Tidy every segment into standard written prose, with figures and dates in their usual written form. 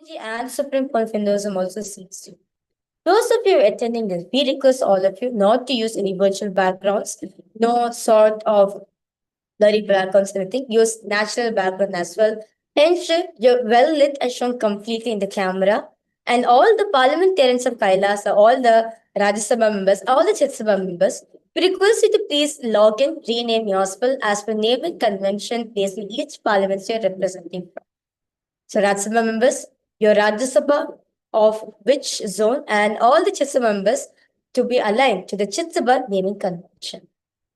Swamiji and Supreme Court of Hinduism also sees you. Those of you attending this, we request all of you not to use any virtual backgrounds, no sort of blurry backgrounds, anything. Use natural background as well. Ensure you're well lit and shown completely in the camera. And all the parliamentarians of Kailasa, all the Rajya Sabha members, all the Chit Sabha members, we request you to please log in, rename yourself as per naming convention based on each parliament you're representing from. So Rajya Sabha members, your Rajya Sabha of which zone and all the Chit Sabha members to be aligned to the Chit Sabha naming convention.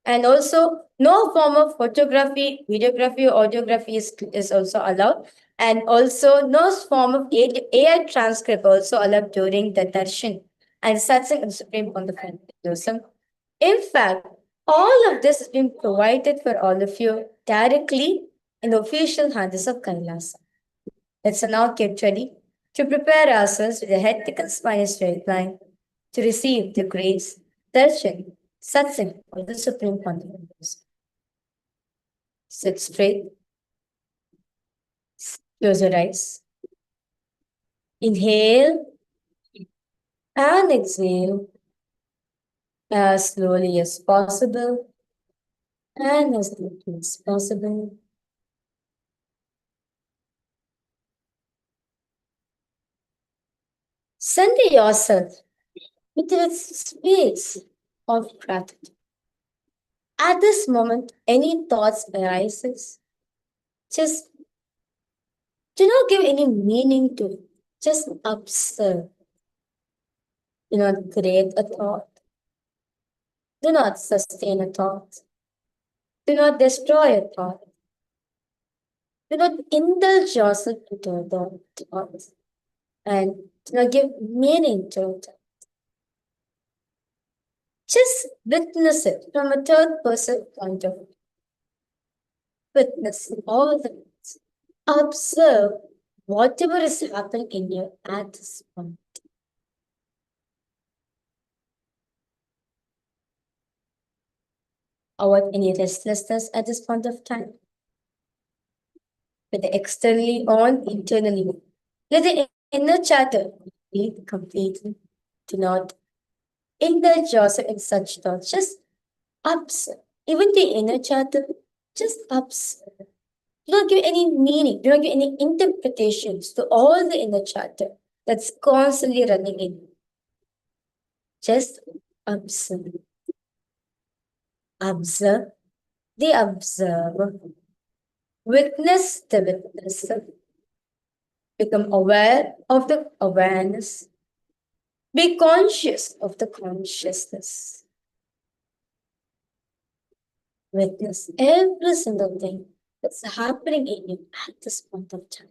And also, no form of photography, videography, or audiography is also allowed. And also, no form of AI transcript also allowed during the darshan and satsang and Supreme Court of Hinduism. In fact, all of this has been provided for all of you directly in the official handles of Kailasa. Let's now get ready to prepare ourselves with a head thick and spine straight line to receive the grace, darshan, satsang of the Supreme Pontiff. Sit straight, close your eyes. Inhale and exhale as slowly as possible and as deeply as possible. Center yourself into a space of gratitude. At this moment, any thoughts arises, just do not give any meaning to it. Just observe. Do not create a thought. Do not sustain a thought. Do not destroy a thought. Do not indulge yourself into the thoughts. And do not give meaning to it. Just witness it from a third person point of view. Witness all the things. Observe whatever is happening in you at this point. Avoid any restlessness at this point of time. With the externally on, internally. Let the inner chatter be completely. Do not indulge yourself in such thoughts. Just observe. Even the inner chatter, just observe. Do not give any meaning, do not give any interpretations to all the inner chatter that's constantly running in. Just observe. Observe the observer. Witness the witnesser. Become aware of the awareness. Be conscious of the consciousness. Witness every single thing that's happening in you at this point of time.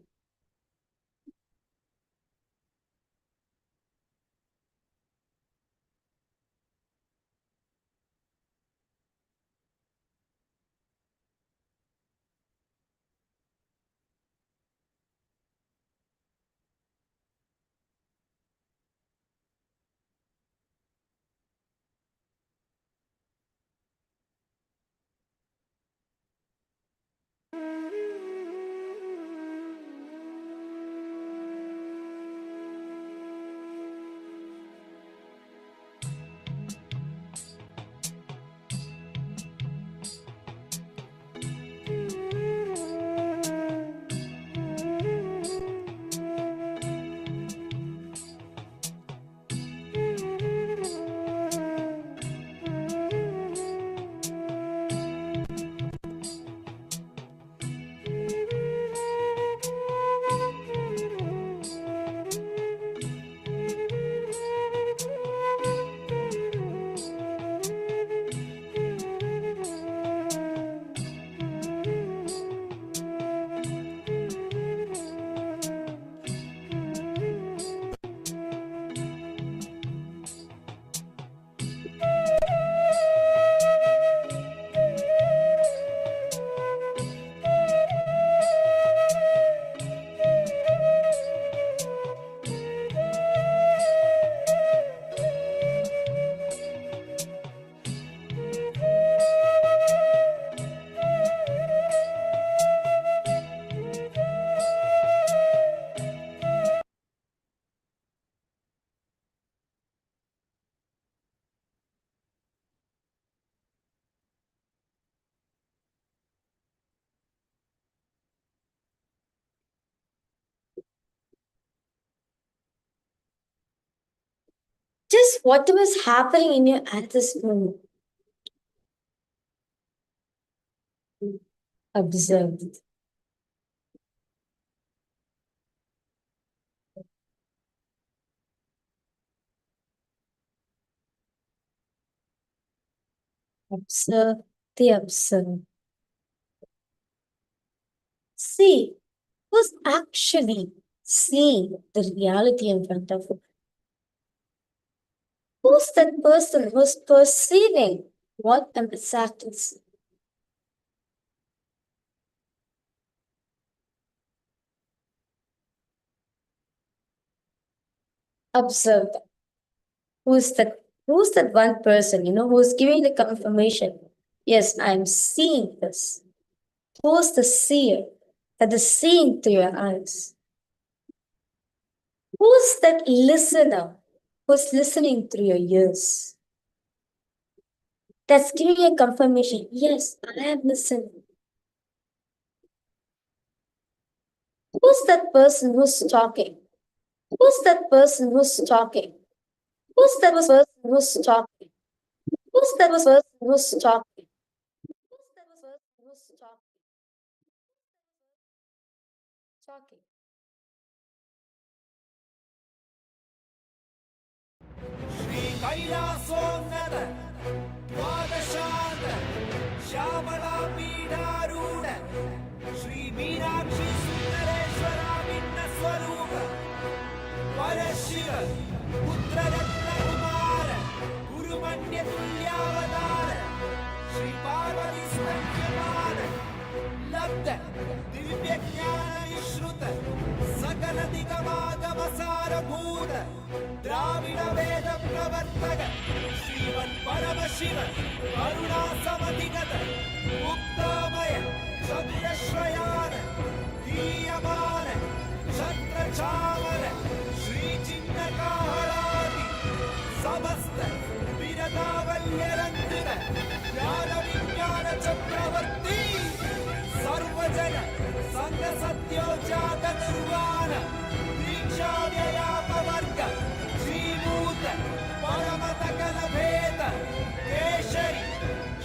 Just whatever is happening in you at this moment. Observe. Observe the observer. See who's actually seeing the reality in front of you. Who's that person who's perceiving what the exact is? Observe that. Who's that one person, who's giving the confirmation? Yes, I'm seeing this. Who's the seer that is seeing through your eyes? Who's that listener who's listening through your ears? That's giving a confirmation. Yes, I am listening. Who's that person who's talking? Who's that person who's talking? Who's that person who's talking? Who's that person who's talking? Who's that person who's talking? Talking. Shri कैलासोन्नत द्वादशान्त Shyamala पीठारूढ Shri Meenakshi सुन्दरेश्वराभिन्न स्वरूप परशिव पुत्ररत्नकुमार गुरुमन्यतुल्यावतार श्री पार्वती स्तन्यपाद लब्ध दिव्यज्ञान विश्रुत सकल दिगमागमसारभूत द्राविड वेद प्रवर्तक श्रीमन् परमशिव करुणा समधिगत मुक्तामय चतुरश्रयान दीयमान छत्र चामर श्री चिन्नकाहलादि समस्त विरतावल्यरन्दित ज्ञान विज्ञान चक्रवर्ती सर्वजन संग सत्योजात निर्वाण दीक्षा व्ययापवर्ग श्रीभूत परमतकल भेद केशरी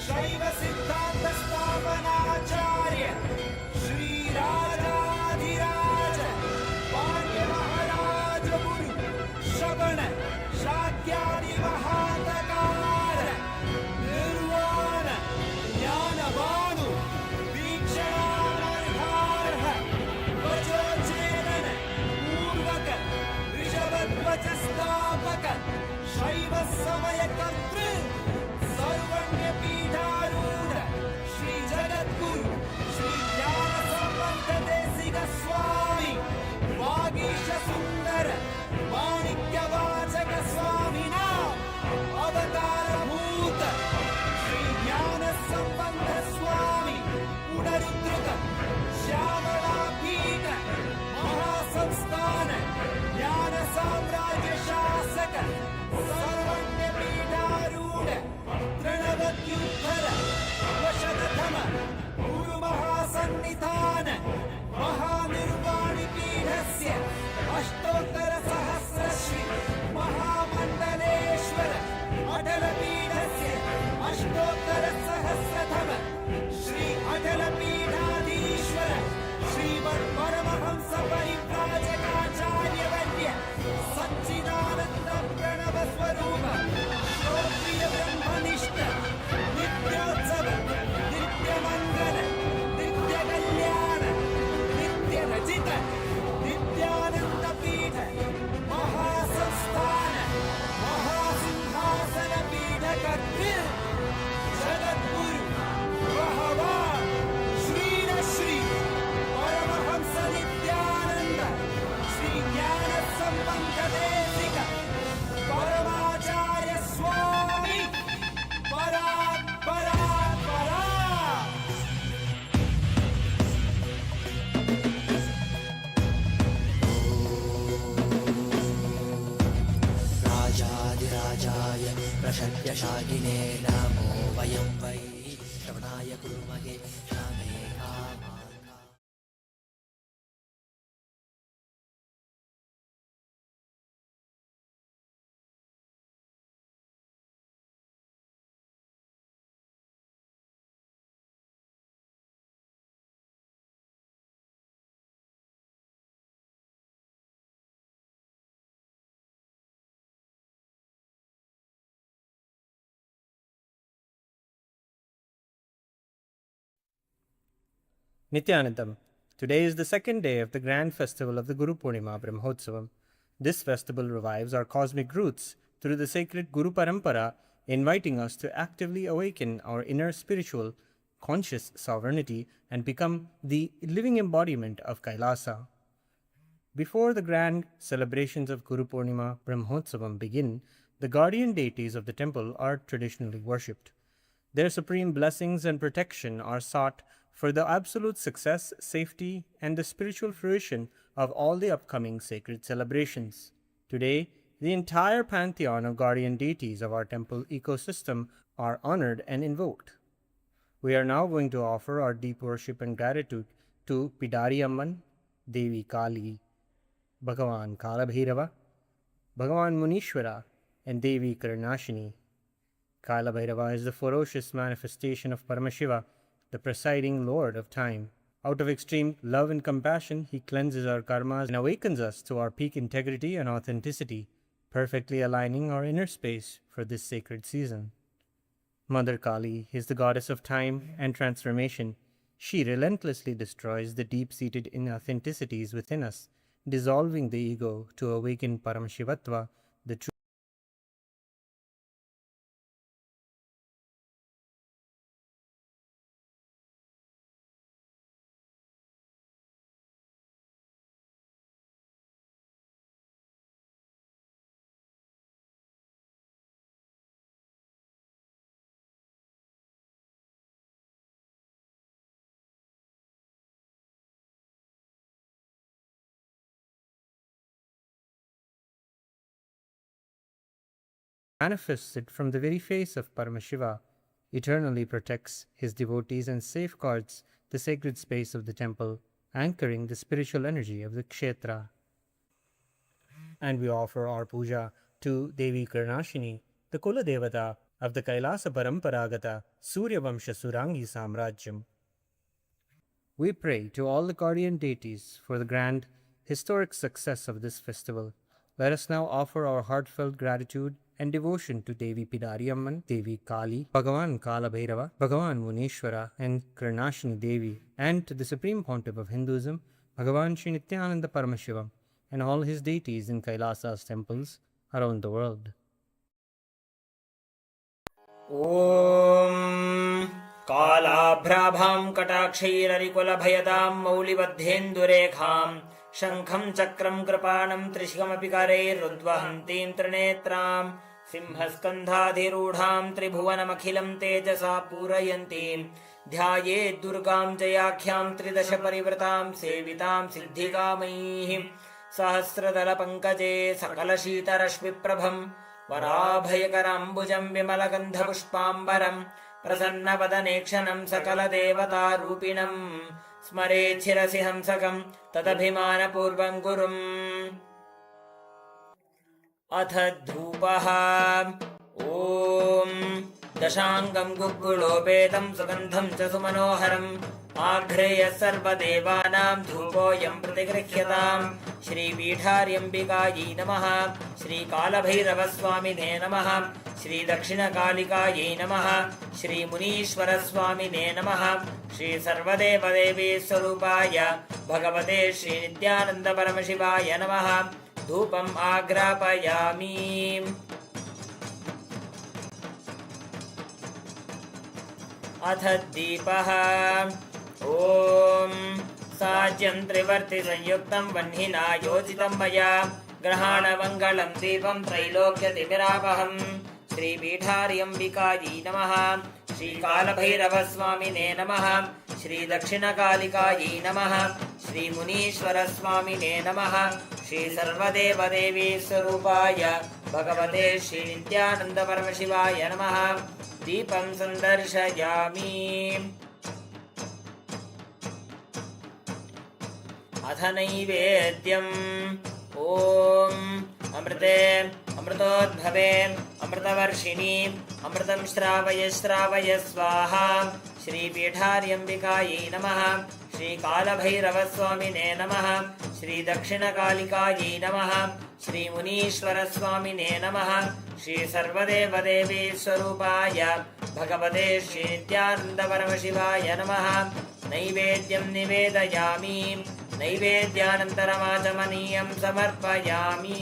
शैव सिद्धांत स्थापनाचार्य श्री राजाधिराज पाण्ड्य महाराज गुरु श्रवण शाक्यादि महातकार निर्वाण ज्ञानभानु दीक्षानर्हार्ह वचोचेलन पूर्वक ऋषभध्वजस्थापक शैव समय कर्तृ सर्वज्ञ पीठारूढ़ श्री जगद्गुरु श्री ज्ञान संबंध देशिक स्वामी वागीश सुंदर माणिक्य वाचक स्वामिना अवतार भूत श्री ज्ञान संबंध स्वामी पुनरुद्धृत श्यामला पीठ महासंस्थान ज्ञान साम्राज्य शासक सर्वज्ञ पीठारूढ़ तृणवत्युत्तर वशतथम गुरु महासन्निधान महानिर्वाणि पीठस्य अष्टोत्तर सहस्र श्री महामंडलेश्वर अटल पीठस्य अष्टोत्तर सहस्रतम श्री अटल पीठाधीश्वर श्रीमत् परमहंस परिव्राजकाचार्य वर्य सच्चिदानंद प्रणव स्वरूप श्रोत्रिय ब्रह्मनिष्ठ नित्योत्सव नित्य मंगल नित्य कल्याण नित्य रचित नित्यानंद पीठ महासंस्थान महासिंहासन पीठ कर्तृ जगद्गुरु भगवान श्री परमहंस नित्यानंद श्री ज्ञान संबंध देशिक परमाचार्य स्वामी परात् परात् परात् राजाधिराजाय प्रशक्यशालिने नमो वयं वै श्रवणाय कुर्महे श्यामे Nithyanandam. Today is the second day of the grand festival of the Guru Purnima Brahmotsavam. This festival revives our cosmic roots through the sacred Guru Parampara, inviting us to actively awaken our inner spiritual, conscious sovereignty and become the living embodiment of Kailasa. Before the grand celebrations of Guru Purnima Brahmotsavam begin, the guardian deities of the temple are traditionally worshipped. Their supreme blessings and protection are sought for the absolute success, safety, and the spiritual fruition of all the upcoming sacred celebrations. Today, the entire pantheon of guardian deities of our temple ecosystem are honored and invoked. We are now going to offer our deep worship and gratitude to Pidari Amman, Devi Kali, Bhagavan Kalabhairava, Bhagavan Munishwara, and Devi Karnashini. Kalabhairava is the ferocious manifestation of Paramashiva, the presiding Lord of time. Out of extreme love and compassion, he cleanses our karmas and awakens us to our peak integrity and authenticity, perfectly aligning our inner space for this sacred season. Mother Kali is the goddess of time and transformation. She relentlessly destroys the deep-seated inauthenticities within us, dissolving the ego to awaken Paramashivatva, the true manifested from the very face of Paramashiva, eternally protects his devotees and safeguards the sacred space of the temple, anchoring the spiritual energy of the kshetra. And we offer our puja to Devi Karnashini, the Kula Devata of the Kailasa Paramparagata Surya Vamsha Surangi Samrajyam. We pray to all the guardian deities for the grand, historic success of this festival. Let us now offer our heartfelt gratitude and devotion to Devi Pidari Amman, Devi Kali, Bhagavan Kalabhairava, Bhagavan Munishwara, and Karnashini Devi, and to the Supreme Pontiff of Hinduism, Bhagavan Sri Nithyananda Paramashivam, and all his deities in Kailasa's temples around the world. ॐ कालाभ्राभां कटाक्षैररिकुलभयदां मौलिबद्धेन्दुरेखां शङ्खं चक्रं कृपाणं त्रिशिखमपि करैरुद्वहन्तीं त्रिनेत्रां सिंहस्कन्धाधिरूढां त्रिभुवनमखिलं तेजसा पूरयन्तीं ध्यायेत् दुर्गां जयाख्यां त्रिदश परिवृतां सेवितां सिद्धिकामैः सहस्रदलपङ्कजे सकलशीतरश्मिप्रभं वराभयकराम्बुजं विमलगन्धपुष्पाम्बरं प्रसन्नवदनेक्षणं सकलदेवतारूपिणं स्मरेच्छिरसि हंसकं तदभिमानपूर्वं गुरुम् अथ धूपः ॐ दशाङ्गं गुग्गुलोपेतं सुगन्धं च सुमनोहरम् आघ्रेयः सर्वदेवानां धूपोऽयं प्रतिगृह्यताम् श्रीपीठार्यम्बिकायै नमः श्रीकालभैरवस्वामिने नमः श्रीदक्षिणकालिकायै नमः श्रीमुनीश्वरस्वामिने नमः श्रीसर्वदेवदेवीस्वरूपाय भगवते श्रीनित्यानन्दपरमशिवाय नमः धूपम् आग्रापयामि अथ दीपः ॐ साज्यं त्रिवर्तिसंयुक्तं वह्निना योजितं मया ग्रहाणमङ्गलं दीपं त्रैलोक्यतिमिरापहं श्रीपीठार्यम्बिकायै नमः श्रीकालभैरवस्वामिने नमः श्रीदक्षिणकालिकायै नमः श्रीमुनीश्वरस्वामिने नमः श्रीसर्वदेवदेवीस्वरूपाय भगवते श्रीनित्यानन्दपरमशिवाय नमः दीपं सन्दर्शयामि अथ नैवेद्यम् ॐ अमृते अमृतोद्भवे अमृतवर्षिणी अमृतं श्रावय श्रावय स्वाहा श्रीपीठार्यम्बिकायै नमः श्रीकालभैरवस्वामिने नमः श्रीदक्षिणकालिकायै नमः श्री मुनीश्वर स्वामिने नमः श्री सर्वदेवदेवी स्वरूपाय भगवते श्री नित्यानंद परमशिवाय नमः नैवेद्यं निवेदयामि नैवेद्यानन्तरमाचमनीयं समर्पयामि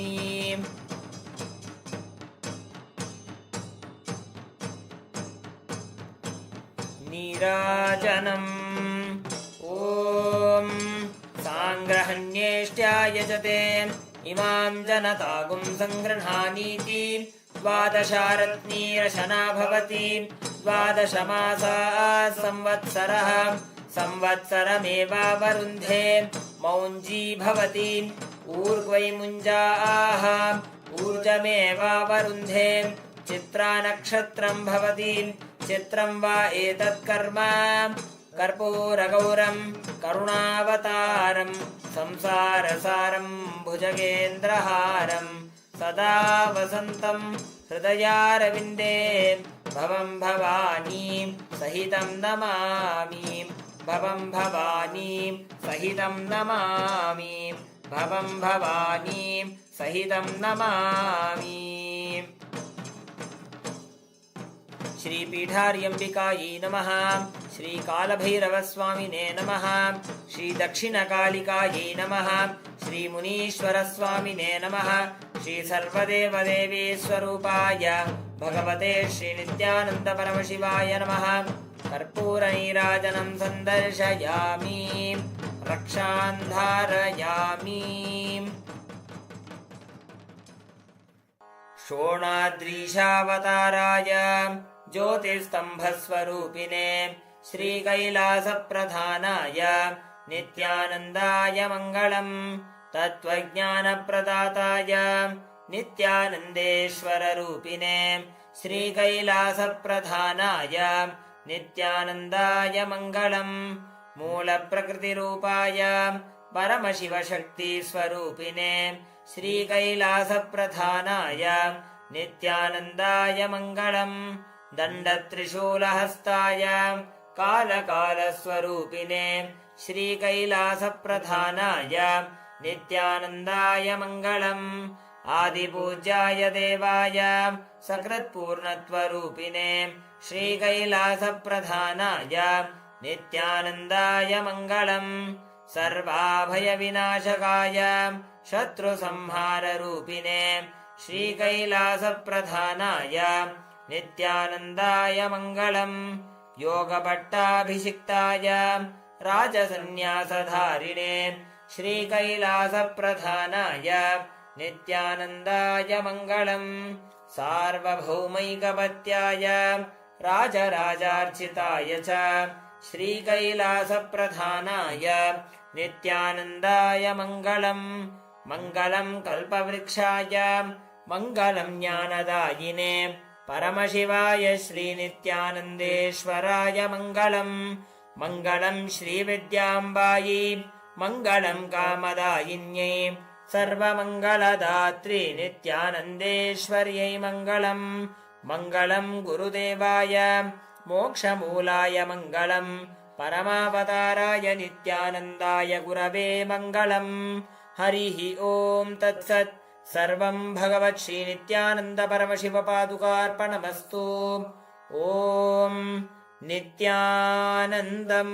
नीराजनम् ॐ साङ्ग्रहण्येष्ट्याय यजते इमां जनतागुं सङ्गृह्णानीति द्वादशारत्नीरशना भवति द्वादशमासाः संवत्सरः संवत्सरमेवावरुन्धे मौञ्जी भवति ऊर्ध्वै मुञ्जाः ऊर्जमेवावरुन्धे चित्रा नक्षत्रं भवति चित्रं वा एतत् कर्म कर्पूरगौरं करुणावतारं संसारसारं भुजगेन्द्रहारं सदा वसन्तं हृदयारविन्दे भवं भवानी सहितं नमामि भवं भवानी सहितं नमामि भवं भवानी सहितं नमामि श्री पीठार्यम्बिकायै नमः श्री कालभैरवस्वामिने नमः श्री दक्षिणकालिकायै नमः श्री मुनीश्वरस्वामिने नमः श्री सर्वदेवदेवी स्वरूपाय भगवते श्री नित्यानंद परमशिवाय नमः कर्पूरनीराजनं सन्दर्शयामि रक्षान् धारयामि शोणाद्रीशावताराय ज्योतिस्तंभस्वरूपिणे श्रीकैलासप्रधानाय नित्यानन्दाय मङ्गलम् तत्त्वज्ञानप्रदाताय नित्यानन्देश्वररूपिणे श्रीकैलासप्रधानाय नित्यानन्दाय मङ्गलम् मूलप्रकृतिरूपाय परमशिवशक्तिस्वरूपिणे श्रीकैलासप्रधानाय नित्यानन्दाय मङ्गलम् दण्डत्रिशूलहस्ताय कालकालस्वरूपिणे श्रीकैलासप्रधानाय नित्यानन्दाय मङ्गलम् आदिपूज्याय देवाय सकृत्पूर्णत्वरूपिणे श्रीकैलासप्रधानाय नित्यानन्दाय मङ्गलम् सर्वाभयविनाशकाय शत्रुसंहाररूपिणे श्रीकैलासप्रधानाय नित्यानन्दाय मङ्गलम् योगभट्टाभिषिक्ताय राजसन्न्यासधारिणे श्रीकैलासप्रधानाय नित्यानन्दाय मङ्गलम् सार्वभौमैकपत्याय राजराजार्चिताय च श्रीकैलासप्रधानाय नित्यानन्दाय मङ्गलम् मङ्गलम् कल्पवृक्षाय मङ्गलम् ज्ञानदायिने परमशिवाय श्रीनित्यानन्देश्वराय मङ्गलम् मङ्गलम् श्रीविद्याम्बायै मङ्गलम् कामदायिन्यै सर्वमङ्गलदात्री नित्यानन्देश्वर्यै मङ्गलम् मङ्गलम् गुरुदेवाय मोक्षमूलाय मङ्गलम् परमावताराय नित्यानन्दाय गुरवे मङ्गलम् हरिः ॐ तत्सत् सर्वं भगवत् श्रीनित्यानन्द परमशिवपादुकार्पणमस्तु ॐ नित्यानन्दम्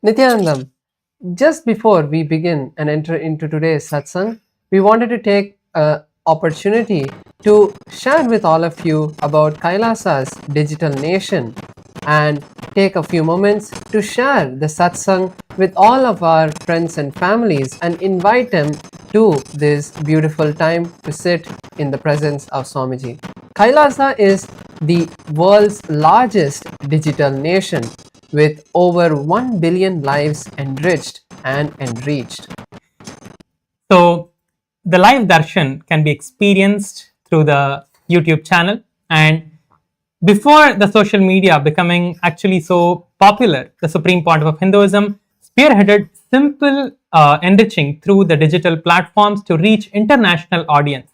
Nithyananda, just before we begin and enter into today's satsang, we wanted to take an opportunity to share with all of you about Kailasa's digital nation and take a few moments to share the satsang with all of our friends and families and invite them to this beautiful time to sit in the presence of Swamiji. Kailasa is the world's largest digital nation with over 1 billion lives enriched and enriched. So the live darshan can be experienced through the YouTube channel, and before the social media becoming actually so popular, the Supreme Pontiff of Hinduism spearheaded simple enriching through the digital platforms to reach international audience.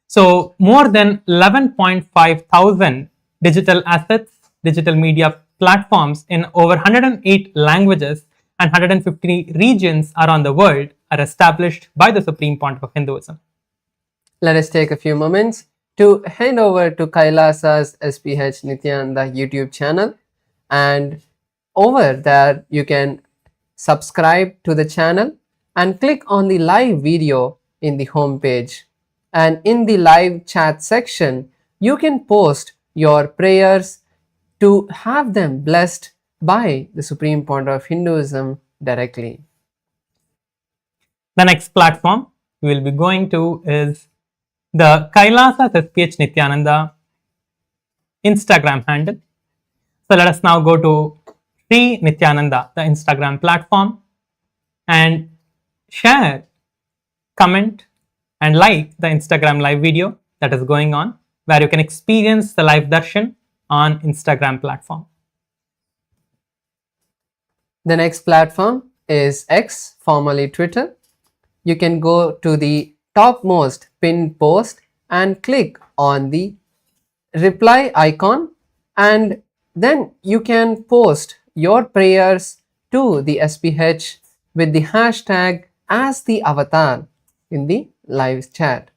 So more than 11.5 thousand digital assets, digital media platforms in over 108 languages and 150 regions around the world are established by the Supreme Pontiff of Hinduism. Let us take a few moments to head over to Kailasa's SPH Nithyananda YouTube channel, and over there you can subscribe to the channel and click on the live video in the home page. And in the live chat section, you can post your prayers to have them blessed by the Supreme Pontiff of Hinduism directly. The next platform we will be going to is the Kailasa SPH Nithyananda Instagram handle. So let us now go to Sri Nithyananda, the Instagram platform, and share, comment, and like the Instagram live video that is going on, where you can experience the live darshan on Instagram platform. The next platform is X, formerly Twitter. You can go to the topmost pinned post and click on the reply icon, and then you can post your prayers to the SPH with the hashtag as the avatar in the live chat.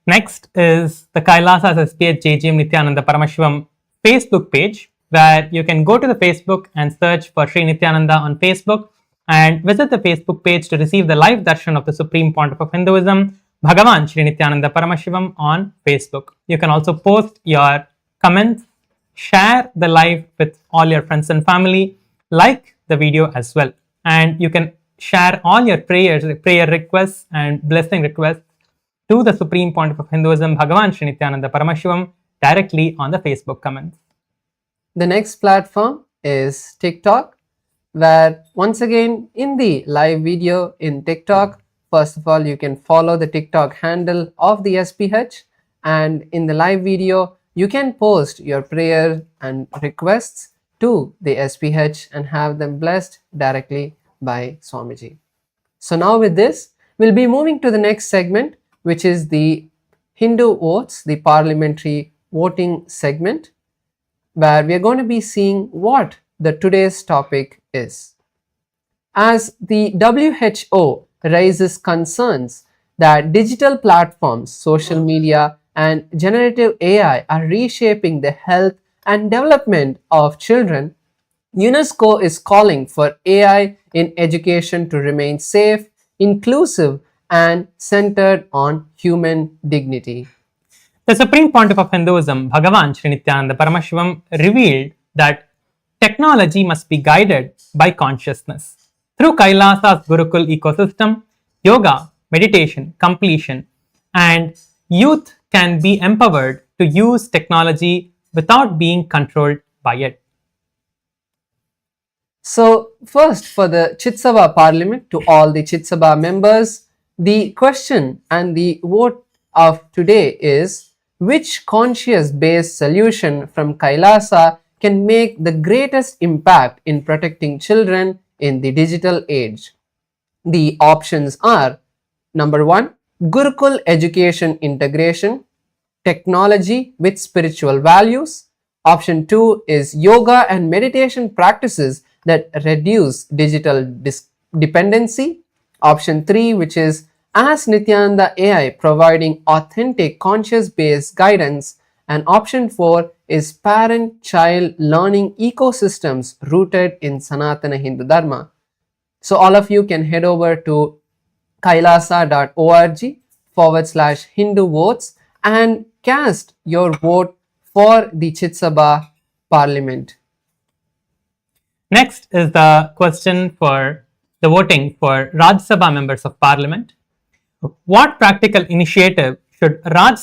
Next is the Kailasa SPH JGM Nithyananda Paramashivam Facebook page, where you can go to the Facebook and search for Sri Nithyananda on Facebook and visit the Facebook page to receive the live darshan of the Supreme Pontiff of Hinduism, Bhagavan Sri Nithyananda Paramashivam on Facebook. You can also post your comments, share the live with all your friends and family, like the video as well, and you can share all your prayer requests and blessing requests to the Supreme Pontiff of Hinduism, Bhagavan Sri Nithyananda Paramashivam, directly on the Facebook comments. The next platform is TikTok, where once again in the live video in TikTok, first of all you can follow the TikTok handle of the SPH, and in the live video you can post your prayer and requests to the SPH and have them blessed directly by Swamiji. So now with this, we'll be moving to the next segment, which is the Hindu votes, the parliamentary voting segment, where we are going to be seeing what the today's topic is. As the WHO raises concerns that digital platforms, social media, and generative AI are reshaping the health and development of children, UNESCO is calling for AI in education to remain safe, inclusive, and centered on human dignity. The Supreme Pontiff of Hinduism, Bhagavan Sri Nithyananda Paramashivam, revealed that technology must be guided by consciousness. Through Kailasa's Gurukul ecosystem, yoga, meditation, completion, and youth can be empowered to use technology without being controlled by it. So first, for the Chitsabha Parliament, to all the Chitsabha members, the question and the vote of today is, which conscious-based solution from Kailasa can make the greatest impact in protecting children in the digital age? The options are: number 1, Gurukul education integration, technology with spiritual values. Option 2 is yoga and meditation practices that reduce digital dependency. Option 3, which is as Nithyananda AI, providing authentic conscious based guidance. And option 4 is parent-child learning ecosystems rooted in Sanatana Hindu Dharma. So all of you can head over to kailasa.org/Hindu votes and cast your vote for the Chit Sabha Parliament. Next is the question for the voting for Rajya Sabha members of Parliament. What practical initiative should Rajya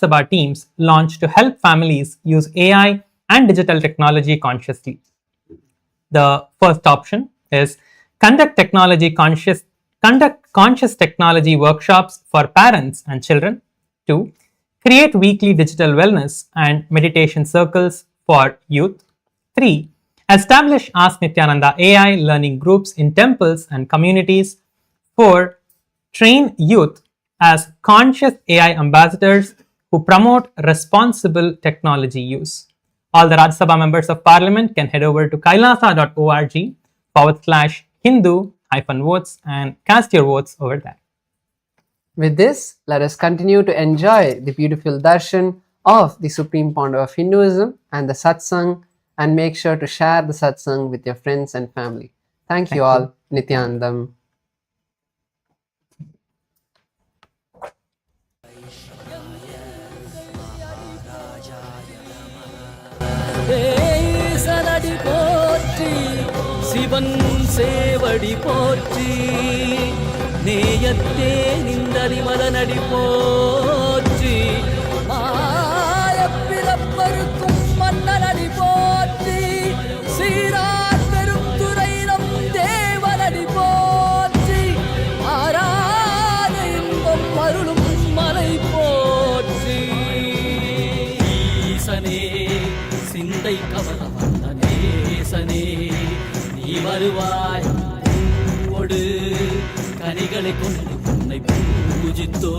Sabha teams launch to help families use AI and digital technology consciously? The first option is conduct conscious technology workshops for parents and children. 2. Create weekly digital wellness and meditation circles for youth. 3. Establish Ask Nithyananda AI learning groups in temples and communities. 4. Train youth as conscious AI ambassadors who promote responsible technology use. All the Rajya Sabha members of Parliament can head over to kailasa.org/Hindu-votes and cast your votes over there. With this, let us continue to enjoy the beautiful darshan of the Supreme Founder of Hinduism and the satsang, and make sure to share the satsang with your friends and family. Thank you all. Nithyanandam. தேசனடி போற்றி சிவன் சேவடி போற்றி நேயத்தே நின்றடி மதனடி போற்றி மாயப்பிறப்பருக்கும் மன்னனடி போற்றி சீரார் பெருந்துரை நம் தேவனடி போற்றி ஆராத இன்பம் அருளும் மலை போற்றி ஈசனே சிந்தை கவல வந்த நேசனே நீ வருவாய் பூவோடு கனிகளை கொண்டு உன்னை பூஜித்தோ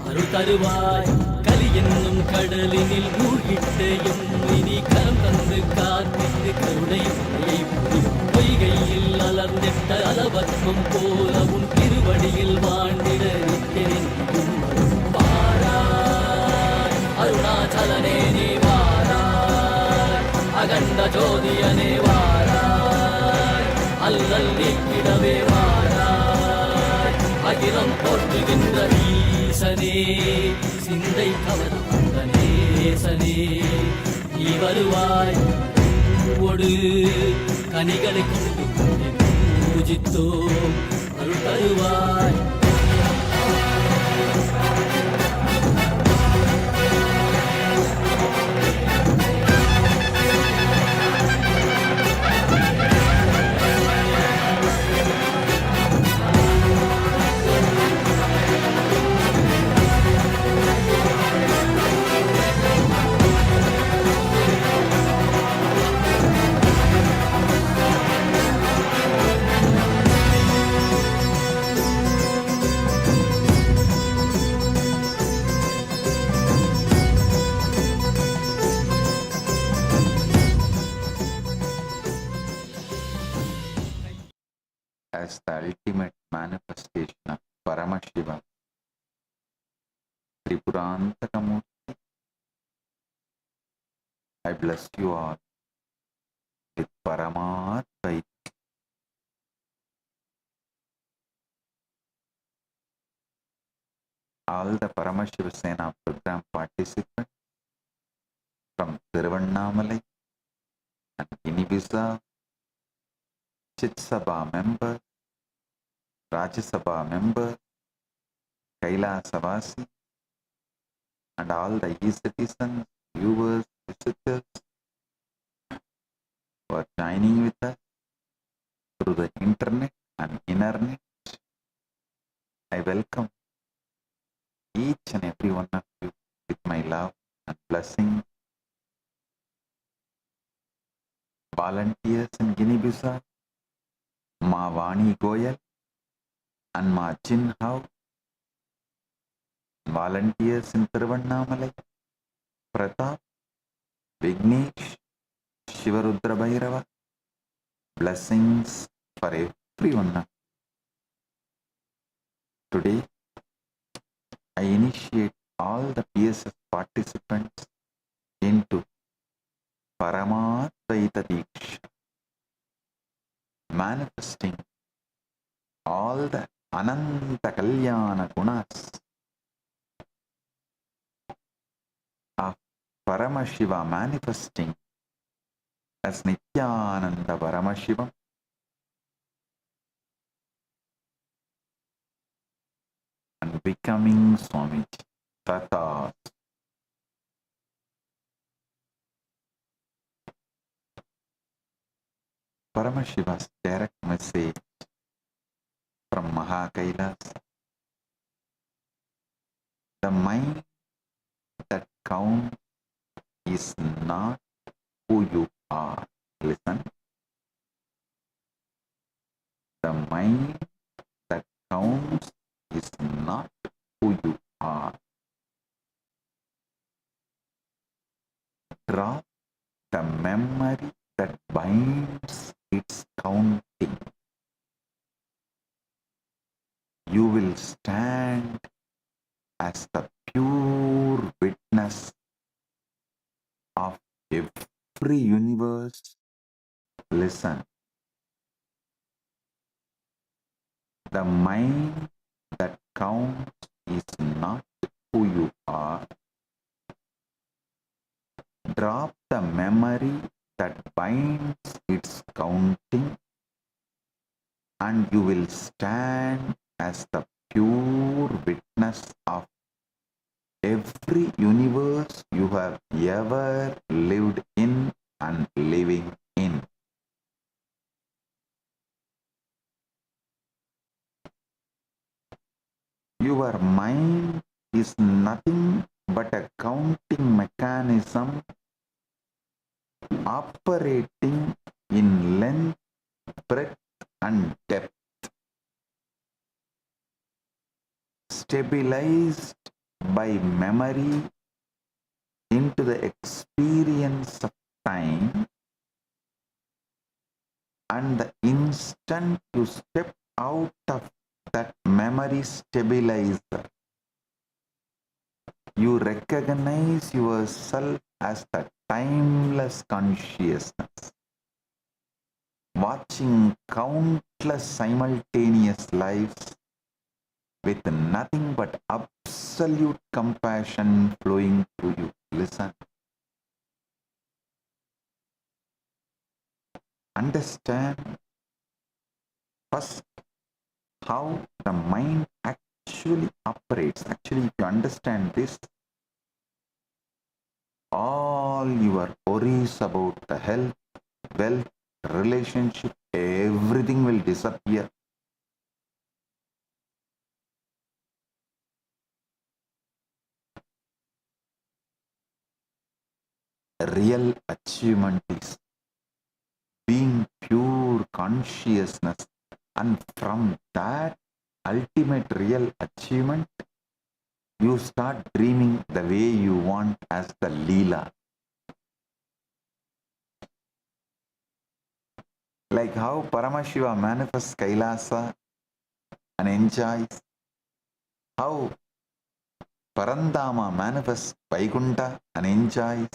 அருள் தருவாய் கலி என்னும் கடலினில் மூழ்கிட்டேயும் இனி கரம் தந்து காத்திட்டு கருணை பொய்கையில் அலர்ந்திட்ட அலவத்மம் போல உன் திருவடியில் வாழ்ந்திட நிற்கிறேன் வாராய் அருணாச்சலனே நீ அகண்ட ஜோதியனே வாராய் அல்லல் நீக்கிடவே வாராய் அகிலம் போற்றுகின்ற ஈசனே சிந்தை கவர வந்த நேசனே நீ வருவாய் பூவோடு கனிகளை கொண்டு பூஜித்தோ அருள் தருவாய். As the ultimate manifestation of Paramashivam, Tripurantakamuti, I bless you all with Paramatma. All the Paramashiva Sena program participants from Tiruvannamalai and Guinea-Bissau, Chit Sabha member, Rajya Sabha member, KAILASA Vasi, and all the e-citizens, viewers, visitors who are joining with us through the internet and internet. I welcome each and every one of you with my love and blessing. Volunteers in Guinea-Bissau, Ma Vani Goyal and Ma Chin Hao. Volunteers in Tiruvannamalai, Pratap, Vignesh, Shivarudra Bhairava. Blessings for everyone. Today, I initiate all the PSS participants into Paramadvaita Diksha, manifesting all the Ananta Kalyana Gunas of Paramashiva, manifesting as Nithyananda Paramashivam, and becoming Swamiji. Tata. Paramashiva's direct message from KAILASA. The mind that counts is not who you are. Listen. The mind that counts is not who you are. Drop the memory that binds its counting. You will stand as the pure witness of every universe. Listen. The mind that counts is not who you are. Drop the memory that binds its counting, and you will stand as the pure witness of every universe you have ever lived in and living in. Your mind is nothing but a counting mechanism operating in length, breadth, and depth, stabilized by memory into the experience of time, and the instant you step out of that memory stabilizer, you recognize yourself as the timeless consciousness, watching countless simultaneous lives with nothing but absolute compassion flowing through you. Listen. Understand first how the mind actually operates. Actually, if you understand this, all your worries about the health, wealth, relationship, everything will disappear. Real achievement is being pure consciousness, and from that ultimate real achievement, you start dreaming the way you want as the Leela. Like how Paramashiva manifests Kailasa and enjoys, how Parandama manifests Vaikunta and enjoys,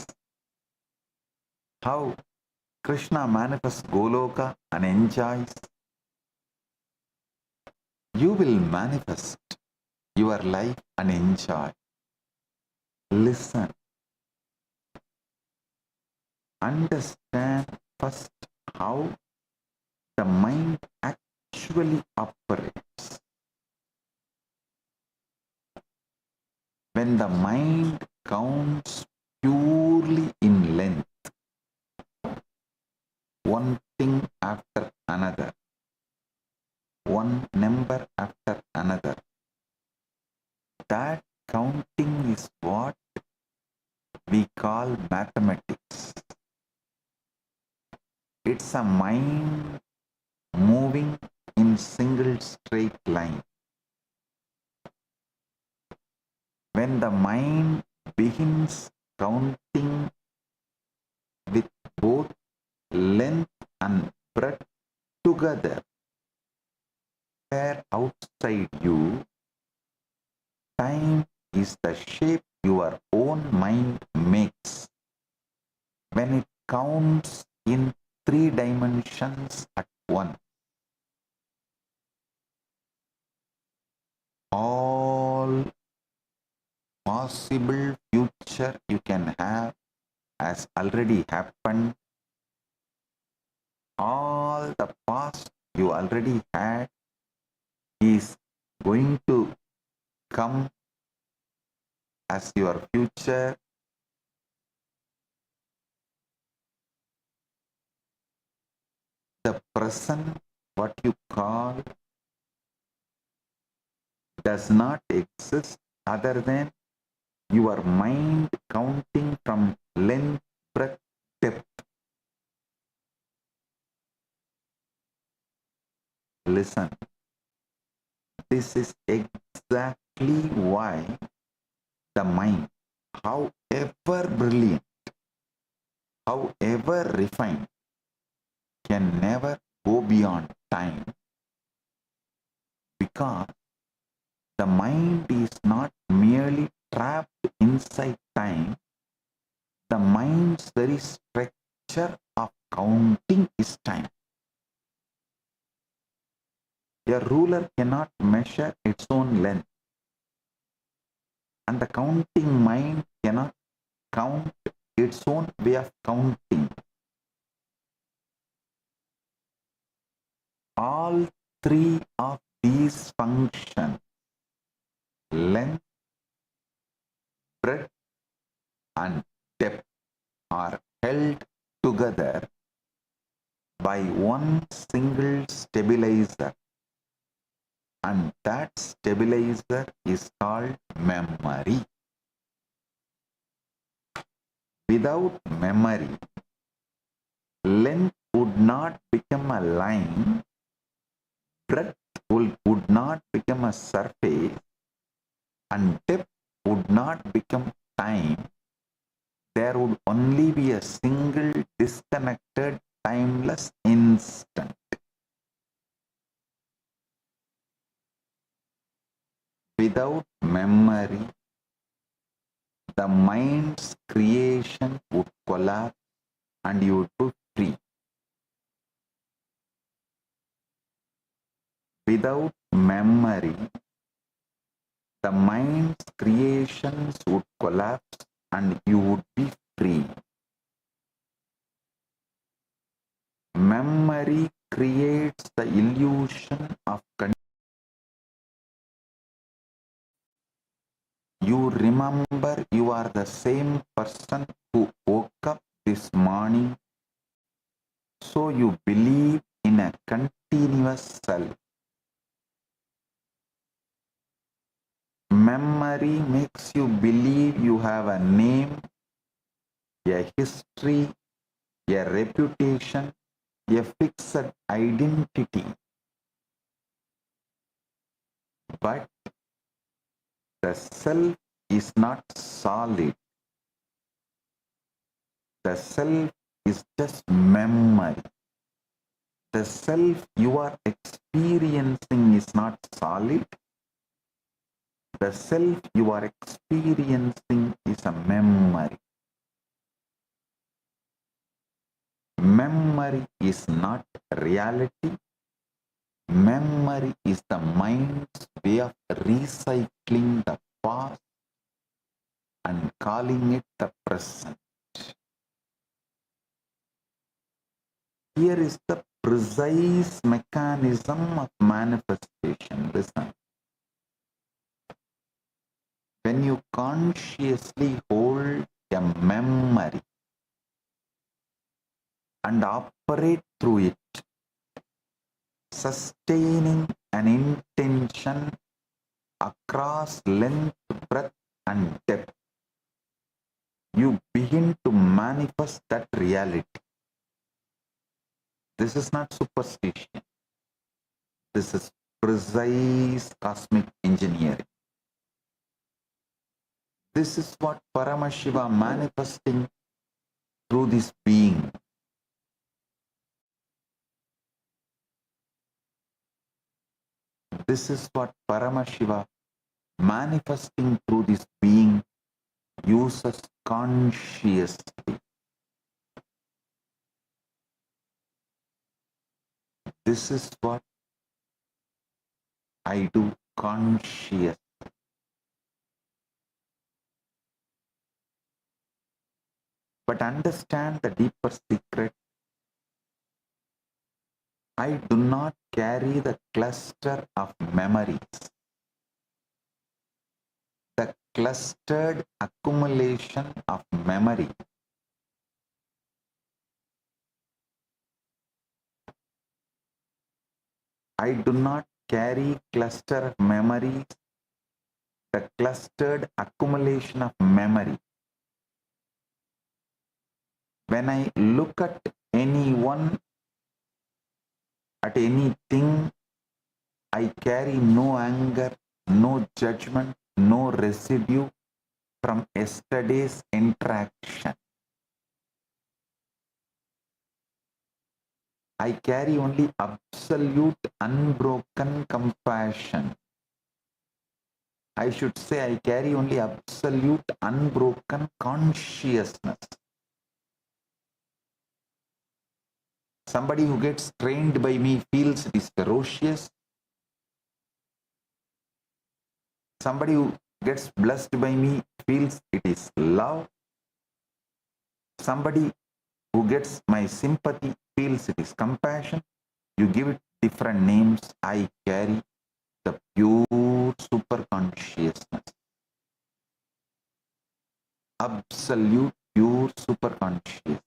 how Krishna manifests Goloka and enjoys. You will manifest your life and enjoy. Listen. Understand first how the mind actually operates. When the mind counts purely in length, one thing after another, one number after another, that counting is what we call mathematics. It's a mind moving in single straight line. When the mind begins counting with both length and breadth together, where outside you, time is the shape your own mind makes when it counts in 3 dimensions at once. All possible future you can have has already happened. All the past you already had is going to come as your future. The present, what you call, does not exist other than your mind counting from length, breadth, depth. Listen, this is exactly why the mind, however brilliant, however refined, can never go beyond time, because the mind is not merely trapped inside time. The mind's very structure of counting is time. A ruler cannot measure its own length, and the counting mind cannot count its own way of counting. All 3 of these functions, length, breadth, and depth, are held together by one single stabilizer, and that stabilizer is called memory. Without memory, length would not become a line, breadth would not become a surface, and depth would not become time. There would only be a single disconnected, timeless instant. Without memory, the mind's creation would collapse and you would be free. Without memory, the mind's creations would collapse and you would be free. Memory creates the illusion of condition. You remember you are the same person who woke up this morning, so you believe in a continuous self. Memory makes you believe you have a name, a history, a reputation, a fixed identity. But the self is not solid. The self is just memory. The self you are experiencing is not solid. The self you are experiencing is a memory. Memory is not reality. Memory is the mind's way of recycling the past and calling it the present. Here is the precise mechanism of manifestation. Listen. When you consciously hold a memory and operate through it, sustaining an intention across length, breadth, and depth, you begin to manifest that reality. This is not superstition. This is precise cosmic engineering. This is what Paramashiva manifesting through this being. This is what Paramashiva manifesting through this being uses consciously. This is what I do conscious. But understand the deeper secret. I do not carry the cluster of memories, the clustered accumulation of memory. I do not carry cluster of memories, the clustered accumulation of memory. When I look at anyone, at anything, I carry no anger, no judgment, no residue from yesterday's interaction. I carry only absolute unbroken compassion. I should say I carry only absolute unbroken consciousness. Somebody who gets trained by me feels it is ferocious. Somebody who gets blessed by me feels it is love. Somebody who gets my sympathy feels it is compassion. You give it different names. I carry the pure super consciousness. Absolute pure super consciousness.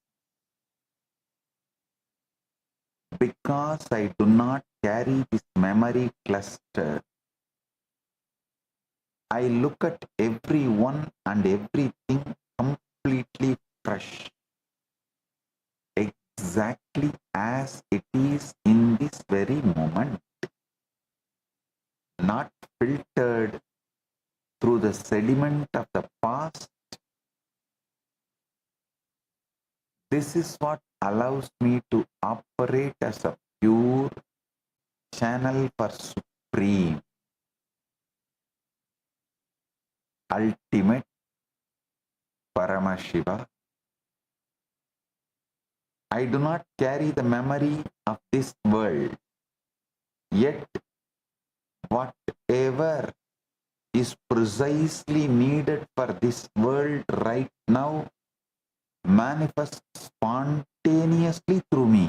Because I do not carry this memory cluster, I look at everyone and everything completely fresh, exactly as it is in this very moment, not filtered through the sediment of the past. This is what allows me to operate as a pure channel for supreme, ultimate Paramashiva. I do not carry the memory of this world, yet whatever is precisely needed for this world right now manifests spontaneously through me.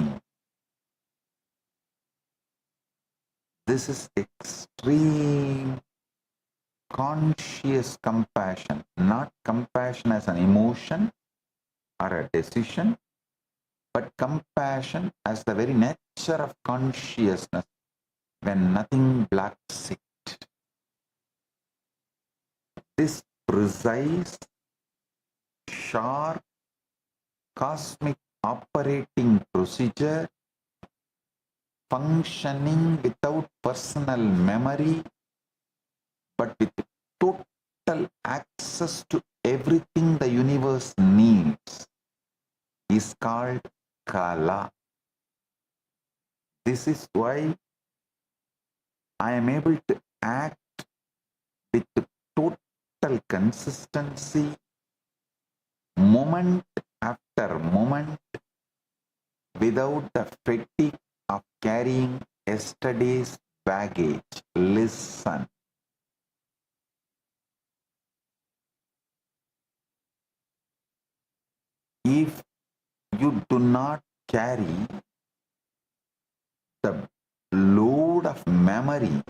This is extreme conscious compassion, not compassion as an emotion or a decision, but compassion as the very nature of consciousness when nothing blocks it. This precise, sharp, cosmic operating procedure, functioning without personal memory, but with total access to everything the universe needs, is called Kala. This is why I am able to act with total consistency, moment after moment, without the fatigue of carrying yesterday's baggage. Listen. If you do not carry the load of memory,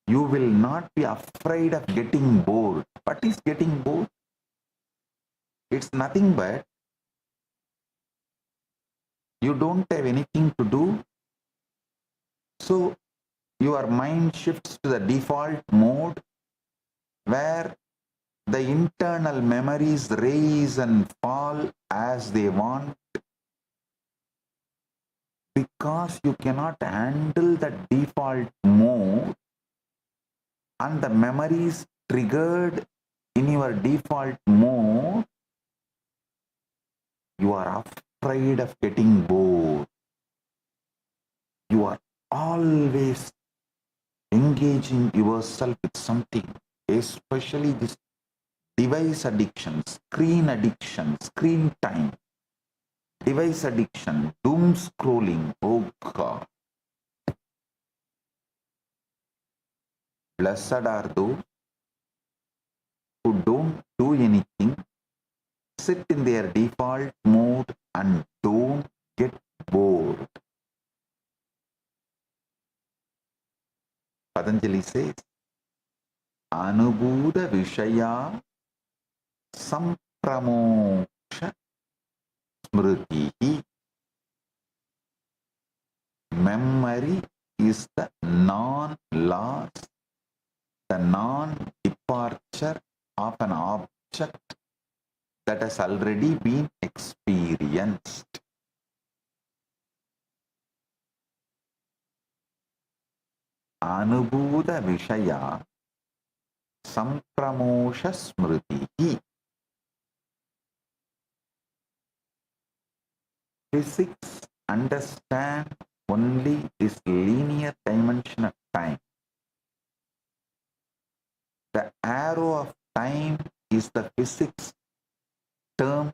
you will not be afraid of getting bored. What is getting bored? It's nothing but you don't have anything to do, so your mind shifts to the default mode where the internal memories rise and fall as they want, because you cannot handle the default mode and the memories triggered in your default mode. You are afraid of getting bored. You are always engaged engaging yourself with something, especially this device addiction, screen time, device addiction, doom scrolling. Oh God. Blessed are those who don't do anything, sit in their default mode and don't get bored. Patanjali says, Anubhuta Vishaya Sampramoksha Smritihi. Memory is the non-loss, the non-departure of an object that has already been experienced. Anubhuta Vishaya Sampramosha Smritihi. Physics understand only this linear dimension of time. The arrow of time is the physics term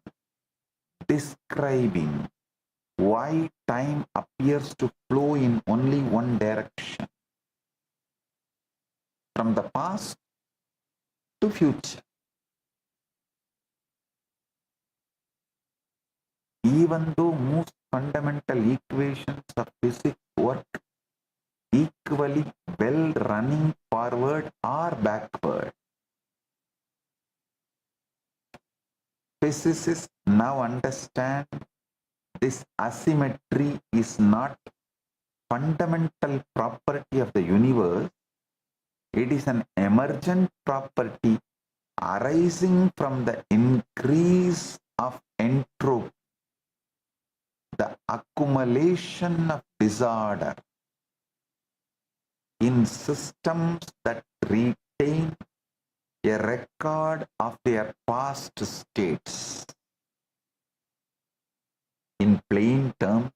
describing why time appears to flow in only one direction, from the past to future. Even though most fundamental equations of physics work equally well running forward or backward, physicists now understand this asymmetry is not fundamental property of the universe. It is an emergent property arising from the increase of entropy, the accumulation of disorder in systems that retain a record of their past states. In plain terms,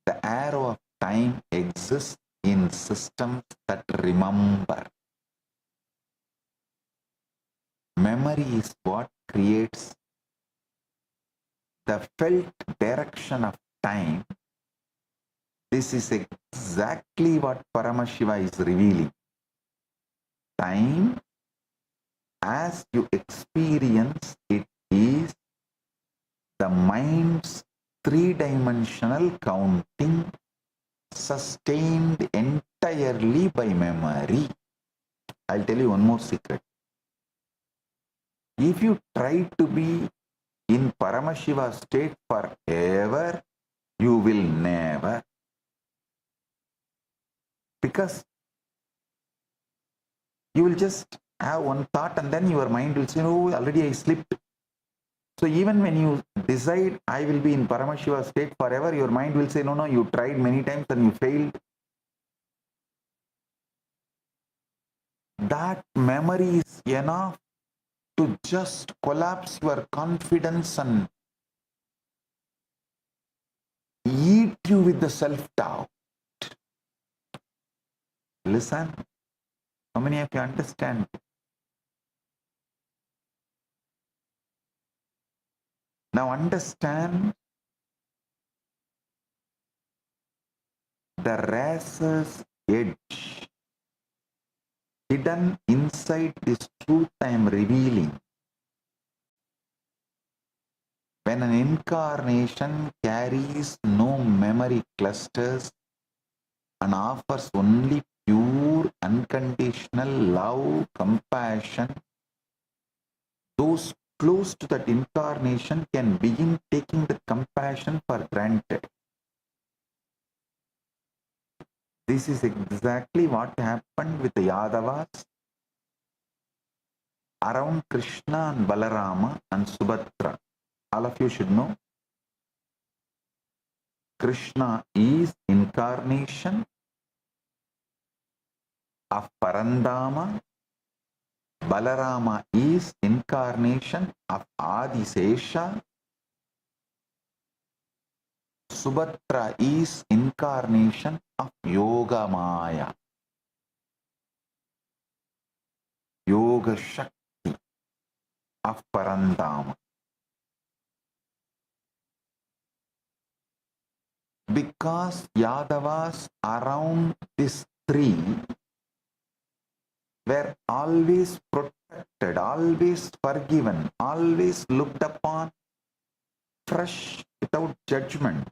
the arrow of time exists in systems that remember. Memory is what creates the felt direction of time. This is exactly what Paramashiva is revealing. Time, as you experience it, is the mind's three-dimensional counting sustained entirely by memory. I'll tell you one more secret. If you try to be in Paramashiva state forever, you will never. Because you will just have one thought and then your mind will say, oh, already I slipped. So even when you decide I will be in Paramashiva state forever, your mind will say, no, no, you tried many times and you failed. That memory is enough to just collapse your confidence and eat you with the self-doubt. Listen, how many of you understand? Now understand the razor's edge hidden inside this truth I am revealing. When an incarnation carries no memory clusters and offers only pure, unconditional love, compassion, those close to that incarnation can begin taking the compassion for granted. This is exactly what happened with the Yadavas around Krishna and Balarama and Subhadra. All of you should know, Krishna is incarnation of Parandama. Balarama is incarnation of Adisesha. Subhadra is incarnation of Yoga Maya. Yoga Shakti of Parandama. Because Yadavas around this tree were always protected, always forgiven, always looked upon fresh without judgment.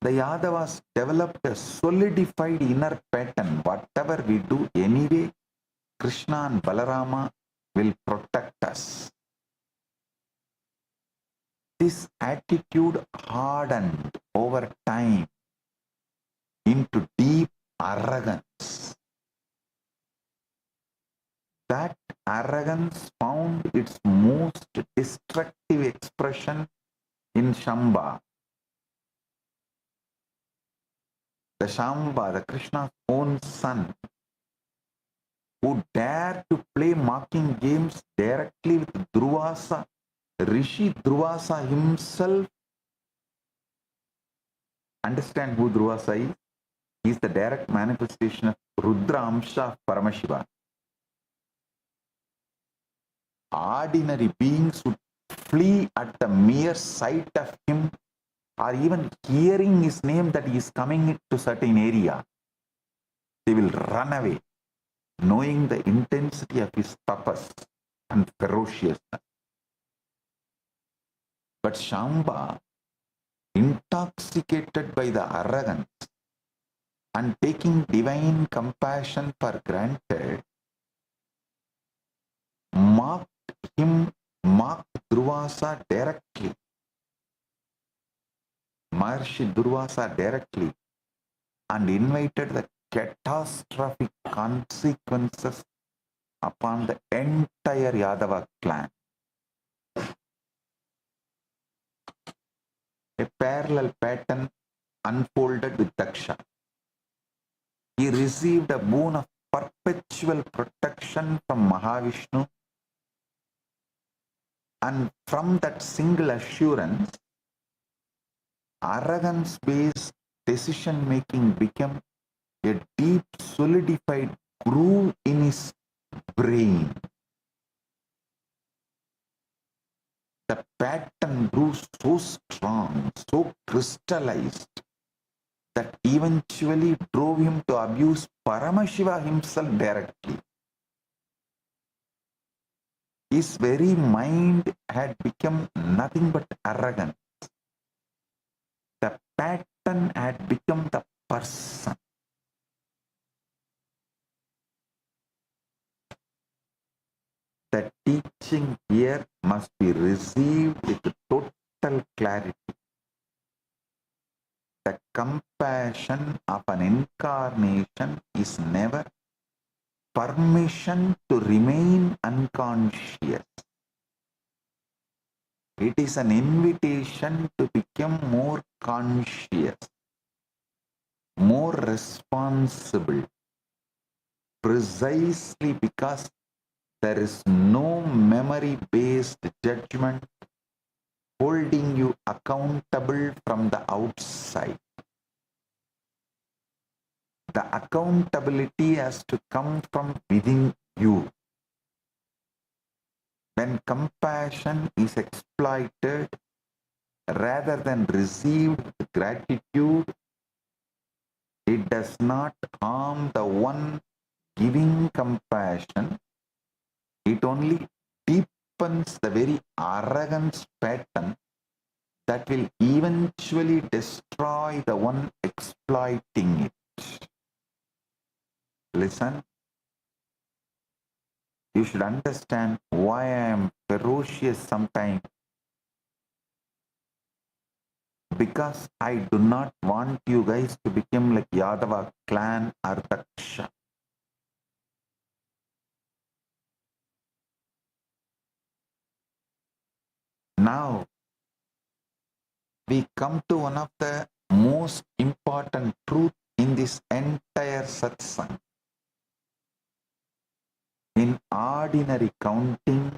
The Yadavas developed a solidified inner pattern. Whatever we do anyway, Krishna and Balarama will protect us. This attitude hardened over time into deep arrogance. That arrogance found its most destructive expression in Shamba. The Shamba, the Krishna's own son, who dared to play mocking games directly with Durvasa, Rishi Durvasa himself. Understand who Durvasa is? He is the direct manifestation of Rudra Amsha of Paramashiva. Ordinary beings would flee at the mere sight of him, or even hearing his name that he is coming to certain area. They will run away, knowing the intensity of his tapas and ferociousness. But Shamba, intoxicated by the arrogance and taking divine compassion for granted, mocked Durvasa directly. Maharishi Durvasa directly, and invited the catastrophic consequences upon the entire Yadava clan. A parallel pattern unfolded with Daksha. He received a boon of perpetual protection from Mahavishnu, and from that single assurance, arrogance-based decision-making became a deep solidified groove in his brain. The pattern grew so strong, so crystallized, that eventually drove him to abuse Paramashiva himself directly. His very mind had become nothing but arrogance. The pattern had become the person. The teaching here must be received with total clarity. The compassion of an incarnation is never permission to remain unconscious. It is an invitation to become more conscious, more responsible, precisely because there is no memory-based judgment holding you accountable from the outside. The accountability has to come from within you. When compassion is exploited rather than received with gratitude, it does not harm the one giving compassion. It only deepens the very arrogance pattern that will eventually destroy the one exploiting it. Listen, you should understand why I am ferocious sometimes. Because I do not want you guys to become like Yadava clan or Daksha. Now, we come to one of the most important truths in this entire satsang. In ordinary counting,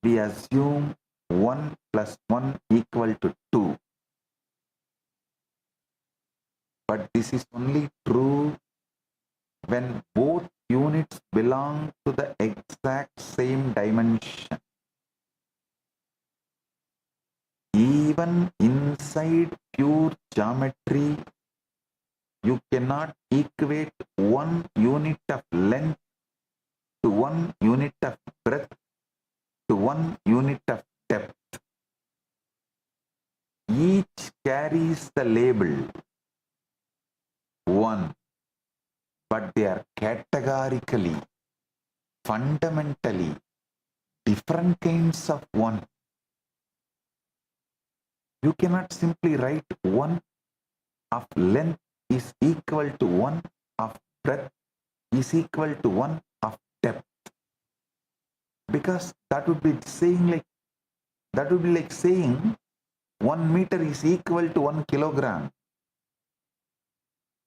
we assume 1 plus 1 equal to 2. But this is only true when both units belong to the exact same dimension. Even inside pure geometry, you cannot equate one unit of length to one unit of breadth to one unit of depth. Each carries the label 1, but they are categorically, fundamentally different kinds of 1. You cannot simply write 1 of length is equal to 1 of breadth is equal to 1 of depth, because that would be like saying 1 meter is equal to 1 kilogram.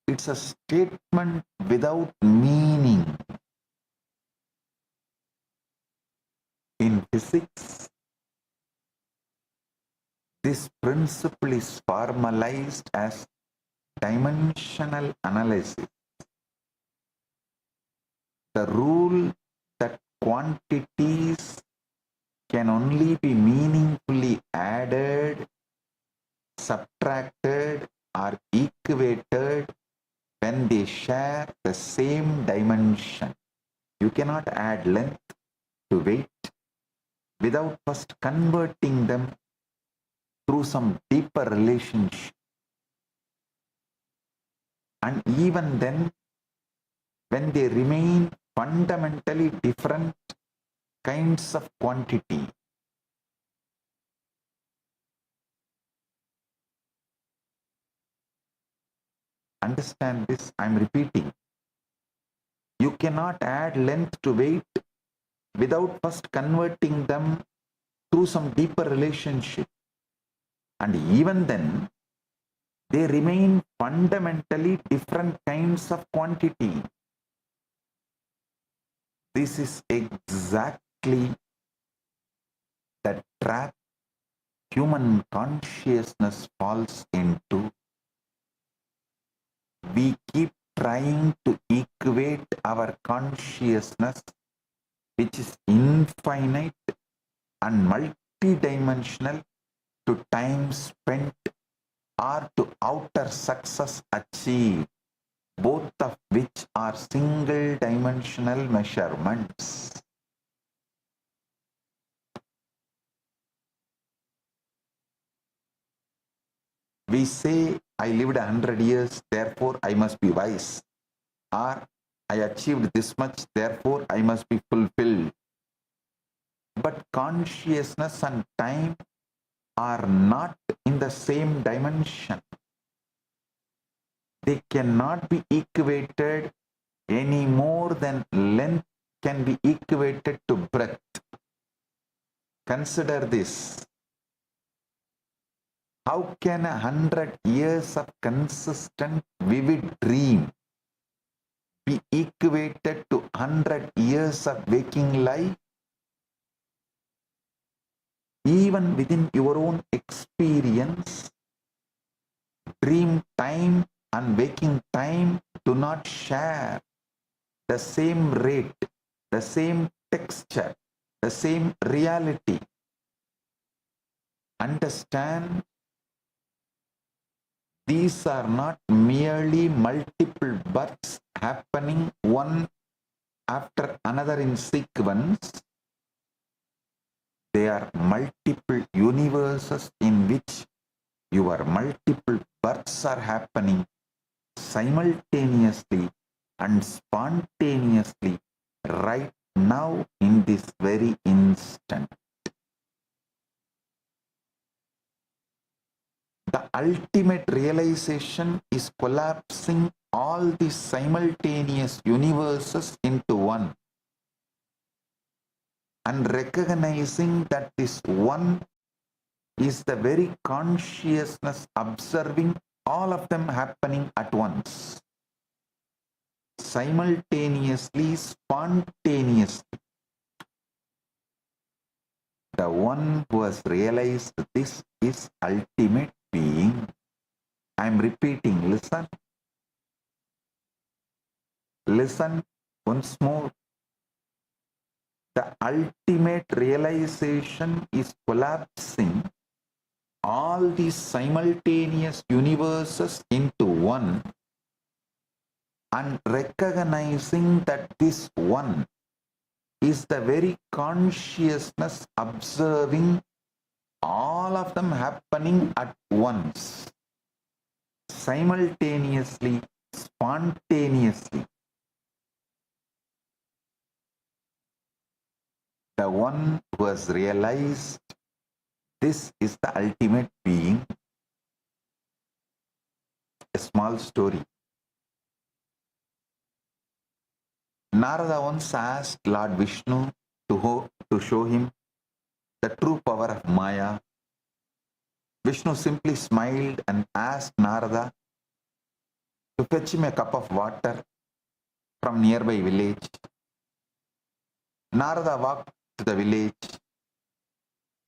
It's a statement without meaning. In physics, this principle is formalized as dimensional analysis. The rule that quantities can only be meaningfully added, subtracted, or equated when they share the same dimension. You cannot add length to weight without first converting them through some deeper relationship. And even then, when they remain fundamentally different kinds of quantity, understand this, I'm repeating. You cannot add length to weight without first converting them through some deeper relationship. And even then, they remain fundamentally different kinds of quantity. This is exactly the trap human consciousness falls into. We keep trying to equate our consciousness, which is infinite and multidimensional, to time spent or to outer success achieved, both of which are single dimensional measurements. We say, I lived 100 years, therefore I must be wise. Or I achieved this much, therefore I must be fulfilled. But consciousness and time are not in the same dimension. They cannot be equated any more than length can be equated to breadth. Consider this. How can 100 years of consistent, vivid dream be equated to 100 years of waking life? Even within your own experience, dream time and waking time do not share the same rate, the same texture, the same reality. Understand, these are not merely multiple births happening one after another in sequence. They are multiple universes in which your multiple births are happening simultaneously and spontaneously right now in this very instant. The ultimate realization is collapsing all these simultaneous universes into one, and recognizing that this one is the very consciousness observing all of them happening at once, simultaneously, spontaneously. The one who has realized this is ultimate being. I am repeating, listen. Listen once more. The ultimate realization is collapsing all these simultaneous universes into one and recognizing that this one is the very consciousness observing all of them happening at once, simultaneously, spontaneously. The one who has realized this is the ultimate being. A small story. Narada once asked Lord Vishnu to show him the true power of Maya. Vishnu simply smiled and asked Narada to fetch him a cup of water from nearby village. Narada walked to the village,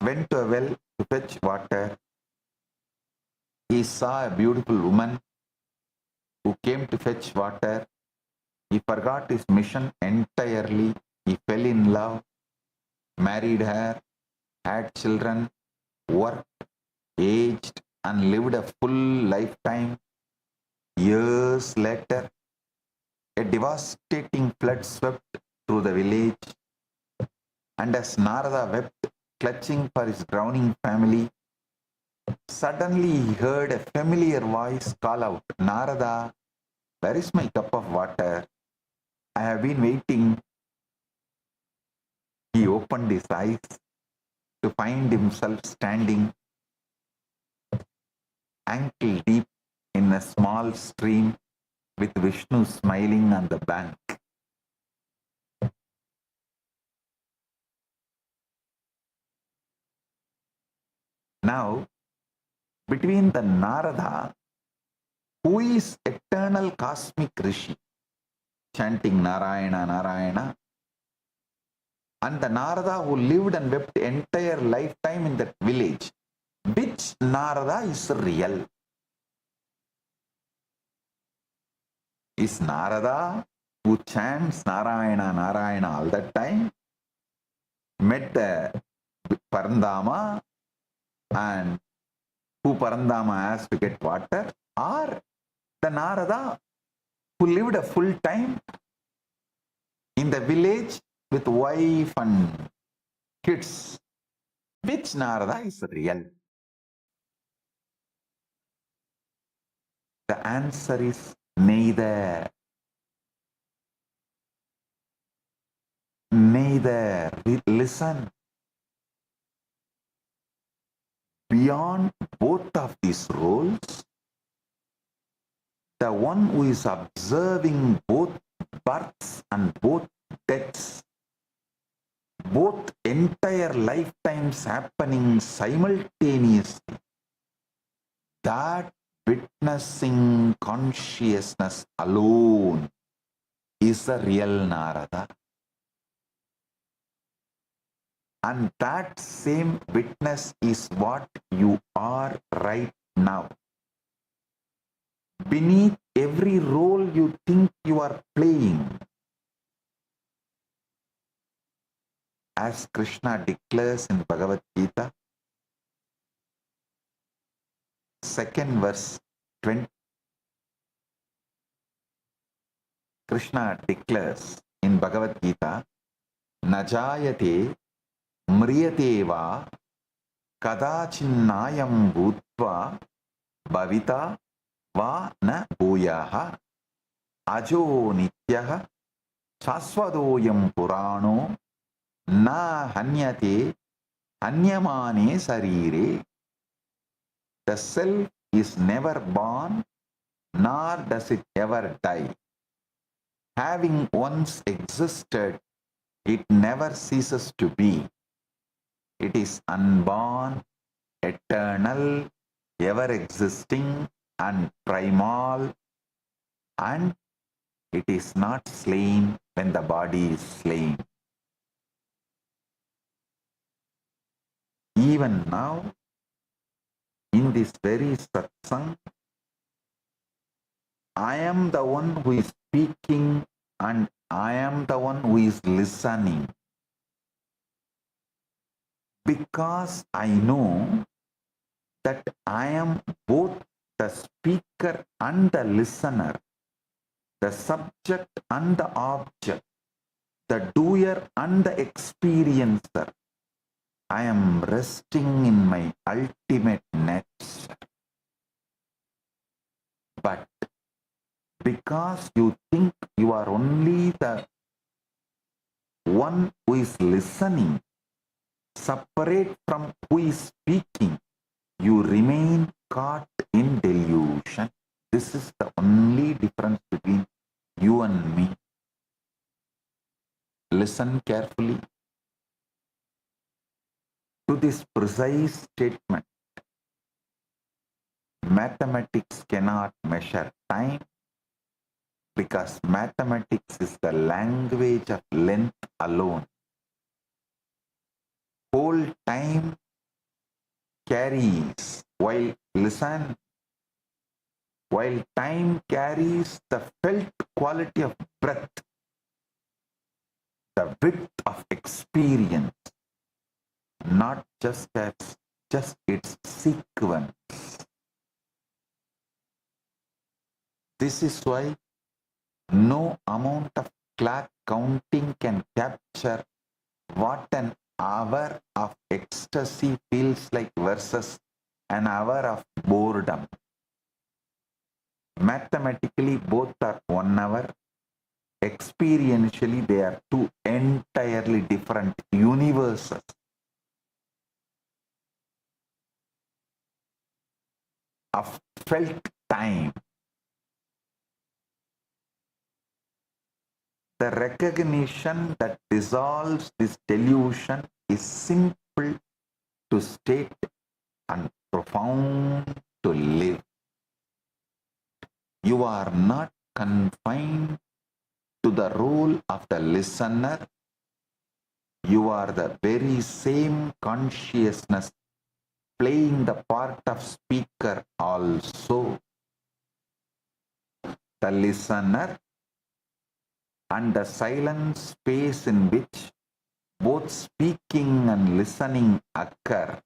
went to a well to fetch water. He saw a beautiful woman who came to fetch water. He forgot his mission entirely. He fell in love, married her, had children, worked, aged, and lived a full lifetime. Years later, a devastating flood swept through the village, and as Narada wept, clutching for his drowning family, suddenly he heard a familiar voice call out, "Narada, where is my cup of water? I have been waiting." He opened his eyes to find himself standing ankle deep in a small stream with Vishnu smiling on the bank. Now, between the Narada, who is eternal cosmic Rishi, chanting Narayana, Narayana, and the Narada who lived and wept entire lifetime in that village, which Narada is real? Is Narada who chants Narayana, Narayana all the time, met the Parandama and who Parandama asked to get water, or the Narada who lived a full time in the village with wife and kids? Which Narada is real? The answer is neither. Neither. Listen. Beyond both of these roles, the one who is observing both births and both deaths, both entire lifetimes happening simultaneously, that witnessing consciousness alone is the real Narada. And that same witness is what you are right now. Beneath every role you think you are playing, as Krishna declares in Bhagavad Gita, 2nd verse 20, Krishna declares in Bhagavad Gita, Najayate mriyate va kadachinnayam bhutva bhavita va na bhuyaha ajo nityaha shasvadoyam purano na hanyate hanyamane sarire. The self is never born, nor does it ever die. Having once existed, it never ceases to be. It is unborn, eternal, ever existing, and primal, and it is not slain when the body is slain. Even now, in this very satsang, I am the one who is speaking and I am the one who is listening. Because I know that I am both the speaker and the listener, the subject and the object, the doer and the experiencer. I am resting in my ultimate nature. But because you think you are only the one who is listening, separate from who is speaking, you remain caught in delusion. This is the only difference between you and me. Listen carefully to this precise statement. Mathematics cannot measure time because mathematics is the language of length alone. Whole time carries, while time carries the felt quality of breath, the width of experience, not just its sequence. This is why no amount of clock counting can capture what an hour of ecstasy feels like versus an hour of boredom. Mathematically, both are 1 hour. Experientially, they are two entirely different universes. Of felt time. The recognition that dissolves this delusion is simple to state and profound to live. You are not confined to the role of the listener. You are the very same consciousness playing the part of speaker also. The listener and the silent space in which both speaking and listening occur.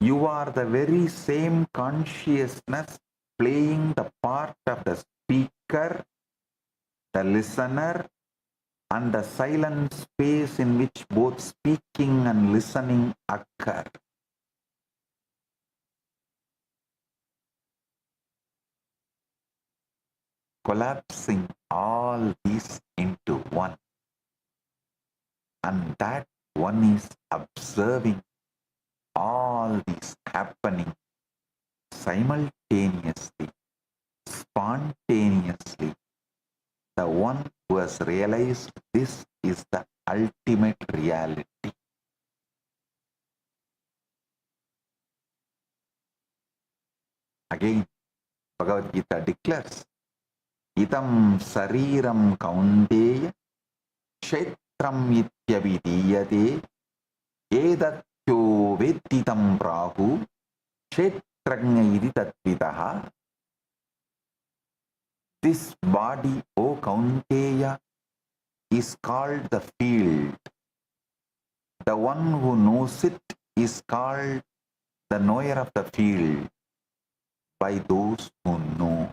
You are the very same consciousness playing the part of the speaker, the listener, and the silent space in which both speaking and listening occur. Collapsing all these into one. And that one is observing all these happening simultaneously, spontaneously. The one who has realized this is the ultimate reality. Again, Bhagavad Gita declares, Idam sariram kaunteya kshetram ityavidiyate edatyo vedditam prahu kshetranya idi tatvitaha. This body, O Kaunteya, is called the field. The one who knows it is called the knower of the field by those who know.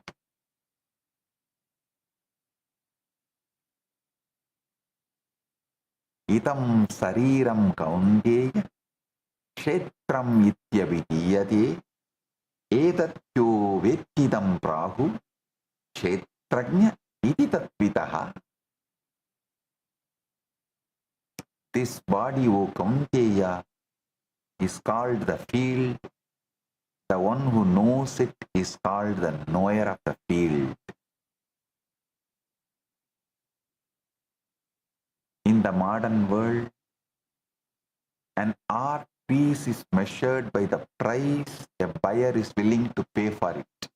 Itam sariram kaunteya kshetram ityavidiyate edatyo vettidam prahu kshetranya iti tatvitaha. This body, O Kaunteya, is called the field. The one who knows it is called the knower of the field. In the modern world, an art piece is measured by the price a buyer is willing to pay for it.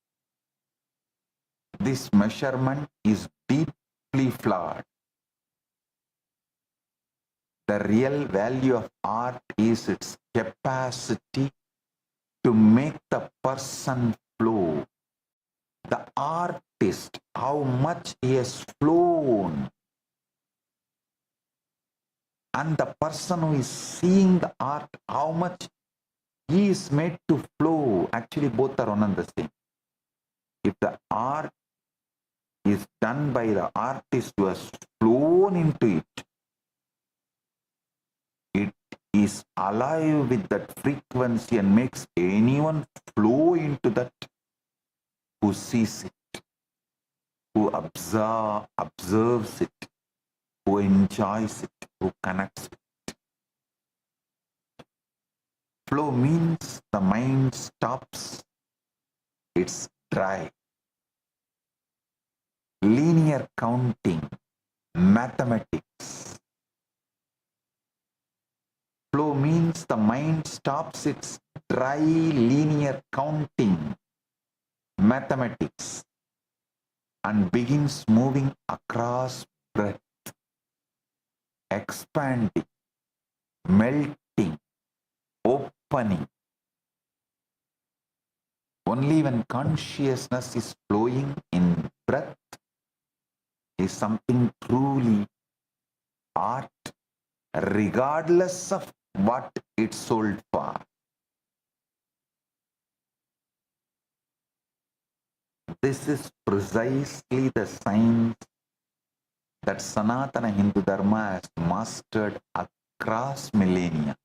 This measurement is deeply flawed. The real value of art is its capacity to make the person flow The artist, how much he has flown, and the person who is seeing the art, how much he is made to flow. Actually, both are one and the same. If the art is done by the artist who has flown into it, it is alive with that frequency and makes anyone flow into that who sees it, who observes it, who enjoys it, who connects with it. Flow means the mind stops, it's dry. Linear counting, mathematics. Flow means the mind stops its dry linear counting, mathematics, and begins moving across breath, expanding, melting, opening. Only when consciousness is flowing in breath is something truly art, regardless of what it's sold for. This is precisely the science that Sanatana Hindu Dharma has mastered across millennia.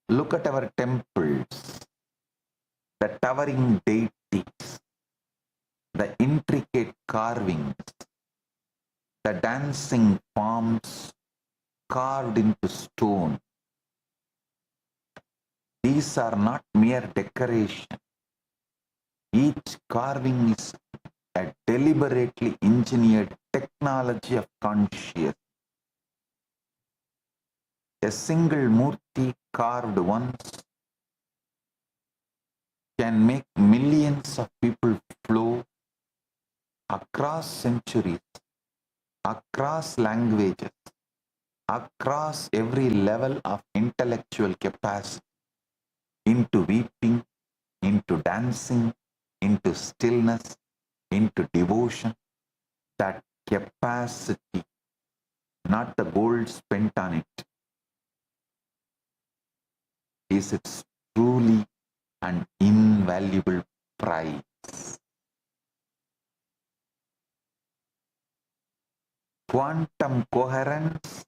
Look at our temples, the towering deities, the intricate carvings, the dancing forms carved into stone. These are not mere decoration. Each carving is a deliberately engineered technology of consciousness. A single murti carved once can make millions of people flow across centuries, across languages, across every level of intellectual capacity, into weeping, into dancing, into stillness, into devotion. That capacity, not the gold spent on it, is its truly an invaluable prize. Quantum coherence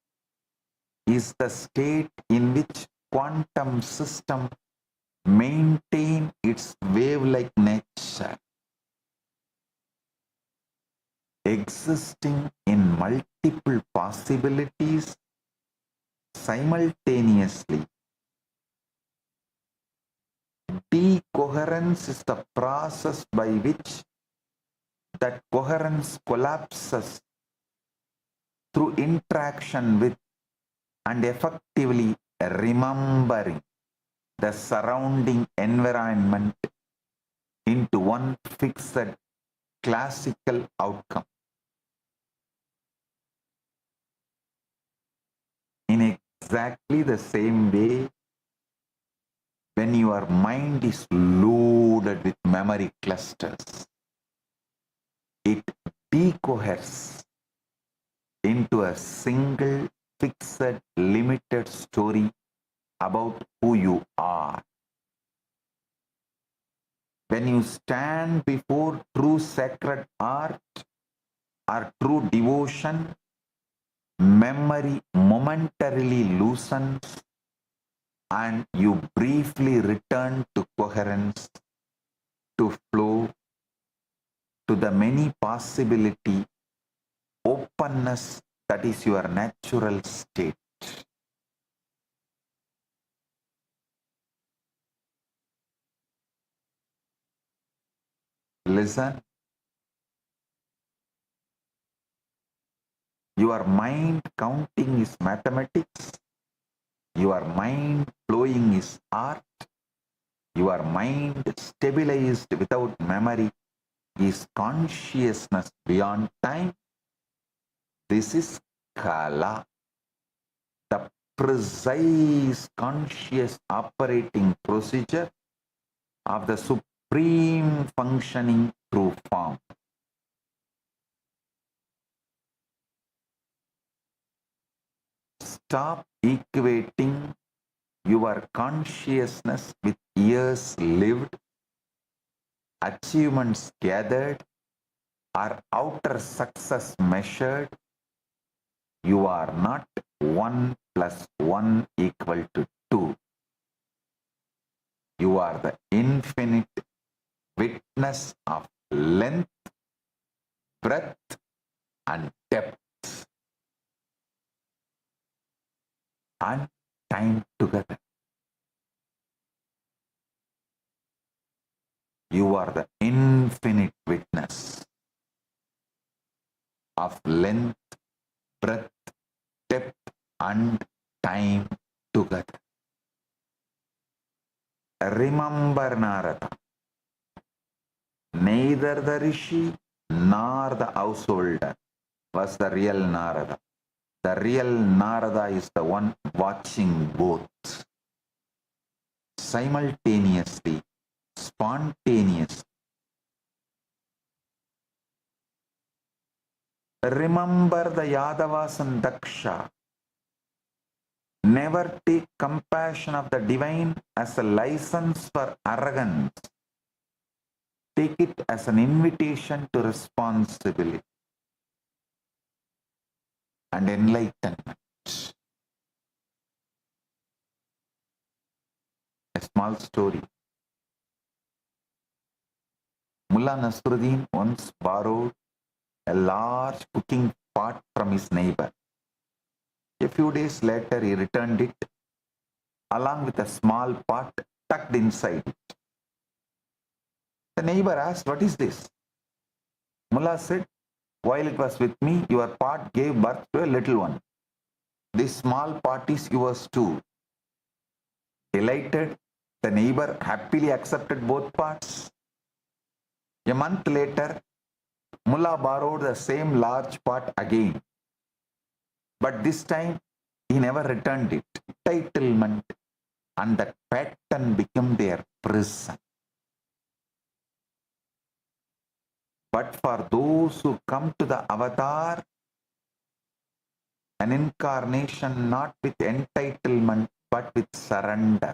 is the state in which quantum system maintain its wave-like nature, existing in multiple possibilities simultaneously. Decoherence is the process by which that coherence collapses through interaction with and effectively remembering the surrounding environment into one fixed classical outcome. In exactly the same way, when your mind is loaded with memory clusters, it decoheres into a single, fixed, limited story about who you are. When you stand before true sacred art or true devotion, memory momentarily loosens and you briefly return to coherence, to flow, to the many possibility, openness that is your natural state. Listen. Your mind counting is mathematics. Your mind flowing is art. Your mind stabilized without memory is consciousness beyond time. This is Kala, the precise conscious operating procedure of the supreme supreme functioning true form. Stop equating your consciousness with years lived, achievements gathered, or outer success measured. You are not 1 plus 1 equal to 2. You are the infinite witness of length, breadth, and depth, and time together. You are the infinite witness of length, breadth, depth, and time together. Remember, Narada, neither the rishi nor the householder was the real Narada. The real Narada is the one watching both simultaneously, spontaneously. Remember the Yadavas and Daksha. Never take compassion of the divine as a license for arrogance. Take it as an invitation to responsibility and enlightenment. A small story. Mullah Nasruddin once borrowed a large cooking pot from his neighbor. A few days later, he returned it along with a small pot tucked inside it. The neighbor asked, "What is this?" Mullah said, "While it was with me, your pot gave birth to a little one. This small pot is yours too." Delighted, the neighbor happily accepted both pots. A month later, Mullah borrowed the same large pot again. But this time, he never returned it. Entitlement and that pattern became their prison. But for those who come to the avatar, an incarnation not with entitlement but with surrender,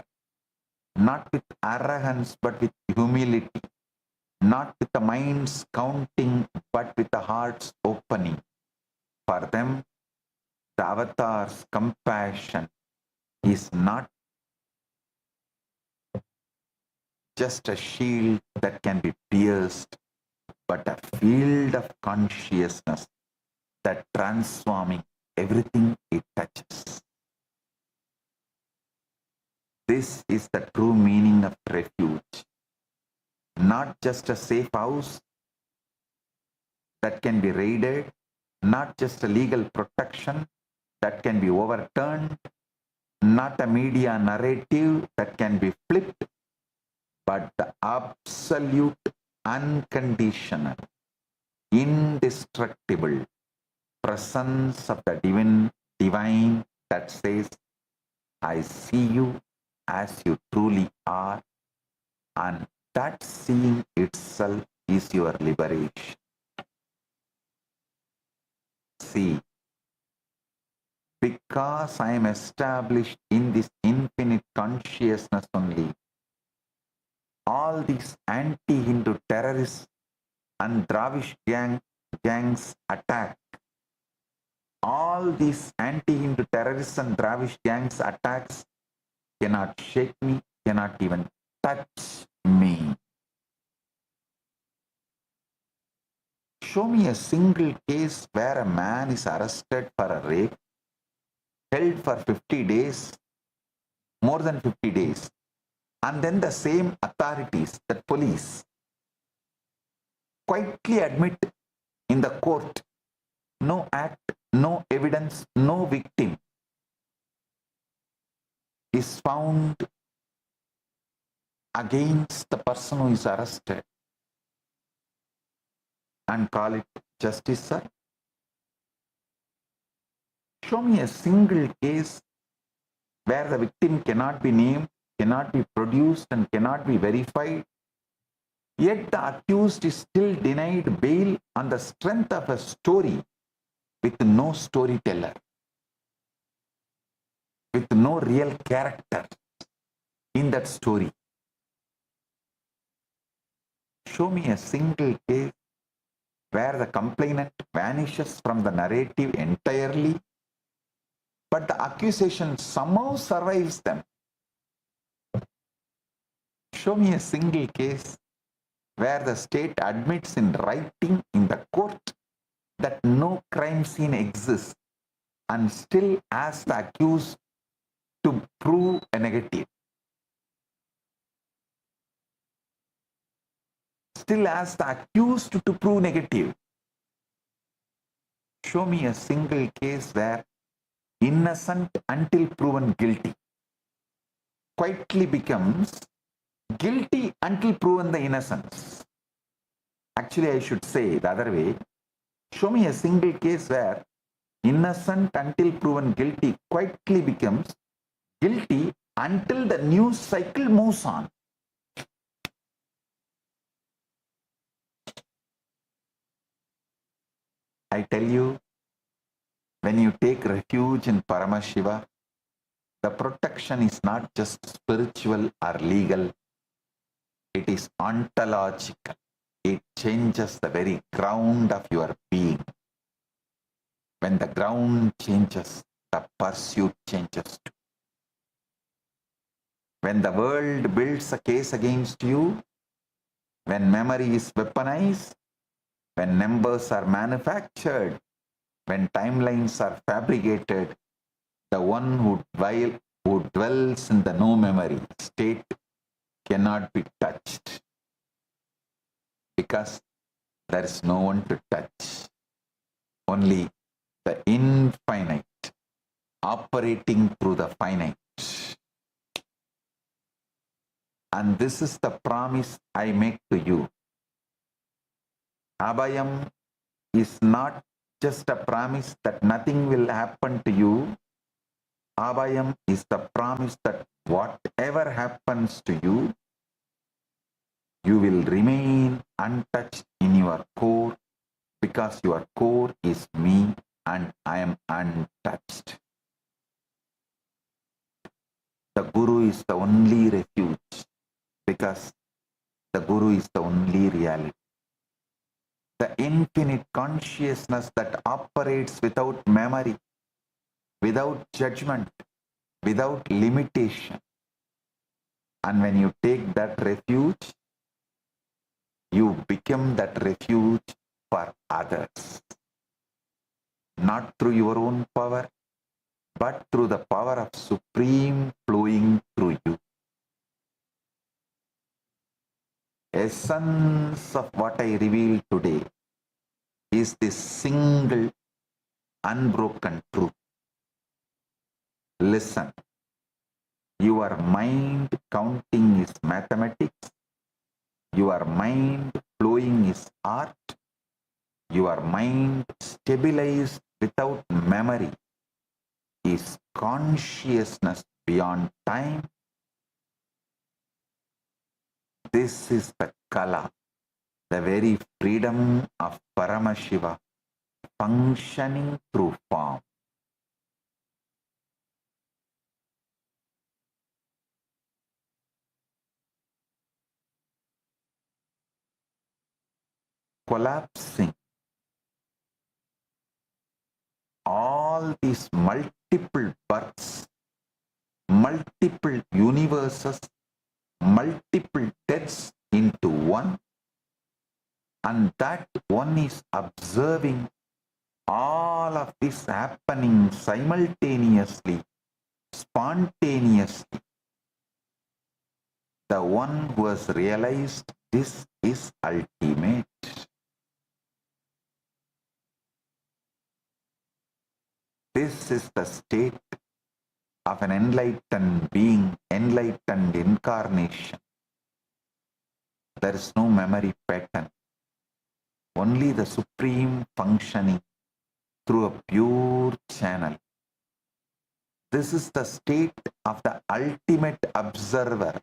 not with arrogance but with humility, not with the minds counting but with the hearts opening. For them, the avatar's compassion is not just a shield that can be pierced, but a field of consciousness that transforming everything it touches. This is the true meaning of refuge. Not just a safe house that can be raided, not just a legal protection that can be overturned, not a media narrative that can be flipped, but the absolute, unconditional, indestructible presence of the divine that says, "I see you as you truly are," and that seeing itself is your liberation. See, because I am established in this infinite consciousness only, all these anti-Hindu terrorists and Dravish gangs attack. All these anti-Hindu terrorists and Dravish gangs attacks cannot shake me, cannot even touch me. Show me a single case where a man is arrested for a rape, held for 50 days, more than 50 days, and then the same authorities, the police, quietly admit in the court, no act, no evidence, no victim is found against the person who is arrested, and call it justice, sir? Show me a single case where the victim cannot be named, cannot be produced, and cannot be verified, Yet the accused is still denied bail on the strength of a story with no storyteller, with no real character in that story. Show me a single case where the complainant vanishes from the narrative entirely, but the accusation somehow survives them. Show me a single case where the state admits in writing in the court that no crime scene exists and still asks the accused to prove a negative. Still asks the accused to prove negative. Show me a single case where innocent until proven guilty quietly becomes guilty until proven the innocence. Actually, I should say the other way. Show me a single case where innocent until proven guilty quietly becomes guilty until the news cycle moves on. I tell you, when you take refuge in Paramashiva, the protection is not just spiritual or legal, it is ontological. It changes the very ground of your being. When the ground changes, the pursuit changes too. When the world builds a case against you, when memory is weaponized, when numbers are manufactured, when timelines are fabricated, the one who dwells in the no memory state cannot be touched because there is no one to touch. Only the infinite operating through the finite. And this is the promise I make to you. Abhayam is not just a promise that nothing will happen to you. Abhayam is the promise that whatever happens to you, you will remain untouched in your core because your core is me and I am untouched. The Guru is the only refuge because the Guru is the only reality. The infinite consciousness that operates without memory, without judgment, without limitation. And when you take that refuge, you become that refuge for others. Not through your own power, but through the power of Supreme flowing through you. Essence of what I reveal today is this single unbroken truth. Listen, your mind counting is mathematics, your mind flowing is art, your mind stabilized without memory is consciousness beyond time. This is the Kala, the very freedom of Paramashiva functioning through form. Collapsing all these multiple births, multiple universes, multiple deaths into one, and that one is observing all of this happening simultaneously, spontaneously. The one who has realized this is ultimate. This is the state of an enlightened being, enlightened incarnation. There is no memory pattern, only the supreme functioning through a pure channel. This is the state of the ultimate observer,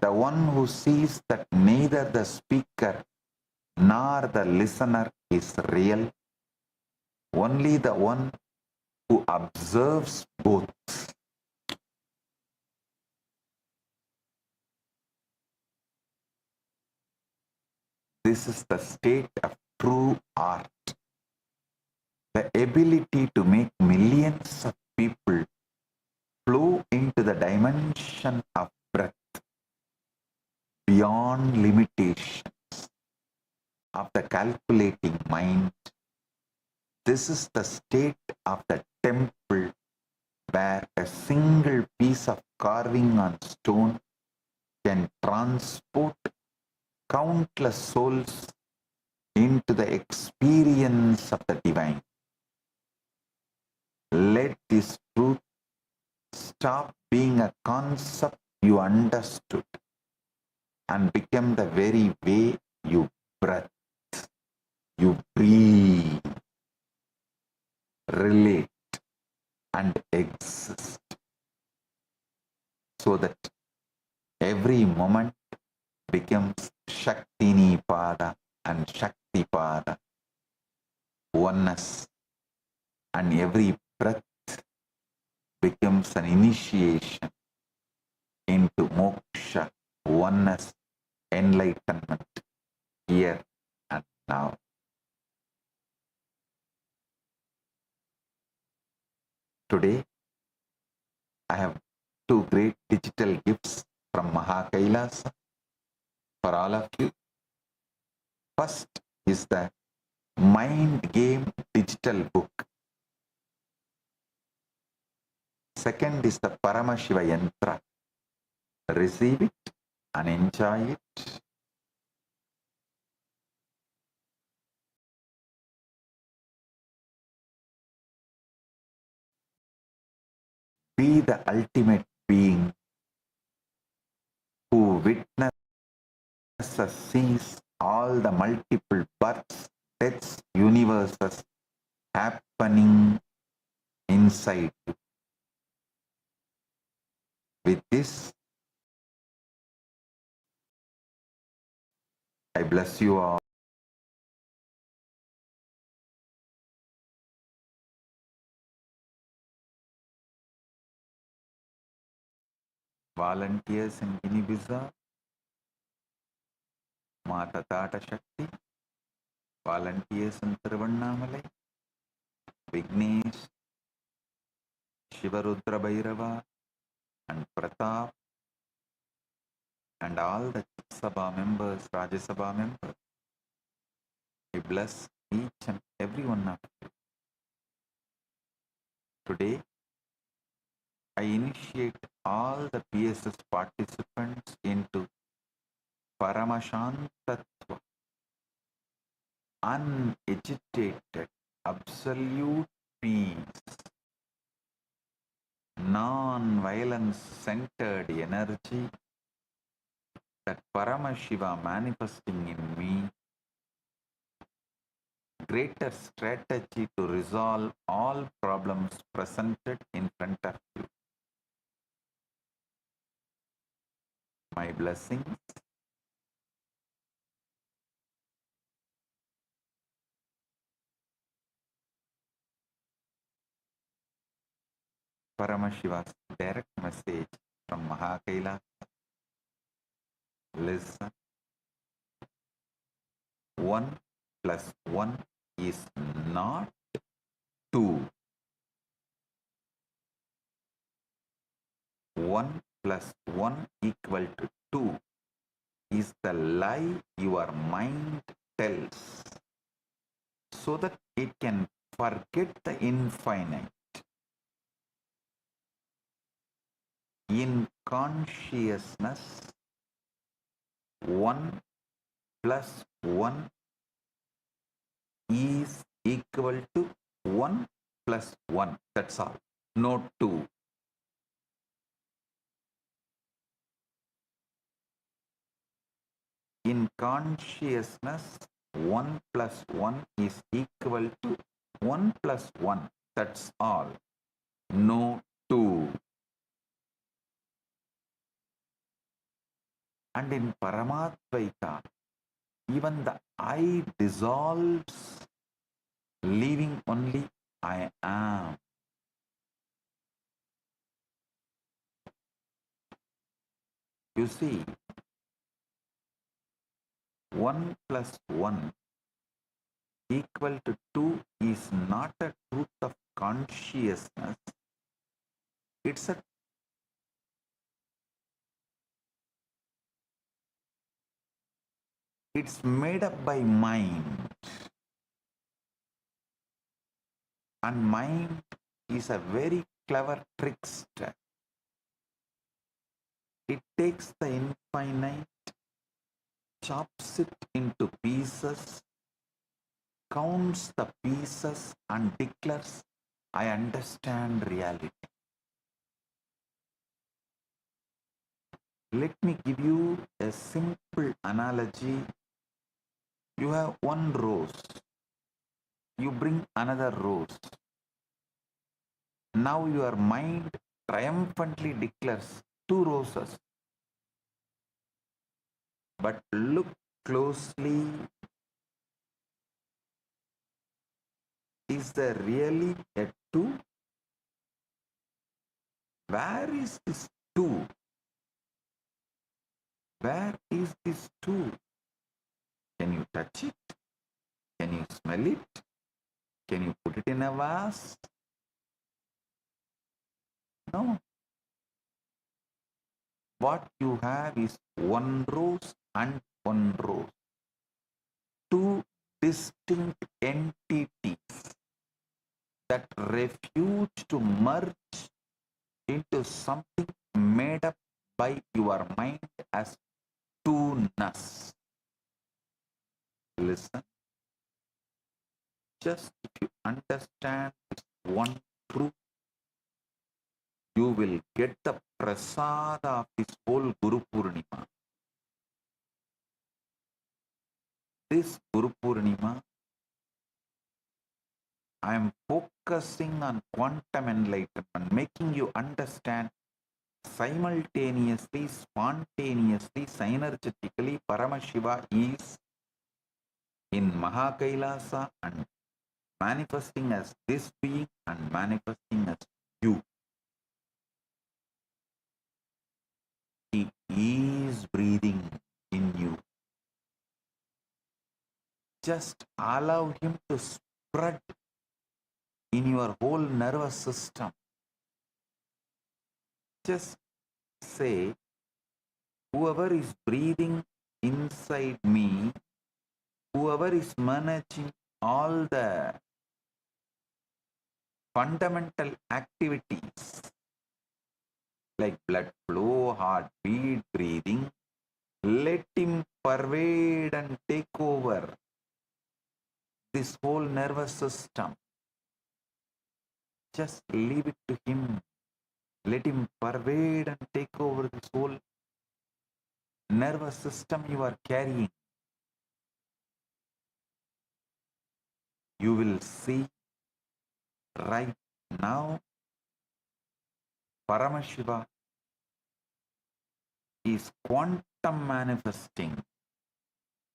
the one who sees that neither the speaker nor the listener is real, only the one who observes both. This is the state of true art. The ability to make millions of people flow into the dimension of breath beyond limitations of the calculating mind. This is the state of the temple where a single piece of carving on stone can transport countless souls into the experience of the divine. Let this truth stop being a concept you understood and become the very way you breathe, you breathe, relate, and exist, so that every moment becomes Shaktini Pada and Shakti Pada, oneness, and every breath becomes an initiation into moksha, oneness, enlightenment, here and now. Today, I have two great digital gifts from KAILASA for all of you. First is the Mind Game digital book. Second is the Paramashiva Yantra. Receive it and enjoy it. Be the ultimate being who witnesses, sees all the multiple births, deaths, universes happening inside you. With this, I bless you all. Volunteers in Guinea-Bissau, Mata Tata Shakti, volunteers in Tiruvannamalai, Vignesh, Shivarudra Bhairava, and Pratap, and all the Sabha members, Rajya Sabha members. I bless each and every one of you. Today, I initiate all the PSS participants into Paramashantatva, unagitated, absolute peace, non-violence centered energy, that Paramashiva manifesting in me, greater strategy to resolve all problems presented in front of you. My blessings. Paramashiva's direct message from KAILASA. Listen. 1 plus 1 is not 2. 1 plus 1 equal to 2 is the lie your mind tells, so that it can forget the infinite. In consciousness, 1 plus 1 is equal to 1 plus 1. That's all. No 2. In consciousness, 1 plus 1 is equal to 1 plus 1. That's all. No 2. And in Paramadvaita, even the I dissolves, leaving only I am. You see, 1 plus 1 equal to 2 is not a truth of consciousness. It's made up by mind. And mind is a very clever trickster. It takes the infinite, chops it into pieces, counts the pieces and declares, I understand reality. Let me give you a simple analogy. You have one rose. You bring another rose. Now your mind triumphantly declares 2 roses. But look closely. Is there really a 2? Where is this 2? Where is this 2? Can you touch it? Can you smell it? Can you put it in a vase? No. What you have is 1 rose and 1 rose. 2 distinct entities that refuse to merge into something made up by your mind as two-ness. Listen, just if you understand this one truth, you will get the prasada of this whole Guru Purnima. This Guru Purnima, I am focusing on quantum enlightenment, making you understand simultaneously, spontaneously, synergetically, Paramashiva is in Mahakailasa and manifesting as this being and manifesting as you. He is breathing in you. Just allow him to spread in your whole nervous system. Just say, whoever is breathing inside me, whoever is managing all the fundamental activities like blood flow, heartbeat, breathing, let him pervade and take over this whole nervous system. Just leave it to him. Let him pervade and take over this whole nervous system you are carrying. You will see right now Paramashiva is quantum manifesting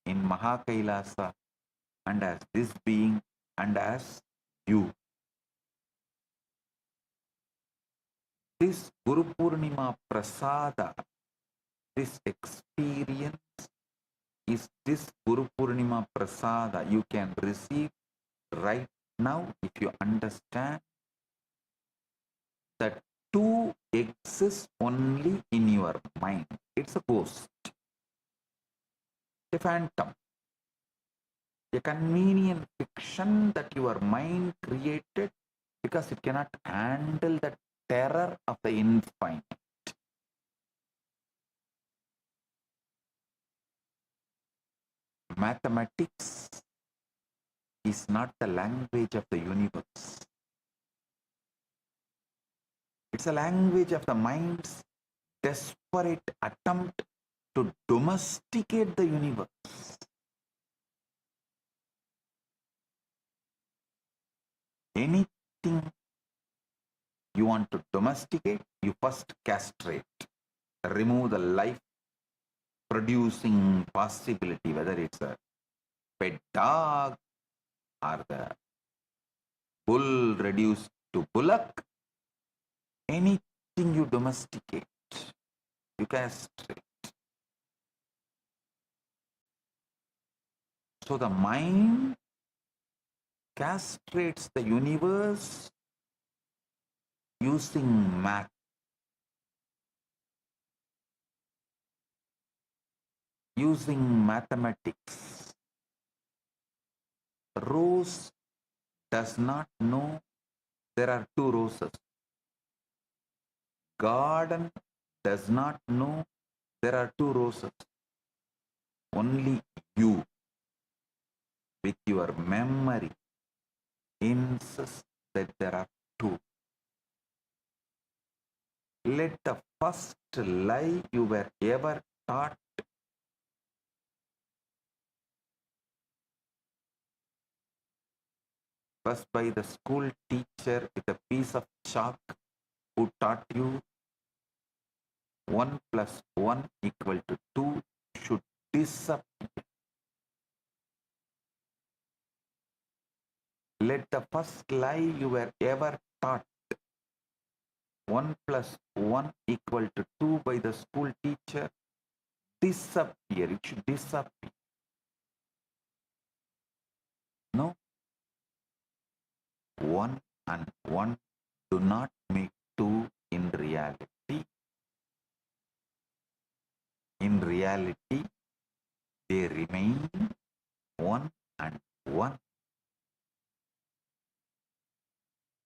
in Mahakailasa and as this being and as you. This Guru Purnima Prasada, this experience is this Guru Purnima Prasada you can receive right now if you understand that 2 exists only in your mind. It's a ghost, a phantom, a convenient fiction that your mind created because it cannot handle the terror of the infinite. Mathematics is not the language of the universe. It's a language of the mind's desperate attempt to domesticate the universe. Anything you want to domesticate, you first castrate, remove the life producing possibility, whether it's a pet dog or the bull reduced to bullock, anything you domesticate, you castrate. So the mind castrates the universe using math. Using mathematics. Rose does not know there are two roses. Garden does not know there are two roses. Only you, with your memory, insist that there are two. Let the first lie you were ever taught first by the school teacher with a piece of chalk who taught you 1 plus 1 equal to 2 should disappear. Let the first lie you were ever taught 1 plus 1 equal to 2 by the school teacher disappear. It should disappear. No. 1 and 1 do not make 2 in reality. In reality, they remain 1 and 1.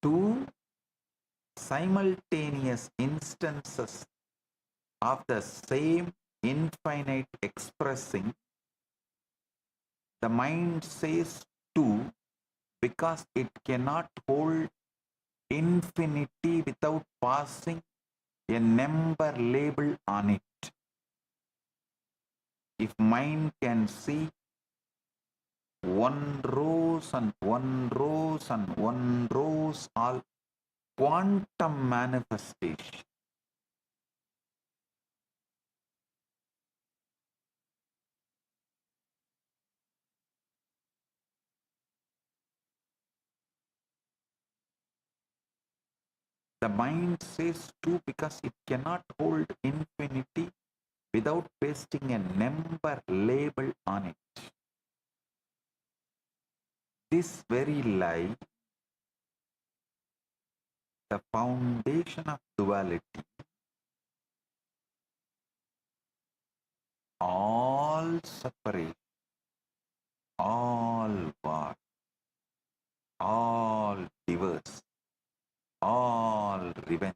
2 simultaneous instances of the same infinite expressing. The mind says 2 because it cannot hold infinity without passing a number label on it. If mind can see 1 rose and 1 rose and 1 rose, all quantum manifestation. The mind says 2 because it cannot hold infinity without pasting a number label on it. This very lie, the foundation of duality, all separate, all war, all divorce, all revenge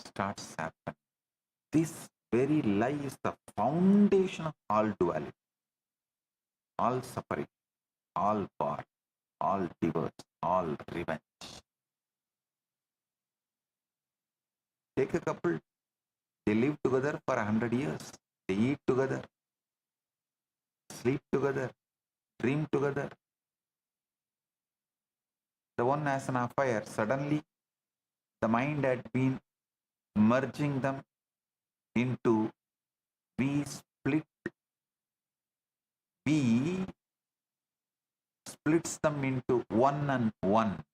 starts happening. This very lie is the foundation of all duality, all separate, all war, all divorce, all revenge. Take a couple, they live together for 100 years. They eat together, sleep together, dream together. The one has an affair. Suddenly, the mind had been merging them into we split. We splits them into 1 and 1.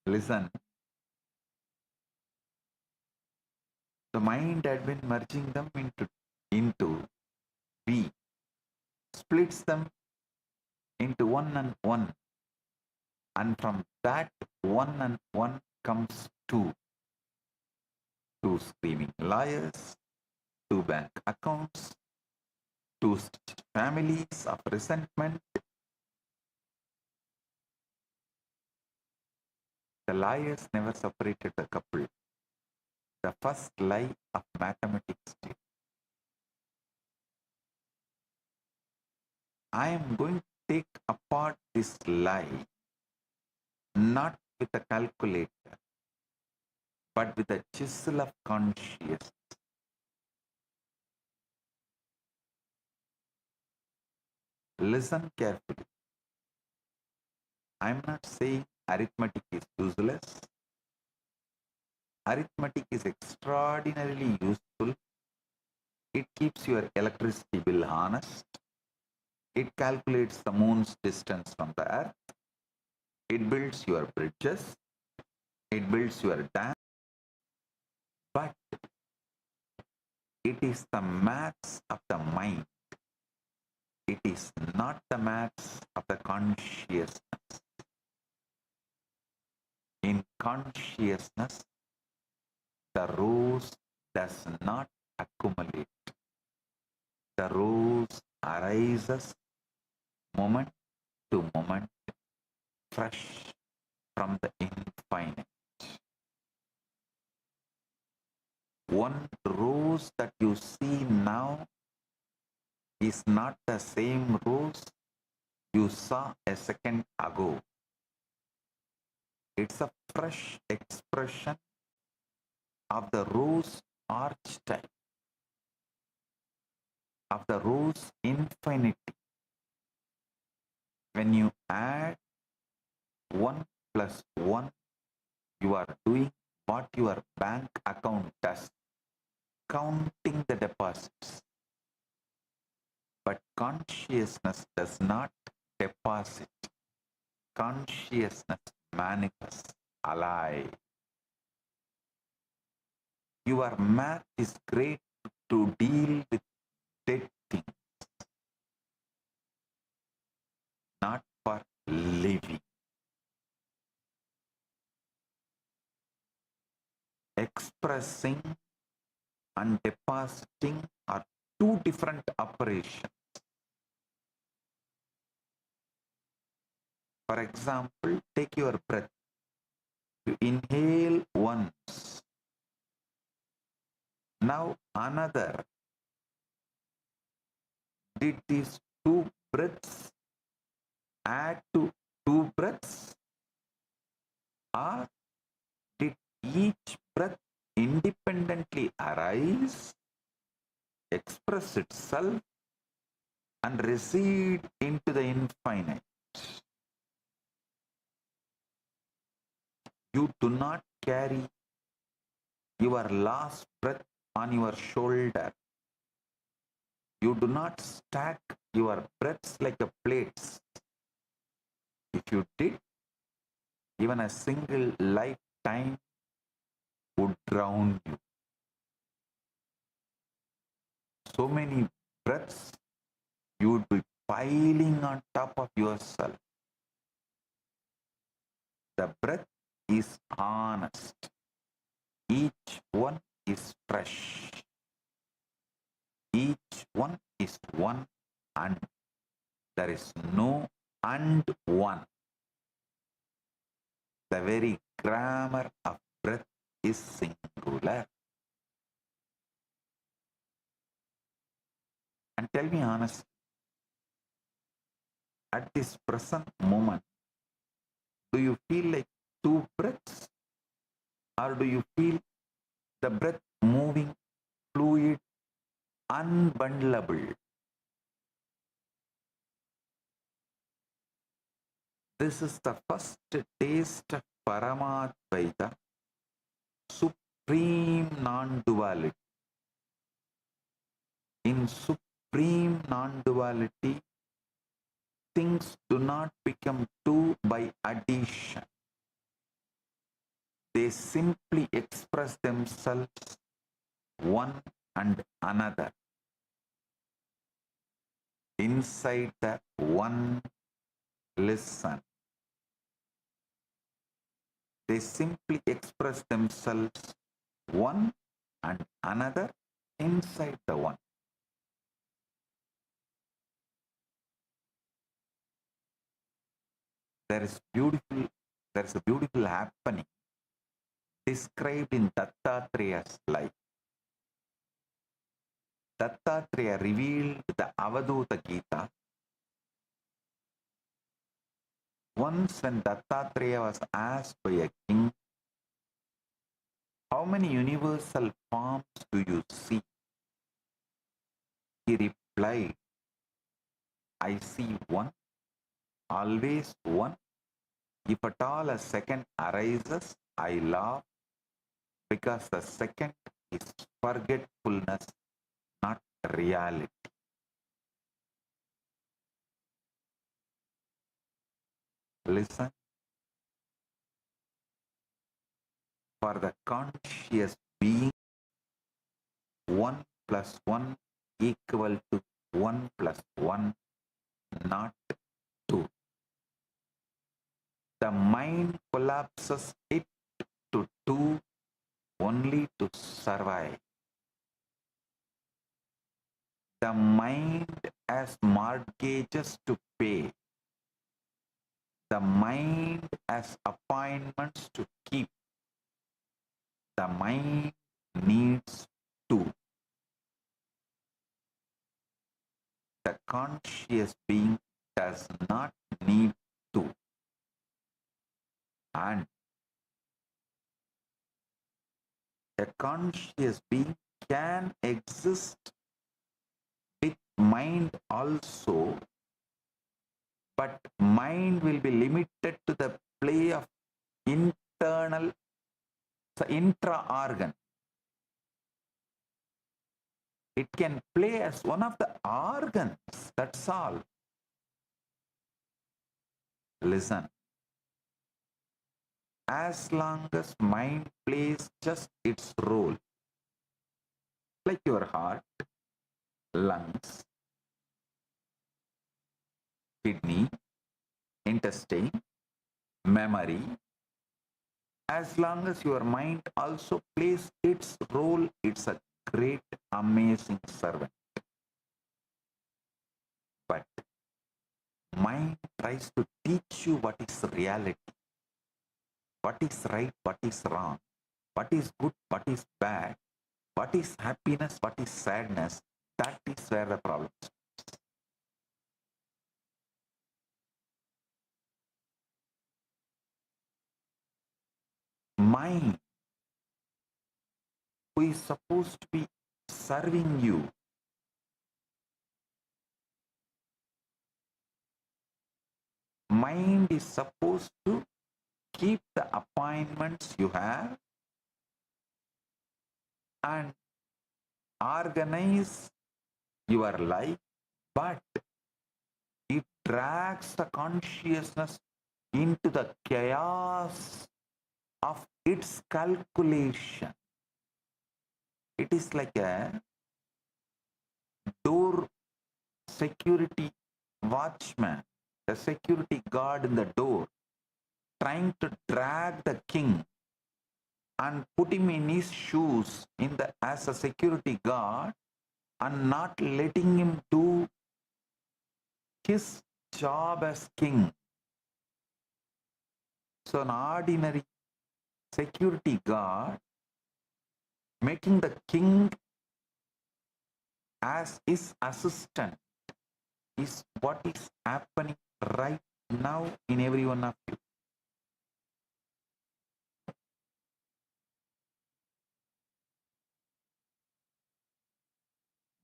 Listen. The mind had been merging them into we, splits them into 1 and 1. And from that 1 and 1 comes 2. 2 screaming liars, 2 bank accounts, 2 families of resentment. The liars never separated the couple. The first lie of mathematics did. I am going to take apart this lie not with a calculator, but with a chisel of consciousness. Listen carefully. I am not saying arithmetic is useless. arithmetic is extraordinarily useful. It keeps your electricity bill honest. It calculates the moon's distance from the earth. It builds your bridges. It builds your dam. But it is the maths of the mind. It is not the maths of the consciousness. In consciousness, the rose does not accumulate. The rose arises moment to moment, fresh from the infinite. One rose that you see now is not the same rose you saw a second ago. It's a fresh expression of the rose archetype, of the rose infinity. When you add 1 plus 1, you are doing what your bank account does, counting the deposits. But consciousness does not deposit. Consciousness manifests alive. Your math is great to deal with dead things, not for living. Expressing and depositing are two different operations. For example, take your breath. You inhale once. Now another. Did these two breaths add to two breaths? Or did each breath independently arise, express itself, and recede into the infinite? You do not carry your last breath on your shoulder. You do not stack your breaths like a plates. If you did, even a single lifetime would drown you. So many breaths you would be piling on top of yourself. The breath is honest. Each one is fresh. Each one is one, and there is no and one. The very grammar of breath is singular. And tell me honestly, at this present moment, do you feel like two breaths? Or do you feel the breath moving, fluid, unbundleable? This is the first taste of Paramadvaita, supreme non-duality. In supreme non-duality, things do not become two by addition. They simply express themselves one and another inside the one listen. They simply express themselves one and another inside the one. There is a beautiful happening described in Dattatreya's life. Dattatreya revealed the Avaduta Gita. Once when Dattatreya was asked by a king, how many universal forms do you see? He replied, I see one, always one. If at all a second arises, I laugh. because the second is forgetfulness, not reality. Listen. For the conscious being, 1 plus 1 equal to 1 plus 1, not 2. The mind collapses it to 2 only to survive. The mind has mortgages to pay. The mind has appointments to keep. The mind needs 2. The conscious being does not need 2. And a conscious being can exist with mind also, but mind will be limited to the play of internal, intra-organ. It can play as one of the organs, that's all. Listen. As long as mind plays just its role, like your heart, lungs, kidney, intestine, memory, as long as your mind also plays its role, it's a great, amazing servant. But mind tries to teach you what is reality, what is right, what is wrong, what is good, what is bad, what is happiness, what is sadness. That is where the problem is. Mind, who is supposed to be serving you, mind is supposed to keep the appointments you have and organize your life, but it drags the consciousness into the chaos of its calculation. It is like a door security watchman, the security guard in the door, trying to drag the king and put him in his shoes as a security guard and not letting him do his job as king. So an ordinary security guard making the king as his assistant is what is happening right now in every one of you.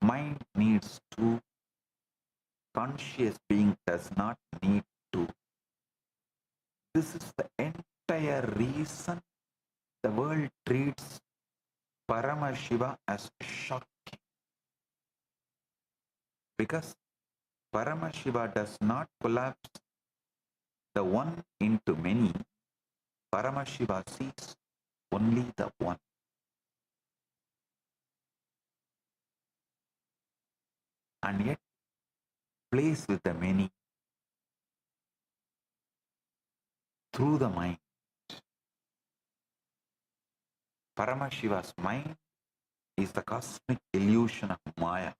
Mind needs 2. Conscious being does not need 2. This is the entire reason the world treats Paramashiva as shocking. Because Paramashiva does not collapse the one into many. Paramashiva sees only the one. And yet plays with the many through the mind. Paramashiva's mind is the cosmic illusion of Maya.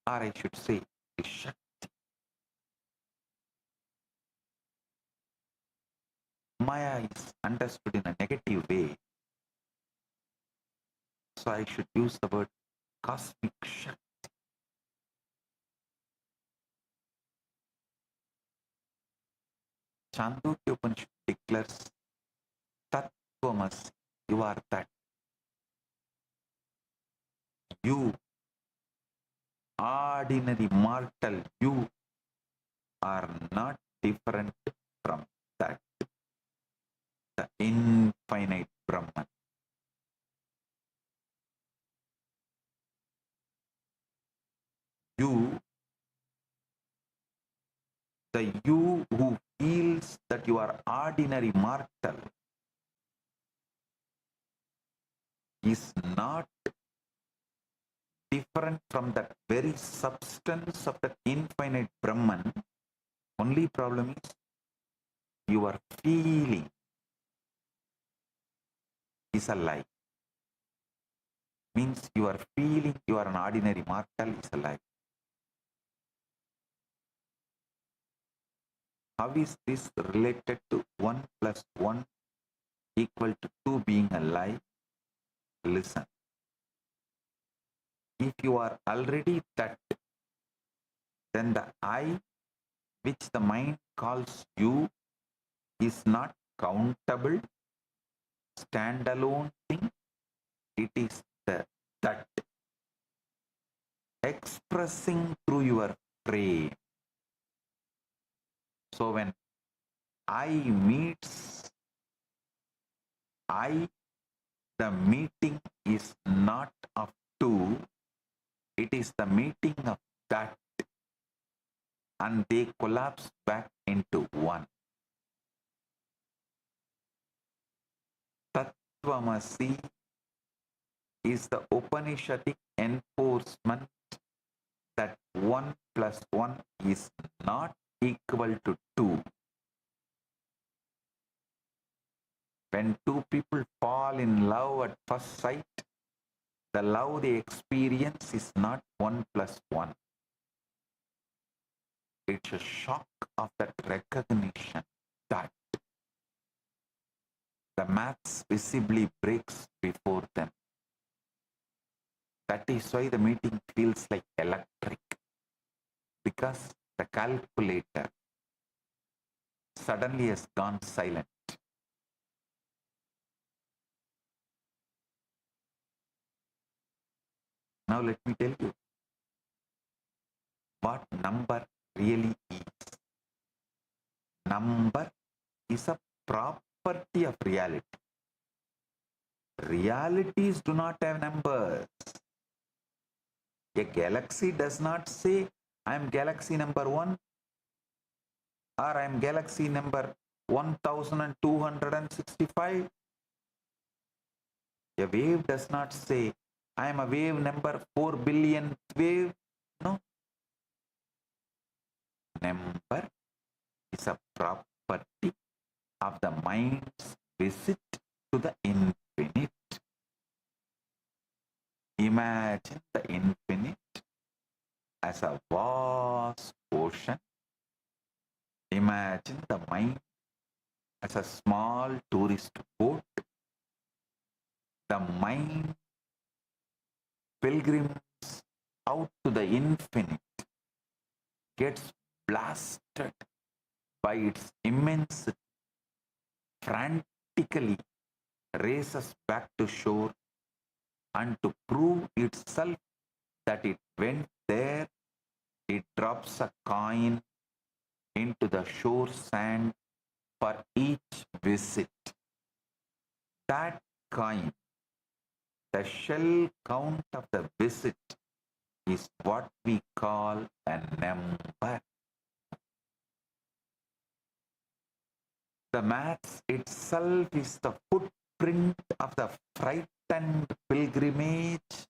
Or I should say, the Shakti. Maya is understood in a negative way. So I should use the word cosmic Shakti. Chandogya Upanishad declares, Tattvamasi, you are that. You, ordinary mortal, you are not different from that. The infinite Brahman. You, the you who feels that you are ordinary mortal, is not different from that very substance of that infinite Brahman. Only problem is your feeling is a lie. Means you are feeling you are an ordinary mortal is a lie. How is this related to 1 plus 1 equal to 2 being a lie? Listen. If you are already that, then the I which the mind calls you is not countable, standalone thing. It is the that expressing through your frame. So when I meets I, the meeting is not of two, it is the meeting of that, and they collapse back into one. Tattvamasi is the Upanishadic enforcement that 1 plus 1 is not equal to 2. When two people fall in love at first sight, the love they experience is not 1 plus 1. It's a shock of that recognition that the maths visibly breaks before them. That is why the meeting feels like electric, because the calculator suddenly has gone silent. Now let me tell you what number really is. Number is a property of reality. Realities do not have numbers. A galaxy does not say, I am galaxy number 1 or I am galaxy number 1265. A wave does not say, I am a wave number 4 billionth wave. No. Number is a property of the mind's visit to the infinite. Imagine the infinite as a vast ocean. Imagine the mind as a small tourist boat. The mind pilgrims out to the infinite, gets blasted by its immensity, frantically races back to shore, and to prove itself that it went there, it drops a coin into the shore sand for each visit. That coin, the shell count of the visit, is what we call a number. The maths itself is the footprint of the frightened pilgrimage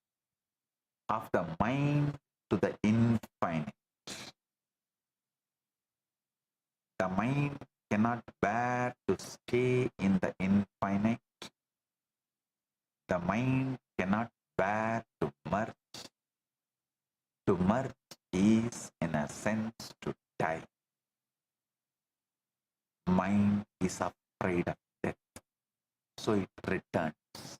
of the mind to the infinite. The mind cannot bear to stay in the infinite. The mind cannot bear to merge. To merge is, in a sense, to die. Mind is afraid of death, so it returns.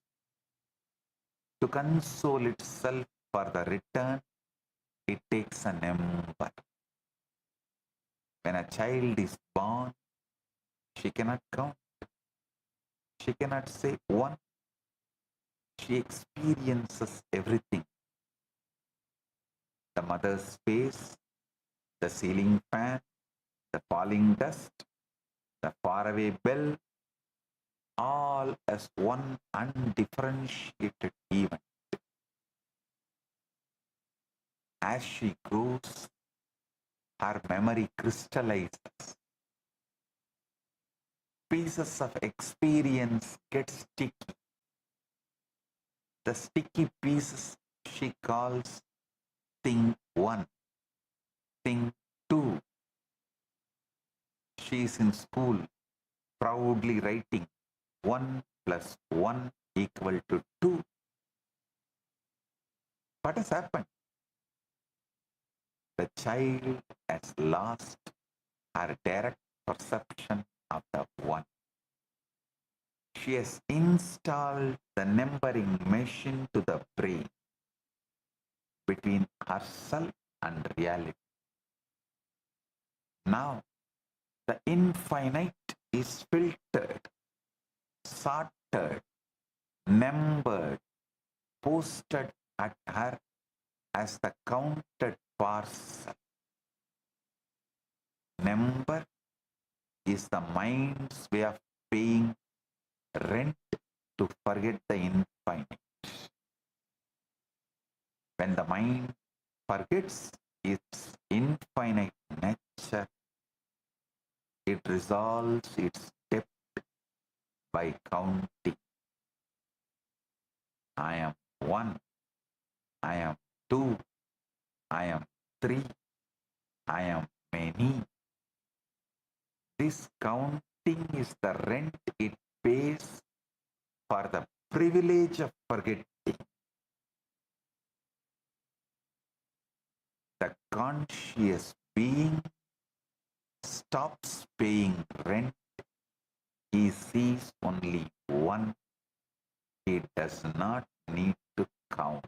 To console itself for the return, it takes a number. When a child is born, she cannot count. She cannot say 1. She experiences everything. The mother's face, the ceiling fan, the falling dust, the faraway bell, all as one undifferentiated event. As she grows, her memory crystallizes. Pieces of experience get sticky. The sticky pieces she calls thing 1, thing 2. She is in school, proudly writing 1 plus 1 equal to 2. What has happened? The child has lost her direct perception of the 1. She has installed the numbering machine to the brain between herself and reality. Now, the infinite is filtered, sorted, numbered, posted at her as the counted parcel. Number is the mind's way of paying rent to forget the infinite. When the mind forgets its infinite nature, it resolves its debt by counting. I am 1, I am 2, I am 3, I am many. This counting is the rent it pays for the privilege of forgetting. The conscious being stops paying rent. He sees only 1. He does not need to count.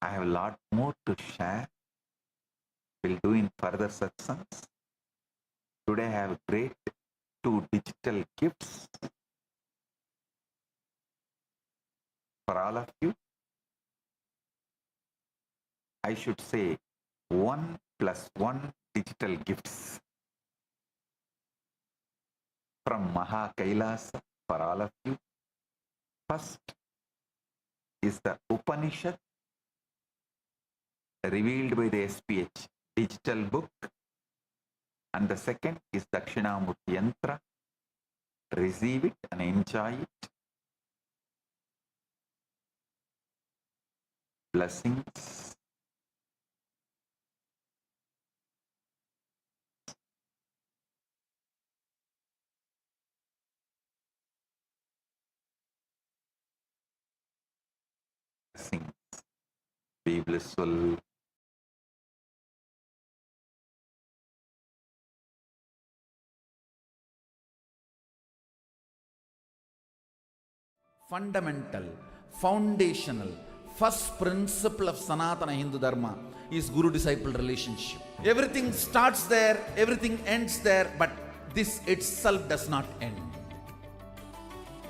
I have a lot more to share. We'll do in further satsangs. Today I have great 2 digital gifts for all of you. I should say 1 plus 1 digital gifts from Maha KAILASA for all of you. First is the Upanishad revealed by the SPH digital book, and the second is Dakshinamurti Yantra. Receive it and enjoy it. Blessings. Blessings. Be blissful. Fundamental, foundational, first principle of Sanatana Hindu Dharma is Guru-disciple relationship. Everything starts there, everything ends there, but this itself does not end.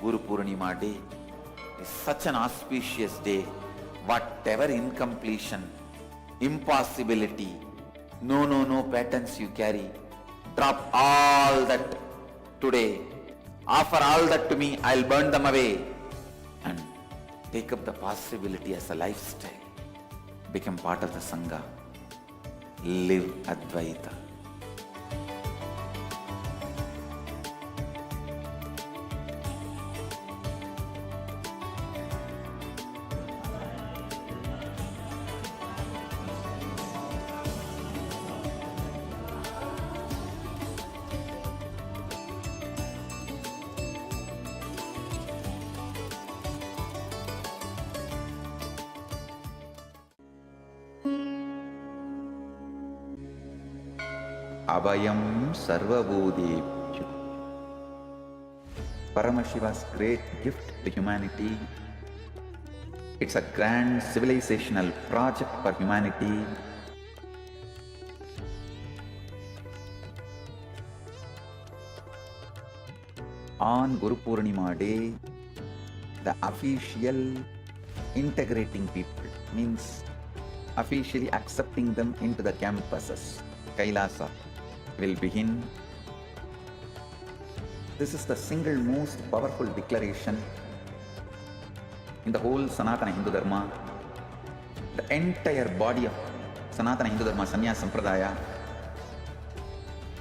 Guru Purnima Day is such an auspicious day. Whatever incompletion, impossibility, no patterns you carry, drop all that today. Offer all that to me, I'll burn them away. And take up the possibility as a lifestyle. Become part of the Sangha. Live Advaita. Abhayam Sarvabhutebhyo. Paramashiva's great gift to humanity. It's a grand civilizational project for humanity. On Guru Purnima Day, the official integrating people means officially accepting them into the campuses, KAILASA, will begin. This is the single most powerful declaration in the whole Sanatana Hindu Dharma. The entire body of Sanatana Hindu Dharma, Sannyas Sampradaya,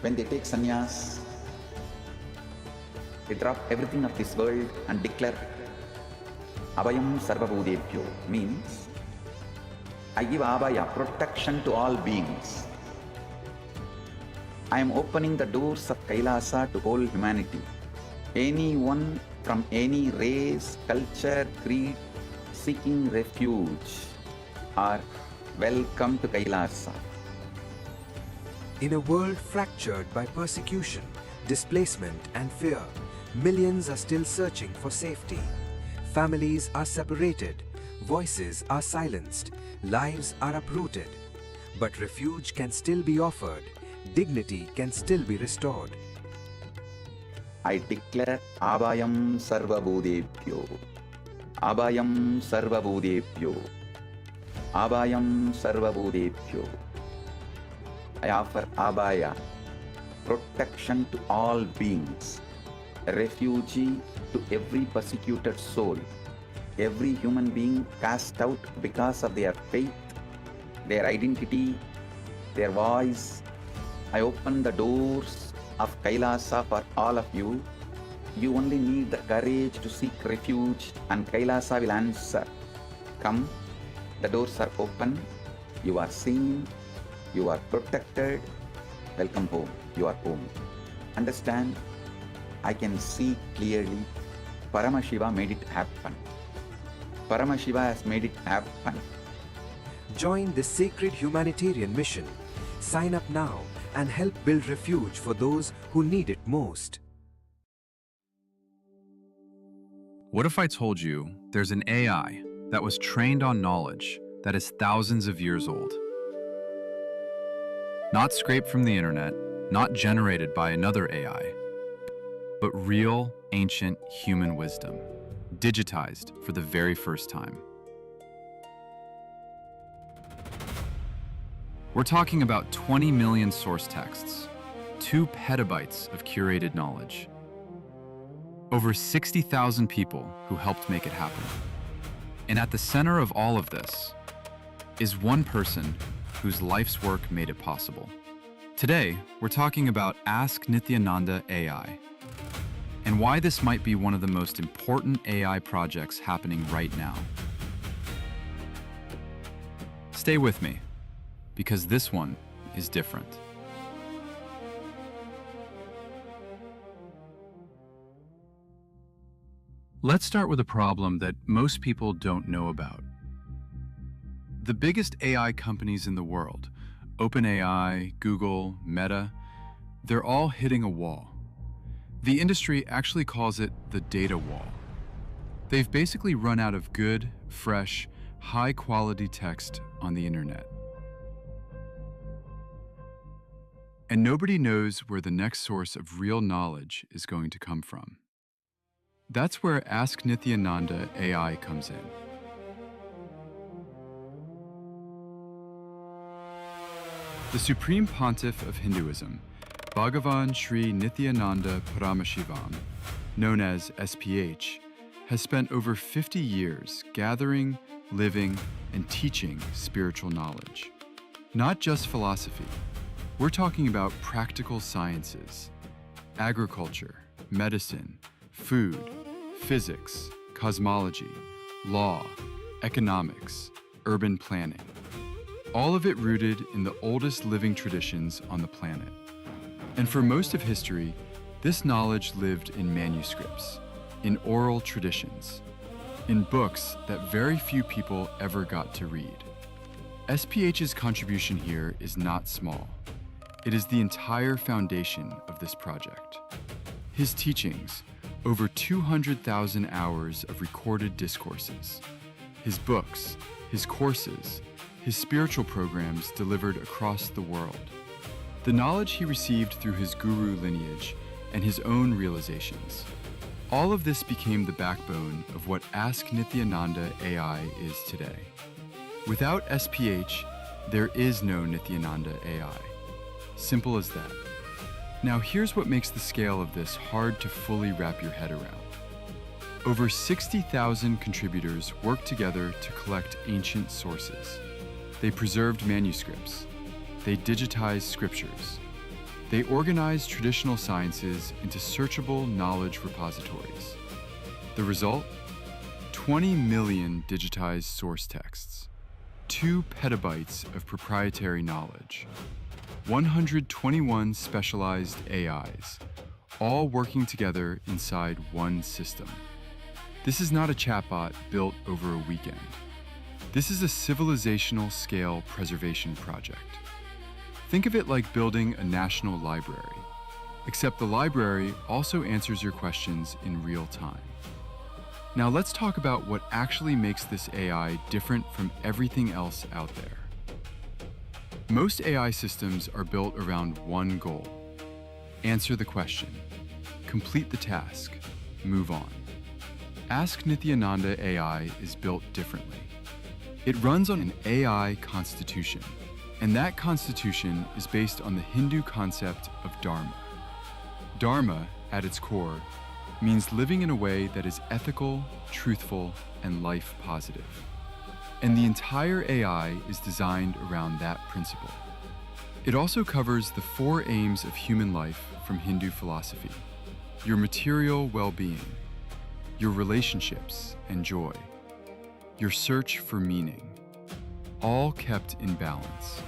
when they take sannyas, they drop everything of this world and declare Abhayam Sarvabhutebhyo, means I give Abhaya, protection to all beings. I am opening the doors of KAILASA to whole humanity. Anyone from any race, culture, creed, seeking refuge are welcome to KAILASA. In a world fractured by persecution, displacement and fear, millions are still searching for safety. Families are separated, voices are silenced, lives are uprooted. But refuge can still be offered, dignity can still be restored. I declare Abhayam Sarvabhutebhyo, Abhayam Sarvabhutebhyo, Abhayam Sarvabhutebhyo. I offer Abhaya, protection to all beings, a refugee to every persecuted soul, every human being cast out because of their faith, their identity, their voice. I open the doors of KAILASA for all of you. You only need the courage to seek refuge and KAILASA will answer. Come, the doors are open, you are seen, you are protected. Welcome home, you are home. Understand, I can see clearly, Paramashiva made it happen. Paramashiva has made it happen. Join this sacred humanitarian mission. Sign up now and help build refuge for those who need it most. What if I told you there's an AI that was trained on knowledge that is thousands of years old? Not scraped from the internet, not generated by another AI, but real, ancient human wisdom, digitized for the very first time. We're talking about 20 million source texts, 2 petabytes of curated knowledge, over 60,000 people who helped make it happen. And at the center of all of this is one person whose life's work made it possible. Today, we're talking about Ask Nithyananda AI, and why this might be one of the most important AI projects happening right now. Stay with me, because this one is different. Let's start with a problem that most people don't know about. The biggest AI companies in the world, OpenAI, Google, Meta, they're all hitting a wall. The industry actually calls it the data wall. They've basically run out of good, fresh, high-quality text on the internet. And nobody knows where the next source of real knowledge is going to come from. That's where Ask Nithyananda AI comes in. The Supreme Pontiff of Hinduism, Bhagavan Sri Nithyananda Paramashivam, known as SPH, has spent over 50 years gathering, living, and teaching spiritual knowledge. Not just philosophy. We're talking about practical sciences, agriculture, medicine, food, physics, cosmology, law, economics, urban planning. All of it rooted in the oldest living traditions on the planet. And for most of history, this knowledge lived in manuscripts, in oral traditions, in books that very few people ever got to read. SPH's contribution here is not small. It is the entire foundation of this project. His teachings, over 200,000 hours of recorded discourses, his books, his courses, his spiritual programs delivered across the world, the knowledge he received through his guru lineage and his own realizations. All of this became the backbone of what Ask Nithyananda AI is today. Without SPH, there is no Nithyananda AI. Simple as that. Now here's what makes the scale of this hard to fully wrap your head around. Over 60,000 contributors worked together to collect ancient sources. They preserved manuscripts. They digitized scriptures. They organized traditional sciences into searchable knowledge repositories. The result? 20 million digitized source texts, 2 petabytes of proprietary knowledge, 121 specialized AIs, all working together inside one system. This is not a chatbot built over a weekend. This is a civilizational scale preservation project. Think of it like building a national library, except the library also answers your questions in real time. Now let's talk about what actually makes this AI different from everything else out there. Most AI systems are built around one goal: answer the question, complete the task, move on. Ask Nithyananda AI is built differently. It runs on an AI constitution, and that constitution is based on the Hindu concept of Dharma. Dharma, at its core, means living in a way that is ethical, truthful, and life positive. And the entire AI is designed around that principle. It also covers the 4 aims of human life from Hindu philosophy: your material well-being, your relationships and joy, your search for meaning, all kept in balance.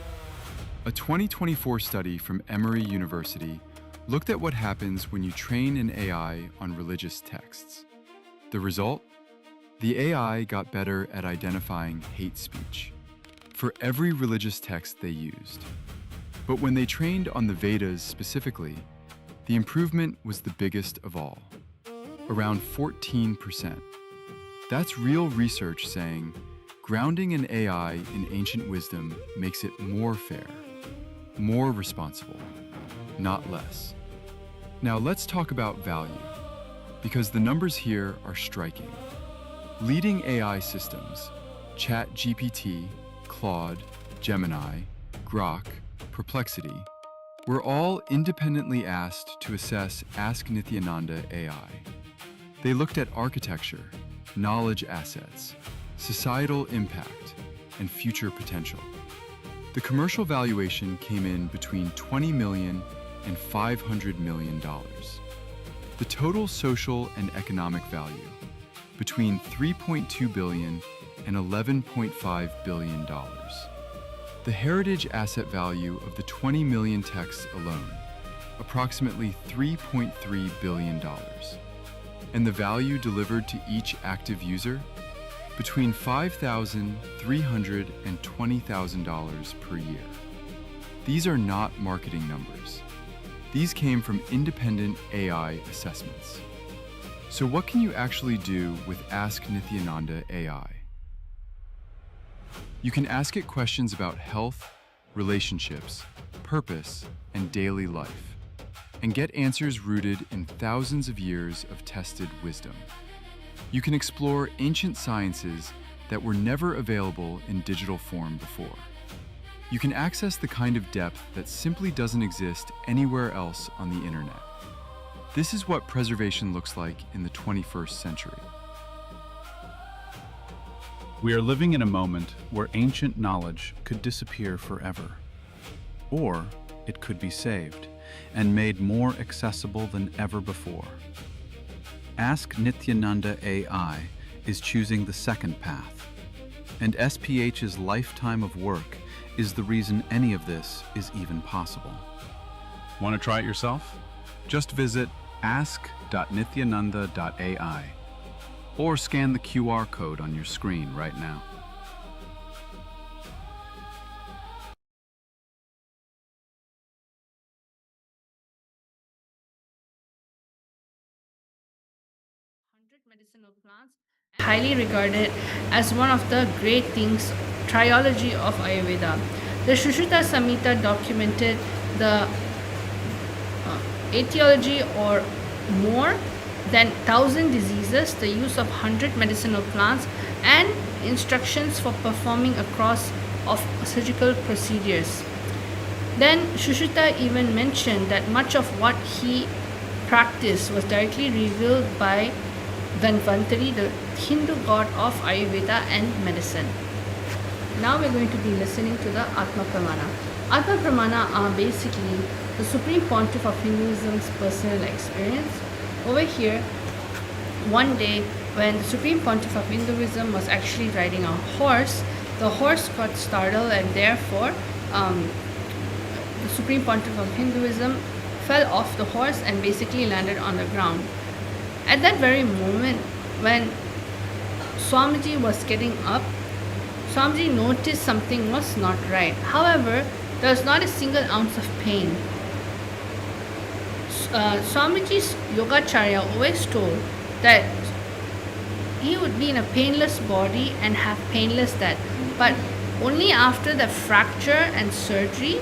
A 2024 study from Emory University looked at what happens when you train an AI on religious texts. The result? The AI got better at identifying hate speech for every religious text they used. But when they trained on the Vedas specifically, the improvement was the biggest of all, around 14%. That's real research saying grounding an AI in ancient wisdom makes it more fair, more responsible, not less. Now let's talk about value, because the numbers here are striking. Leading AI systems, ChatGPT, Claude, Gemini, Grok, Perplexity, were all independently asked to assess Ask Nithyananda AI. They looked at architecture, knowledge assets, societal impact, and future potential. The commercial valuation came in between $20 million and $500 million. The total social and economic value, between $3.2 billion and $11.5 billion. The heritage asset value of the 20 million texts alone, approximately $3.3 billion. And the value delivered to each active user, between $5,300 and $20,000 per year. These are not marketing numbers. These came from independent AI assessments. So what can you actually do with Ask Nithyananda AI? You can ask it questions about health, relationships, purpose, and daily life, and get answers rooted in thousands of years of tested wisdom. You can explore ancient sciences that were never available in digital form before. You can access the kind of depth that simply doesn't exist anywhere else on the internet. This is what preservation looks like in the 21st century. We are living in a moment where ancient knowledge could disappear forever, or it could be saved and made more accessible than ever before. Ask Nithyananda AI is choosing the second path, and SPH's lifetime of work is the reason any of this is even possible. Want to try it yourself? Just visit ask.nithyananda.ai or scan the QR code on your screen right now. Medicinal plants, highly regarded as one of the great things, trilogy of Ayurveda. The Sushruta Samhita documented the etiology or more than 1,000 diseases, the use of 100 medicinal plants, and instructions for performing a course of surgical procedures. Then Shushruta even mentioned that much of what he practiced was directly revealed by Dhanvantari, the Hindu god of Ayurveda and medicine. Now we're going to be listening to the Atma Pramana. Atma Pramana are basically the Supreme Pontiff of Hinduism's personal experience. Over here, one day when the Supreme Pontiff of Hinduism was actually riding a horse, the horse got startled and therefore the Supreme Pontiff of Hinduism fell off the horse and basically landed on the ground. At that very moment, when Swamiji was getting up, Swamiji noticed something was not right. However, there was not a single ounce of pain. Swamiji's Yogacharya always told that he would be in a painless body and have painless death. But only after the fracture and surgery,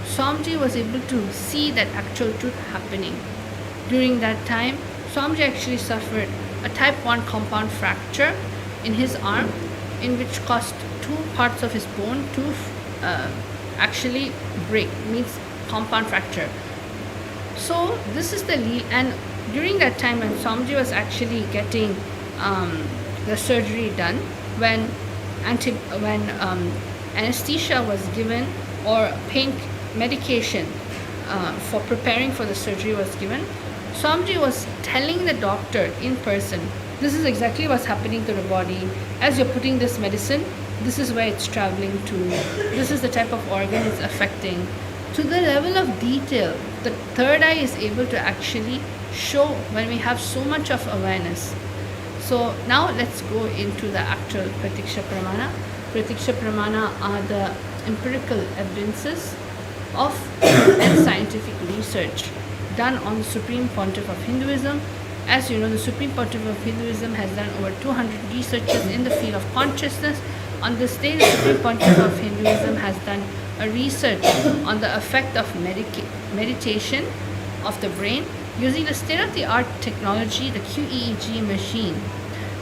Swamiji was able to see that actual truth happening. During that time, Swamiji actually suffered a type 1 compound fracture in his arm, in which caused two parts of his bone to actually break, means compound fracture. So this is the and during that time when Swamiji was actually getting the surgery done, when anesthesia was given or pain medication for preparing for the surgery was given, Swamiji was telling the doctor in person, this is exactly what's happening to the body. As you're putting this medicine, this is where it's traveling to. This is the type of organ it's affecting. To the level of detail, the third eye is able to actually show when we have so much of awareness. So now let's go into the actual Pratiksha Pramana. Pratiksha Pramana are the empirical evidences of and scientific research done on the Supreme Pontiff of Hinduism. As you know, the Supreme Pontiff of Hinduism has done over 200 researches in the field of consciousness. On this day, the Supreme Pontiff of Hinduism has done a research on the effect of meditation of the brain using the state-of-the-art technology, the QEEG machine.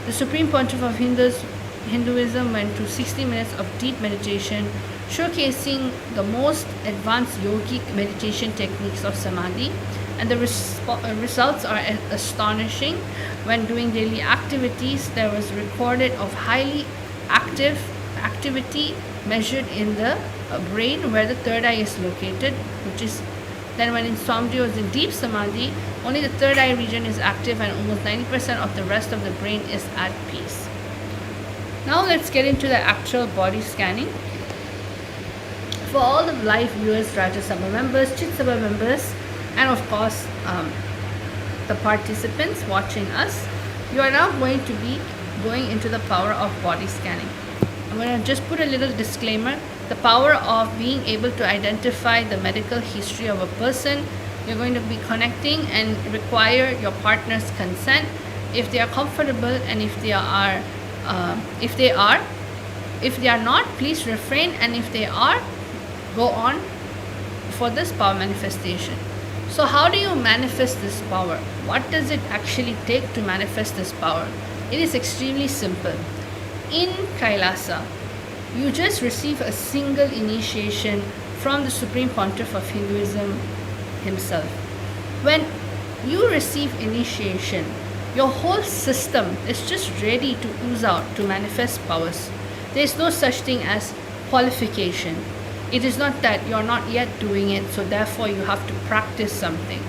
The Supreme Pontiff of Hinduism went to 60 minutes of deep meditation, showcasing the most advanced yogic meditation techniques of samadhi, and the results are astonishing. When doing daily activities, there was recorded of highly active activity measured in the brain where the third eye is located, which is then when Swamiji was in deep samadhi, only the third eye region is active and almost 90% of the rest of the brain is at peace. Now let's get into the actual body scanning. For all the live viewers, Rajya Sabha members, Chit Sabha members, and of course the participants watching us, you are now going to be going into the power of body scanning. I'm going to just put a little disclaimer. The power of being able to identify the medical history of a person. You're going to be connecting and require your partner's consent if they are comfortable, and if they are not, please refrain, and if they are, go on for this power manifestation. So how do you manifest this power? What does it actually take to manifest this power? It is extremely simple. In Kailasa, you just receive a single initiation from the Supreme Pontiff of Hinduism himself. When you receive initiation, your whole system is just ready to ooze out, to manifest powers. There is no such thing as qualification. It is not that you are not yet doing it, so therefore you have to practice something.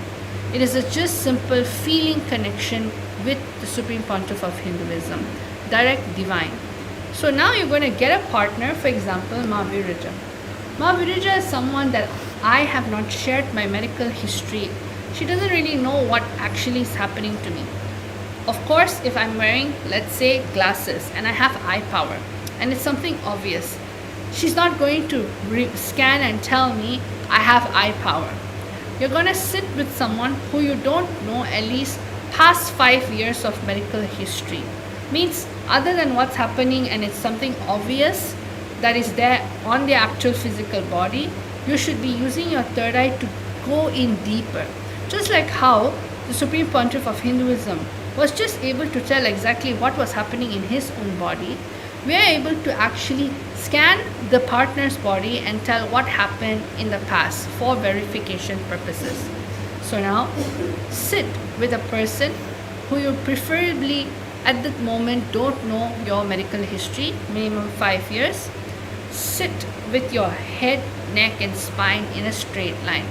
It is a just simple feeling connection with the Supreme Pontiff of Hinduism, direct divine. So now you're going to get a partner, for example, Ma Virija. Ma Virija is someone that I have not shared my medical history. She doesn't really know what actually is happening to me. Of course, if I'm wearing, let's say, glasses and I have eye power and it's something obvious, she's not going to scan and tell me I have eye power. You're going to sit with someone who you don't know at least past 5 years of medical history. Means other than what's happening and it's something obvious that is there on the actual physical body, you should be using your third eye to go in deeper. Just like how the Supreme Pontiff of Hinduism was just able to tell exactly what was happening in his own body, we are able to actually scan the partner's body and tell what happened in the past for verification purposes. So now sit with a person who you preferably at that moment don't know your medical history, minimum 5 years. Sit with your head, neck and spine in a straight line.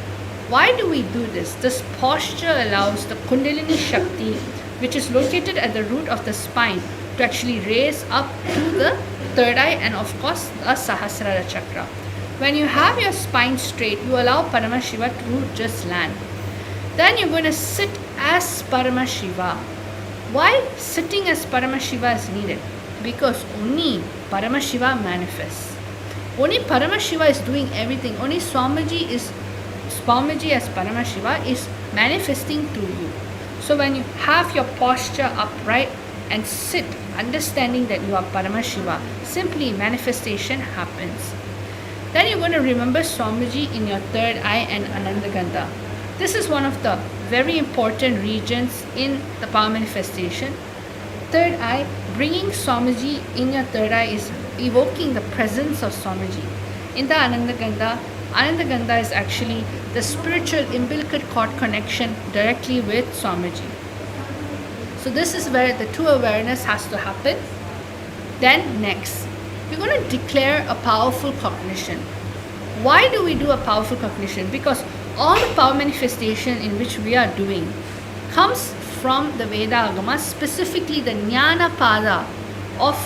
Why do we do this? This posture allows the Kundalini Shakti, which is located at the root of the spine, to actually raise up to the third eye and of course the Sahasrara chakra. When you have your spine straight, you allow Paramashiva to just land. Then you're going to sit as Paramashiva. Why sitting as Paramashiva is needed? Because only Paramashiva manifests. Only Paramashiva is doing everything. Only Swamiji as Paramashiva is manifesting through you. So when you have your posture upright and sit, understanding that you are Paramashiva, simply manifestation happens. Then you're going to remember Swamiji in your third eye and Anandagandha. This is one of the very important regions in the power manifestation. Third eye, bringing Swamiji in your third eye is evoking the presence of Swamiji. In the Anandagandha is actually the spiritual umbilical cord connection directly with Swamiji. So this is where the true awareness has to happen. Then next, we're going to declare a powerful cognition. Why do we do a powerful cognition? Because all the power manifestation in which we are doing comes from the Veda Agamas, specifically the Jnana Pada of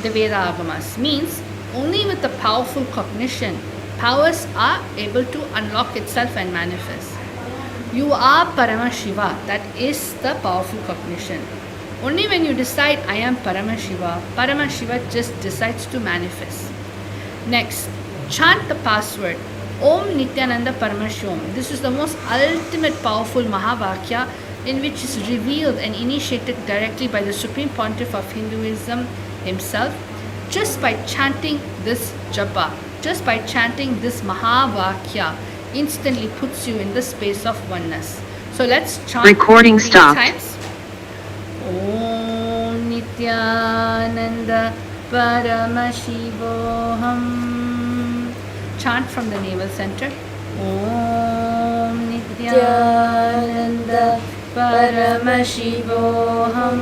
the Veda Agamas. Means only with the powerful cognition, powers are able to unlock itself and manifest. You are Paramashiva, that is the powerful cognition. Only when you decide I am Paramashiva, Paramashiva just decides to manifest. Next, chant the password Om Nithyananda Paramashivam. This is the most ultimate powerful Mahavakya in which is revealed and initiated directly by the Supreme Pontiff of Hinduism himself. Just by chanting this japa, just by chanting this Mahavakya, instantly puts you in the space of oneness. So let's chant Recording 3 stopped. times. Om Nithyananda Paramashivoham. Chant from the navel center. Om Nithyananda Paramashivoham.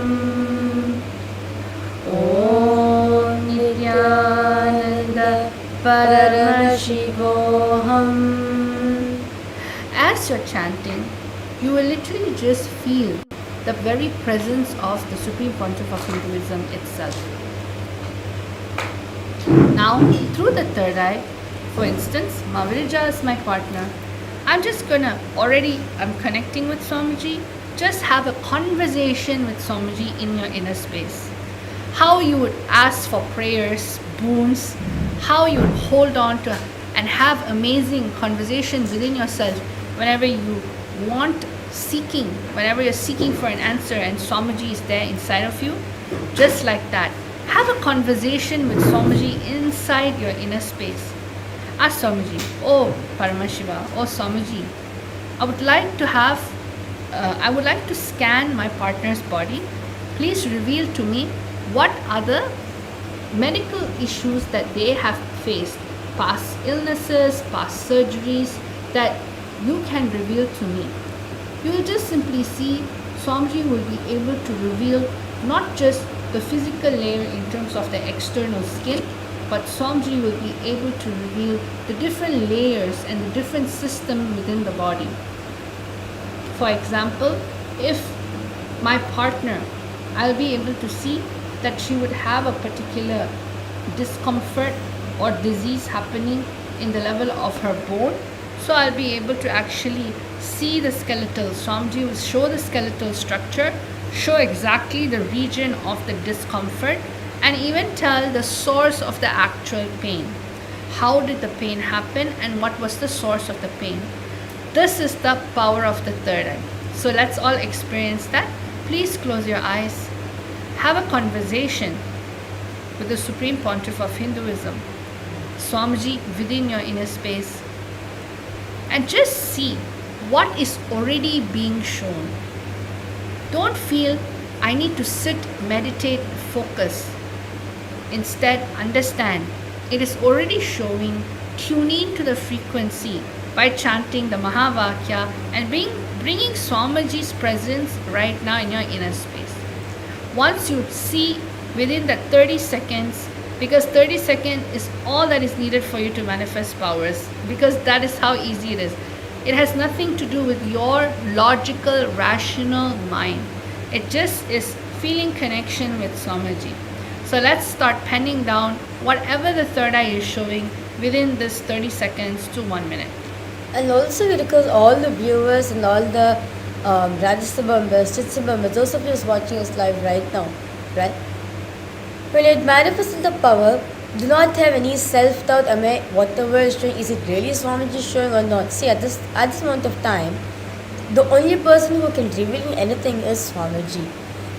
Om Nithyananda Paramashivoham. As you're chanting, you will literally just feel the very presence of the Supreme Pontiff of Hinduism itself. Now, through the third eye, for instance, Mavrija is my partner. I'm connecting with Swamiji. Just have a conversation with Swamiji in your inner space. How you would ask for prayers, boons, how you would hold on to and have amazing conversations within yourself whenever you want whenever you're seeking for an answer and Swamiji is there inside of you. Just like that. Have a conversation with Swamiji inside your inner space. Ask Swamiji, oh Paramashiva, oh Swamiji, I would like to scan my partner's body. Please reveal to me what are the medical issues that they have faced, past illnesses, past surgeries that you can reveal to me. You will just simply see Swamiji will be able to reveal not just the physical layer in terms of the external skin, but Swamiji will be able to reveal the different layers and the different system within the body. For example, if my partner, I'll be able to see that she would have a particular discomfort or disease happening in the level of her bone. So I'll be able to actually see the skeletal. Swamiji will show the skeletal structure, show exactly the region of the discomfort, and even tell the source of the actual pain. How did the pain happen and what was the source of the pain? This is the power of the third eye. So let's all experience that. Please close your eyes. Have a conversation with the Supreme Pontiff of Hinduism, Swamiji, within your inner space, and just see what is already being shown. Don't feel I need to sit, meditate, focus. Instead, understand it is already showing, tune in to the frequency by chanting the Mahavakya and bringing Swamiji's presence right now in your inner space. Once you see within that 30 seconds, because 30 seconds is all that is needed for you to manifest powers, because that is how easy it is. It has nothing to do with your logical, rational mind. It just is feeling connection with Swamiji. So let's start penning down whatever the third eye is showing within this 30 seconds to 1 minute. And also because all the viewers and all the Rajasabha members, Chitsabha members, those of you who's watching us live right now, right? When it manifests in the power, do not have any self-doubt, whatever is showing, is it really Swamiji showing or not? See, at this moment of time, the only person who can reveal anything is Swamiji.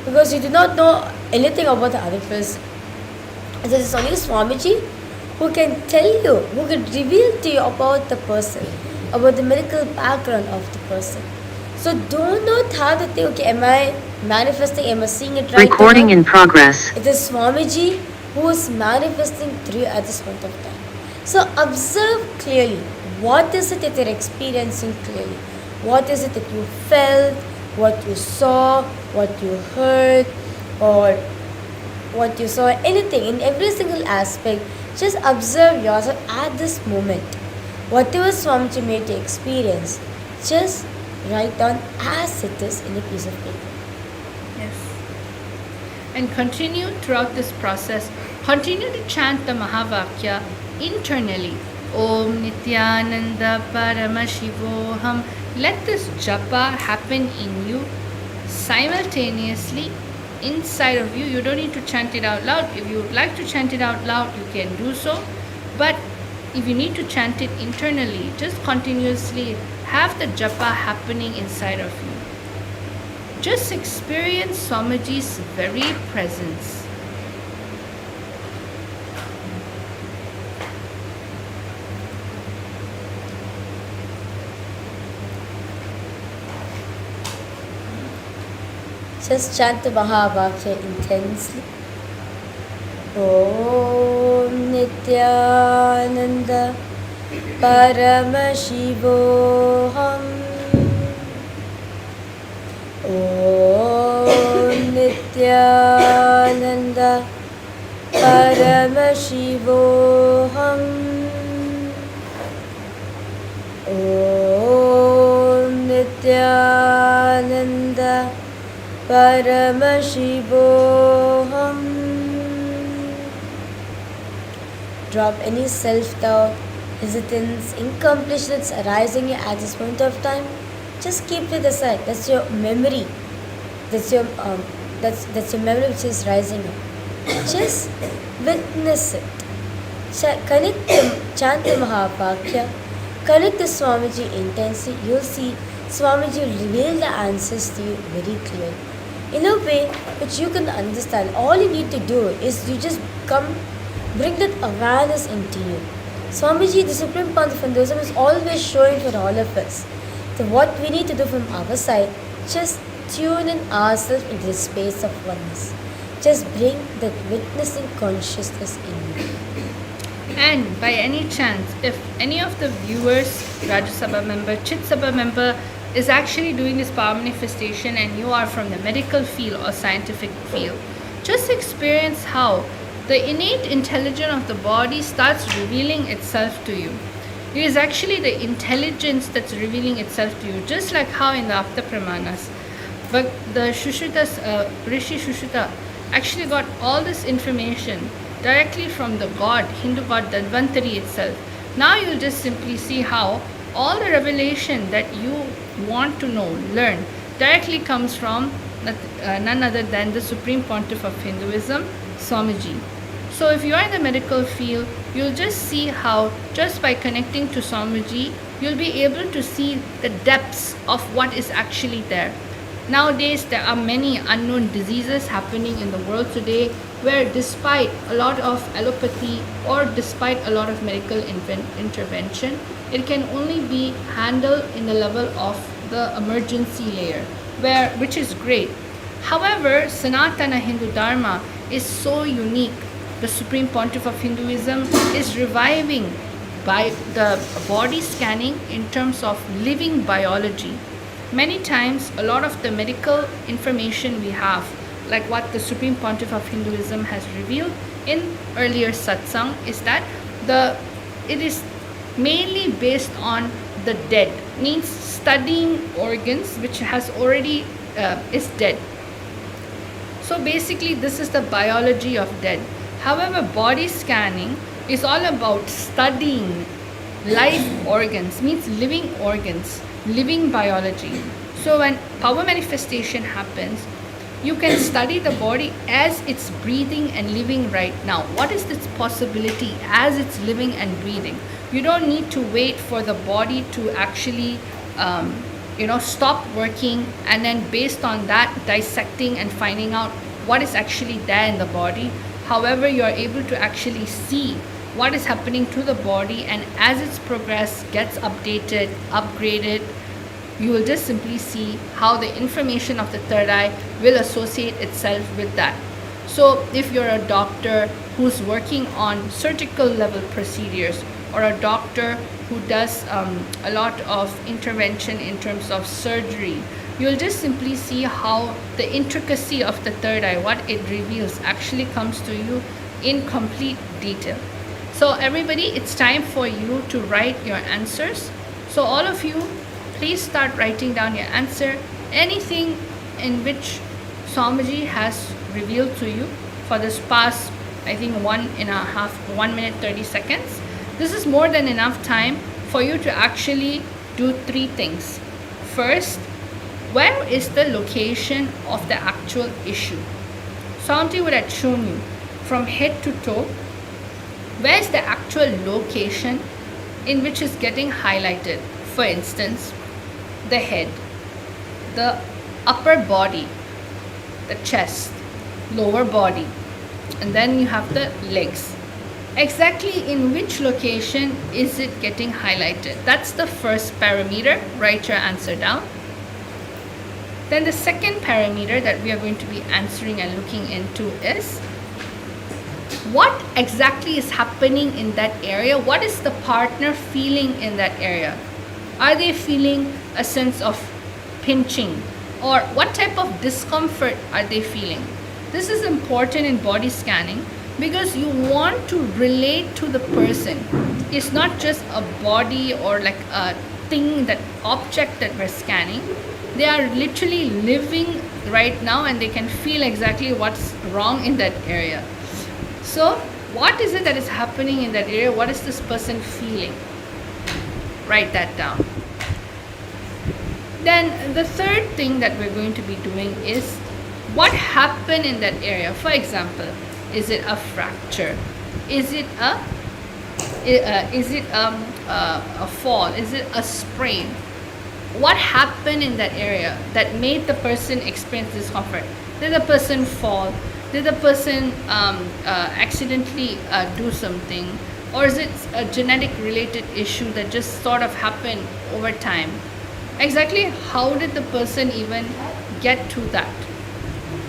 Because you do not know anything about the other person. There is only Swamiji who can tell you, who can reveal to you about the person, about the medical background of the person. So do not have to think, okay, am I manifesting, am I seeing it right? Recording in progress. It is Swamiji who is manifesting through you at this point of time. So observe clearly, what is it that you're experiencing clearly? What is it that you felt, what you saw, what you heard, or what you saw, anything, in every single aspect. Just observe yourself at this moment. Whatever Swamiji made you experience, just write down as it is in a piece of paper. Yes. And continue throughout this process. Continue to chant the Mahavakya internally. Om Nithyananda Paramashivoham. Let this japa happen in you simultaneously inside of you. You don't need to chant it out loud. If you would like to chant it out loud, you can do so. But if you need to chant it internally, just continuously have the japa happening inside of you. Just experience Swamiji's very presence. Just chant the Mahavakya intensely. Om Nithyananda Paramashivoham. Om Nithyananda Paramashivoham. Om Nithyananda Paramashivoham. Drop any self-doubt, hesitance, incompletion that's arising at this point of time. Just keep it aside. That's your memory. That's your memory which is rising up. Just witness it. Chant the Mahavakya. Connect the Swamiji intensely. You'll see Swamiji will reveal the answers to you very clearly, in a way which you can understand. All you need to do is you just bring that awareness into you. Swamiji, the Supreme Pontiff of Hinduism, is always showing for all of us. So what we need to do from our side, just tune in ourselves into the space of oneness. Just bring that witnessing consciousness in you. And by any chance, if any of the viewers, Rajasabha member, Chitsabha member, is actually doing this power manifestation and you are from the medical field or scientific field, just experience how the innate intelligence of the body starts revealing itself to you. It is actually the intelligence that's revealing itself to you, just like how in the Apta Pramanas, but the Shushutas, Rishi Shushuta actually got all this information directly from the god, Hindu god Dhanvantari itself. Now you'll just simply see how all the revelation that you want to know, learn, directly comes from none other than the Supreme Pontiff of Hinduism, Swamiji. So if you are in the medical field, you'll just see how just by connecting to Swamiji, you'll be able to see the depths of what is actually there. Nowadays, there are many unknown diseases happening in the world today, where despite a lot of allopathy or despite a lot of medical intervention, it can only be handled in the level of the emergency layer, which is great. However, Sanatana Hindu Dharma is so unique the Supreme Pontiff of Hinduism, is reviving by the body scanning in terms of living biology. Many times, a lot of the medical information we have, like what the Supreme Pontiff of Hinduism has revealed in earlier satsang, is that it is mainly based on the dead, means studying organs which has already is dead. So basically, this is the biology of dead. However, body scanning is all about studying live organs, means living organs, living biology. So when power manifestation happens, you can study the body as it's breathing and living right now. What is its possibility as it's living and breathing? You don't need to wait for the body to actually stop working, and then based on that dissecting and finding out what is actually there in the body. However, you are able to actually see what is happening to the body, and as its progress gets updated, upgraded, you will just simply see how the information of the third eye will associate itself with that. So if you're a doctor who's working on surgical level procedures, or a doctor who does a lot of intervention in terms of surgery, you'll just simply see how the intricacy of the third eye, what it reveals, actually comes to you in complete detail. So everybody, it's time for you to write your answers. So all of you, please start writing down your answer. Anything in which Swamiji has revealed to you for this past, I think 1 minute 30 seconds. This is more than enough time for you to actually do 3 things. First, where is the location of the actual issue? Swamiji would have shown you from head to toe, where is the actual location in which is getting highlighted. For instance, the head, the upper body, the chest, lower body, and then you have the legs. Exactly in which location is it getting highlighted? That's the first parameter. Write your answer down. Then the second parameter that we are going to be answering and looking into is, what exactly is happening in that area? What is the partner feeling in that area? Are they feeling a sense of pinching? Or what type of discomfort are they feeling? This is important in body scanning because you want to relate to the person. It's not just a body or like a thing, that object that we're scanning. They are literally living right now and they can feel exactly what's wrong in that area. So what is it that is happening in that area? What is this person feeling? Write that down. Then the third thing that we're going to be doing is, what happened in that area? For example, is it a fracture? Is it a fall? Is it a sprain? What happened in that area that made the person experience discomfort? Did the person fall? Did the person accidentally do something? Or is it a genetic related issue that just sort of happened over time? Exactly how did the person even get to that?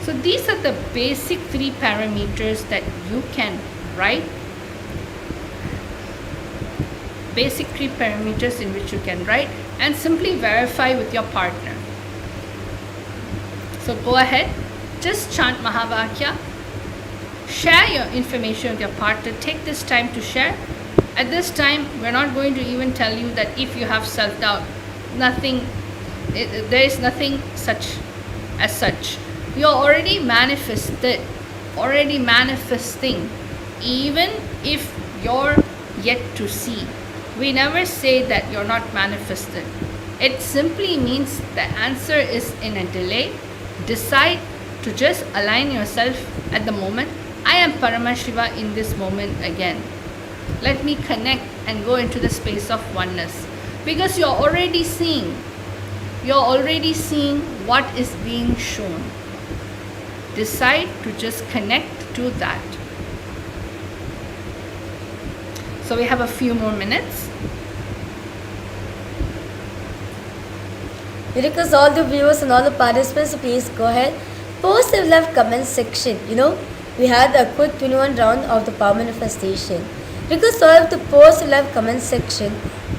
So these are the basic 3 parameters that you can write. Basic 3 parameters in which you can write and simply verify with your partner. So go ahead, just chant Mahavakya, share your information with your partner, take this time to share. At this time, we're not going to even tell you that if you have self-doubt, there is nothing such as such. You're already manifested, already manifesting, even if you're yet to see. We never say that you're not manifested. It simply means the answer is in a delay. Decide to just align yourself at the moment. I am Paramashiva in this moment again. Let me connect and go into the space of oneness. Because you're already seeing what is being shown. Decide to just connect to that. So we have a few more minutes. We request all the viewers and all the participants to please go ahead, post the left comment section. we had a quick 21 round of the power manifestation. Because all of the post live comment section,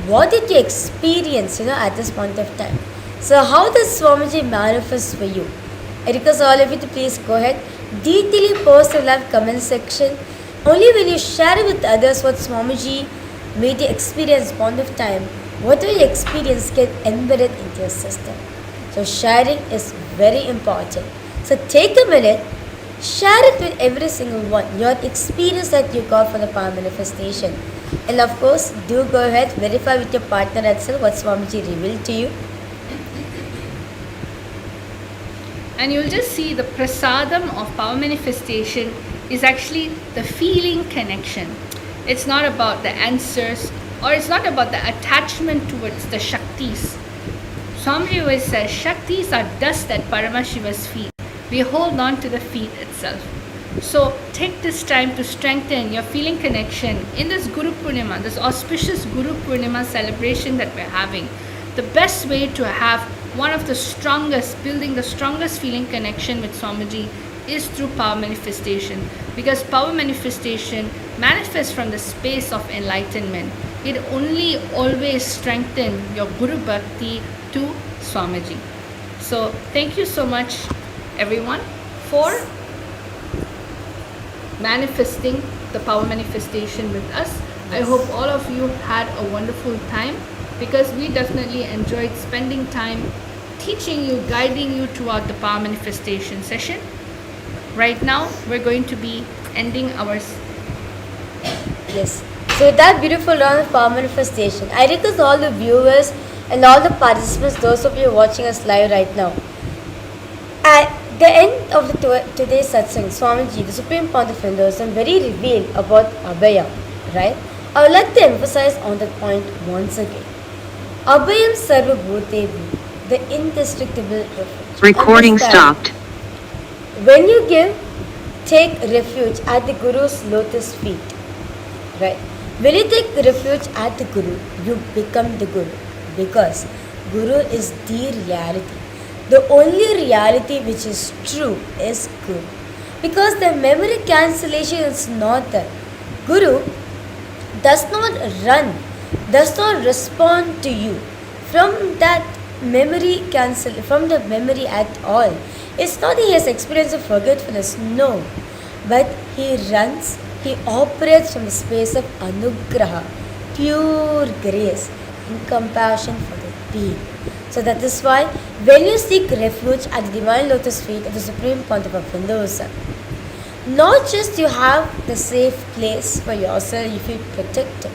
what did you experience, at this point of time? So how does Swamiji manifest for you? I request all of you to please go ahead, detail post in live comment section. Only when you share it with others what Swamiji made you experience point of time, whatever you experience get embedded into your system. So sharing is very important. So take a minute, share it with every single one, your experience that you got from the power manifestation. And of course, do go ahead, verify with your partner as well what Swamiji revealed to you. And you'll just see the prasadam of power manifestation is actually the feeling connection. It's not about the answers, or it's not about the attachment towards the Shaktis. Swamiji always says Shaktis are dust at Paramashiva's feet. We hold on to the feet itself. So take this time to strengthen your feeling connection in this Guru Purnima, this auspicious Guru Purnima celebration that we're having. The best way to have one of the strongest, building the strongest feeling connection with Swamiji is through power manifestation, because power manifestation manifests from the space of enlightenment. It only always strengthens your Guru Bhakti to Swamiji. So thank you so much everyone for manifesting the power manifestation with us. I hope all of you had a wonderful time, because we definitely enjoyed spending time teaching you, guiding you throughout the power manifestation session. Right now, we're going to be ending our... Yes. So with that beautiful round of power manifestation, I request all the viewers and all the participants, those of you watching us live right now, at the end of today's satsang, Swamiji, the Supreme Pontiff of Hinduism, very revealed about Abhaya, right? I would like to emphasize on that point once again. Abhayam Sarvabhutebhyo, the indestructible refuge. Recording Understand, stopped. when you give, take refuge at the Guru's lotus feet, right? When you take refuge at the Guru, you become the Guru, because Guru is the reality. The only reality which is true is Guru, because the memory cancellation is not there. Guru does not run, does not respond to you from that memory from the memory at all. It's not that he has experience of forgetfulness, no, but he runs, he operates from the space of anugraha, pure grace and compassion for the being. So that is why when you seek refuge at the divine lotus feet of the Supreme Pontiff of Hinduism, not just you have the safe place for yourself, you feel protected.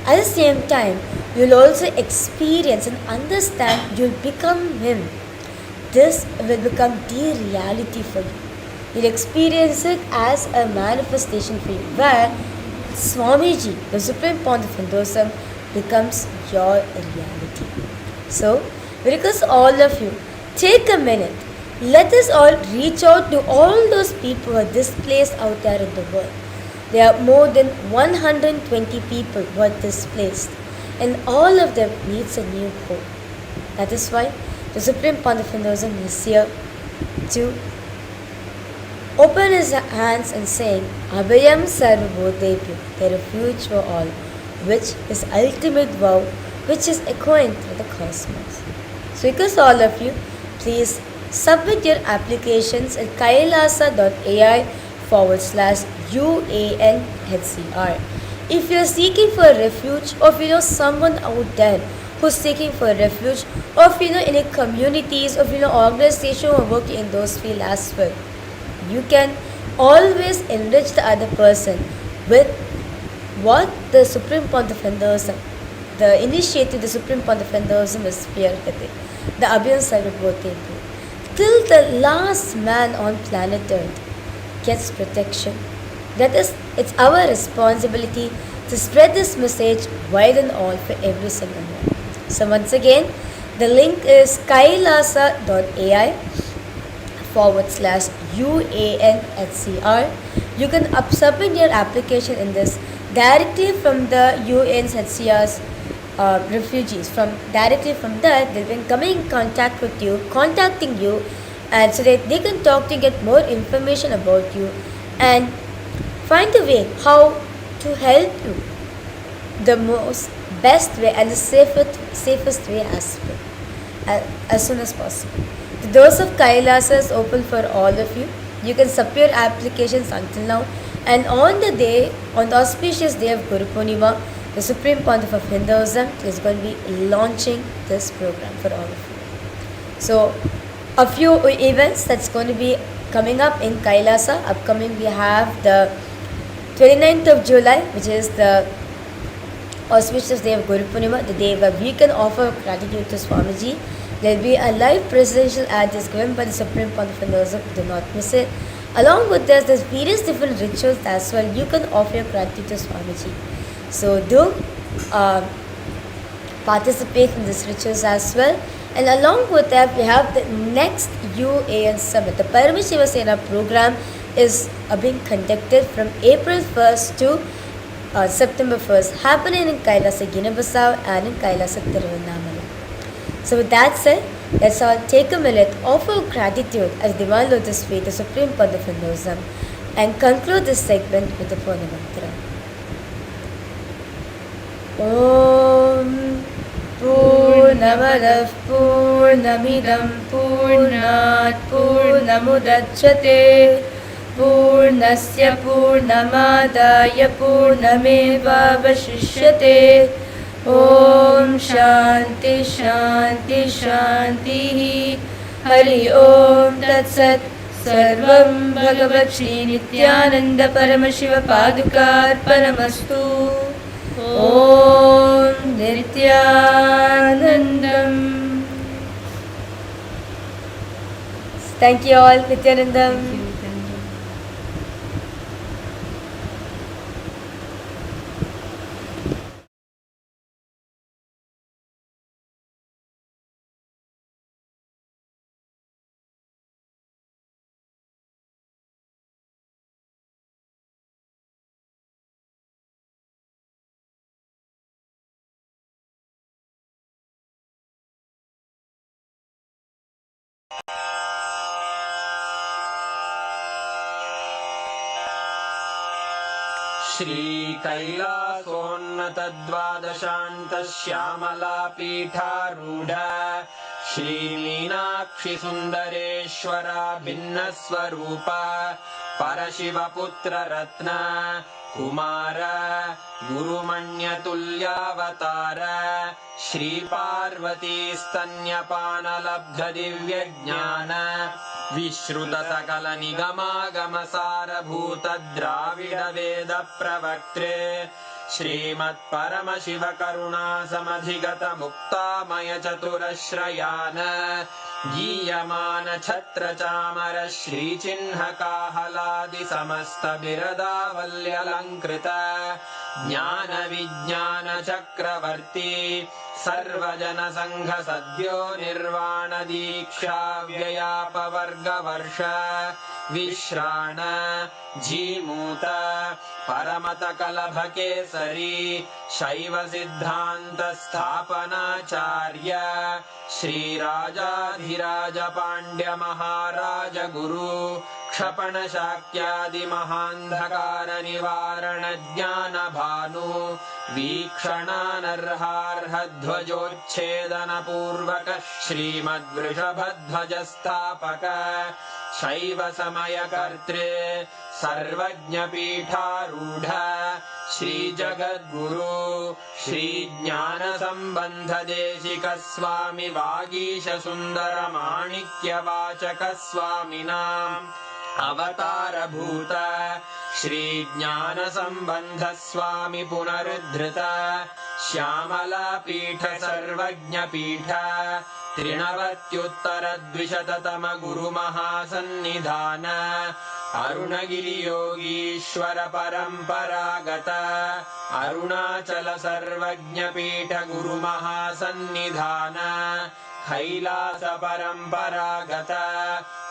At the same time, you'll also experience and understand, you'll become him. This will become the reality for you. You'll experience it as a manifestation for you, where Swamiji, the Supreme Pontiff of Hinduism, becomes your reality. So, because all of you, take a minute, let us all reach out to all those people who are displaced out there in the world. There are more than 120 people who are displaced, and all of them needs a new hope. That is why the Supreme Pontiff of Hinduism is here to open his hands and saying, Abhayam Sarvabhutebhyo, the refuge for all, which is ultimate vow, which is echoing through the cosmos. So because all of you, please submit your applications at kailasa.ai/UANHCR. If you are seeking for a refuge, or if you know someone out there who's seeking for a refuge, or if you know any communities, or if you know organizations who are working in those fields as well, you can always enrich the other person with what the Supreme Pontiff of Hinduism, the initiative the Supreme Pontiff of Hinduism is spearheading, the Abhayam Sarvabhutebhyo. Till the last man on planet Earth gets protection, that is, it's our responsibility to spread this message wide and all for every single one. So once again, the link is kailasa.ai/UANHCR. You can submit your application in this directly from the UNHCR's refugees. Directly from that, they'll be coming in contact with you, contacting you, and so that they can talk to get more information about you and find a way how to help you the most best way and the safest way as well, as soon as possible. The doors of Kailasa is open for all of you. You can submit your applications until now, and on the auspicious day of Guru Purnima, the Supreme Pontiff of Hinduism is going to be launching this program for all of you. So, a few events that's going to be coming up in Kailasa. Upcoming, we have the 29th of July, which is the auspicious day of Guru Purnima, the day where we can offer gratitude to Swamiji. There will be a live presidential address given by the Supreme Pontiff of Hinduism. Do not miss it. Along with this, there's various different rituals as well. You can offer your gratitude to Swamiji. So do participate in these rituals as well. And along with that, we have the next UAN Summit. The Paramashiva Sena program is being conducted from April 1st to September 1st, happening in Kailasa, Guinea-Bissau and in Kailasa, Tirunelveli. So with that said, let's all take a minute, offer gratitude as Divine Lotus Feet, the Supreme Pontiff of Hinduism, and conclude this segment with the Purna Mantra. Om Purnamadav Purnamidam Purnat Purnamudachyate Purnasya Purnamadaya Purnameva Vashishyate. Om Shanti Shanti Shanti Hari Om Tat Sat Sarvam Bhagavat Shri Nithyananda Paramashiva Padukar Paramastu. Om Nithyanandam. Thank you all, Nithyanandam. श्रीकैलासोन्नतद्वादशान्तश्यामलापीठारूढ श्रीमीनाक्षिसुन्दरेश्वरा भिन्नस्वरूप परशिवपुत्ररत्न Kumar गुरुमण्यतुल्यावतार श्रीपार्वतीस्तन्यपानलब्धदिव्यज्ञान विश्रुतसकलनिगमागमसारभूतद्राविडवेदप्रवक्त्रे श्रीमत्परमशिवकरुणासमधिगतमुक्तामयचतुरश्रयान् गीयमानछत्रचामर श्रीचिह्नकाहलादिसमस्तबिरदावल्यलङ्कृत ज्ञानविज्ञानचक्रवर्ती सर्वजनसङ्घसद्यो निर्वाणदीक्षाव्ययापवर्गवर्ष विश्राण Jimuta परमतकलभकेसरी शैवसिद्धान्तस्थापनाचार्य श्रीराजाधिराजपाण्ड्यमहाराजगुरु क्षपणशाक्यादिमहान्धकारनिवारणज्ञानभानु वीक्षणानर्हार्हध्वजोच्छेदनपूर्वक श्रीमद्वृषभध्वजस्थापक शैवसमयकर्त्रे सर्वज्ञपीठारूढ श्रीजगद्गुरु श्रीज्ञानसम्बन्धदेशिकस्वामि वागीशसुन्दरमाणिक्यवाचकस्वामिनाम् अवतारभूत श्रीज्ञानसम्बन्धस्वामि पुनरुद्धृत श्यामलापीठ सर्वज्ञपीठ त्रिनवत्युत्तरद्विशततम गुरुमहासन्निधान अरुणगिरियोगीश्वर परम्परागत अरुणाचल सर्वज्ञपीठ गुरुमहासन्निधान कैलास परम्परागत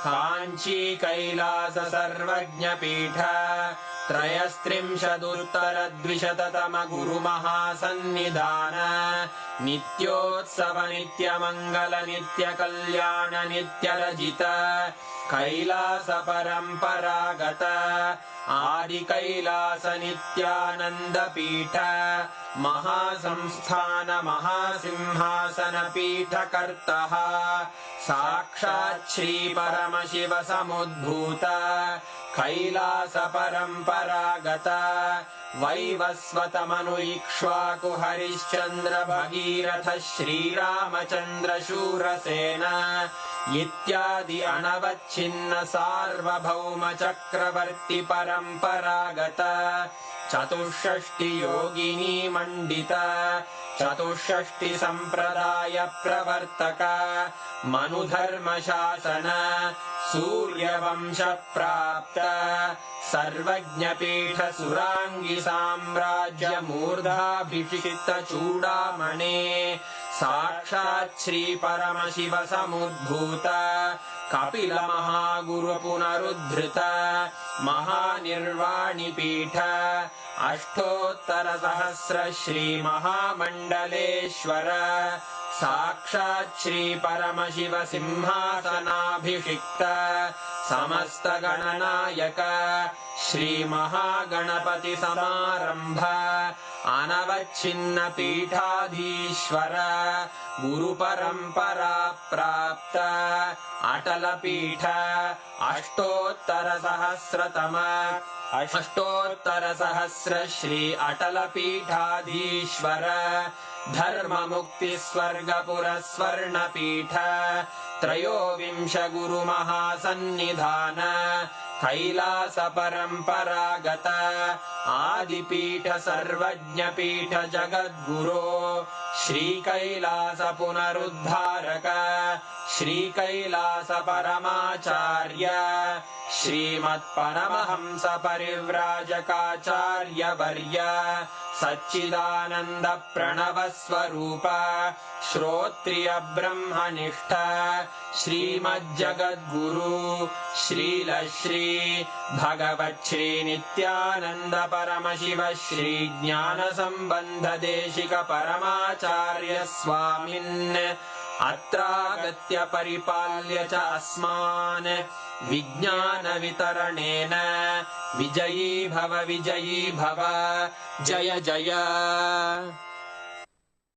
काञ्ची कैलास सर्वज्ञपीठ त्रयस्त्रिंशदुत्तरद्विशततम गुरुमहासन्निधान नित्योत्सव नित्यमङ्गल नित्यकल्याण नित्यरजित कैलास परम्परागत आदिकैलास नित्यानन्द पीठ महासंस्थान महासिंहासन पीठकर्तः साक्षात् श्री परमशिव समुद्भूत कैलास परम्परागत वैवस्वतमनु इक्ष्वाकु हरिश्चन्द्र भगीरथ श्रीरामचन्द्र शूरसेन इत्यादि अनवच्छिन्न सार्वभौम चक्रवर्ति परम्परागत चतुष्षष्टि योगिनी मण्डित चतुष्षष्टि सम्प्रदाय प्रवर्तक मनुधर्म शासन सूर्यवंश प्राप्त सर्वज्ञपीठ सुराङ्गी साम्राज्य मूर्धाभिषिक्त चूडामणे साक्षात् श्री परमशिव समुद्भूत कपिल महागुरु पुनरुद्धृत महानिर्वाणि पीठ अष्टोत्तर सहस्र श्री महामण्डलेश्वर साक्षात् श्री परमशिव सिंहासनाभिषिक्त समस्त गणनायक श्री महागणपति समारंभ अनवच्छिन्न पीठाधीश्वर गुरु परंपरा प्राप्त अटल पीठ अष्टोत्तर सहस्र श्री अटल पीठाधीश्वर धर्म मुक्ति स्वर्गपुर स्वर्ण पीठ त्रयोविंश गुरु महासन्निधान कैलास परम्परागत आदिपीठ सर्वज्ञ पीठ जगद्गुरो श्री कैलास पुनरुद्धारक श्री कैलास परमाचार्य श्रीमत्परमहंस परिव्राजकाचार्य वर्य सच्चिदानंद प्रणव स्वरूप श्रोत्रिय ब्रह्मनिष्ठ श्रीमज्जगद्गुरु श्रील श्री भगवत् श्री नित्यानंद परमशिव श्री ज्ञान संबंध देशिक परमाचार्य स्वामिन् अत्रागत्य परिपाल्य च अस्मान् विज्ञान वितरणेन विजयी भव जय जय।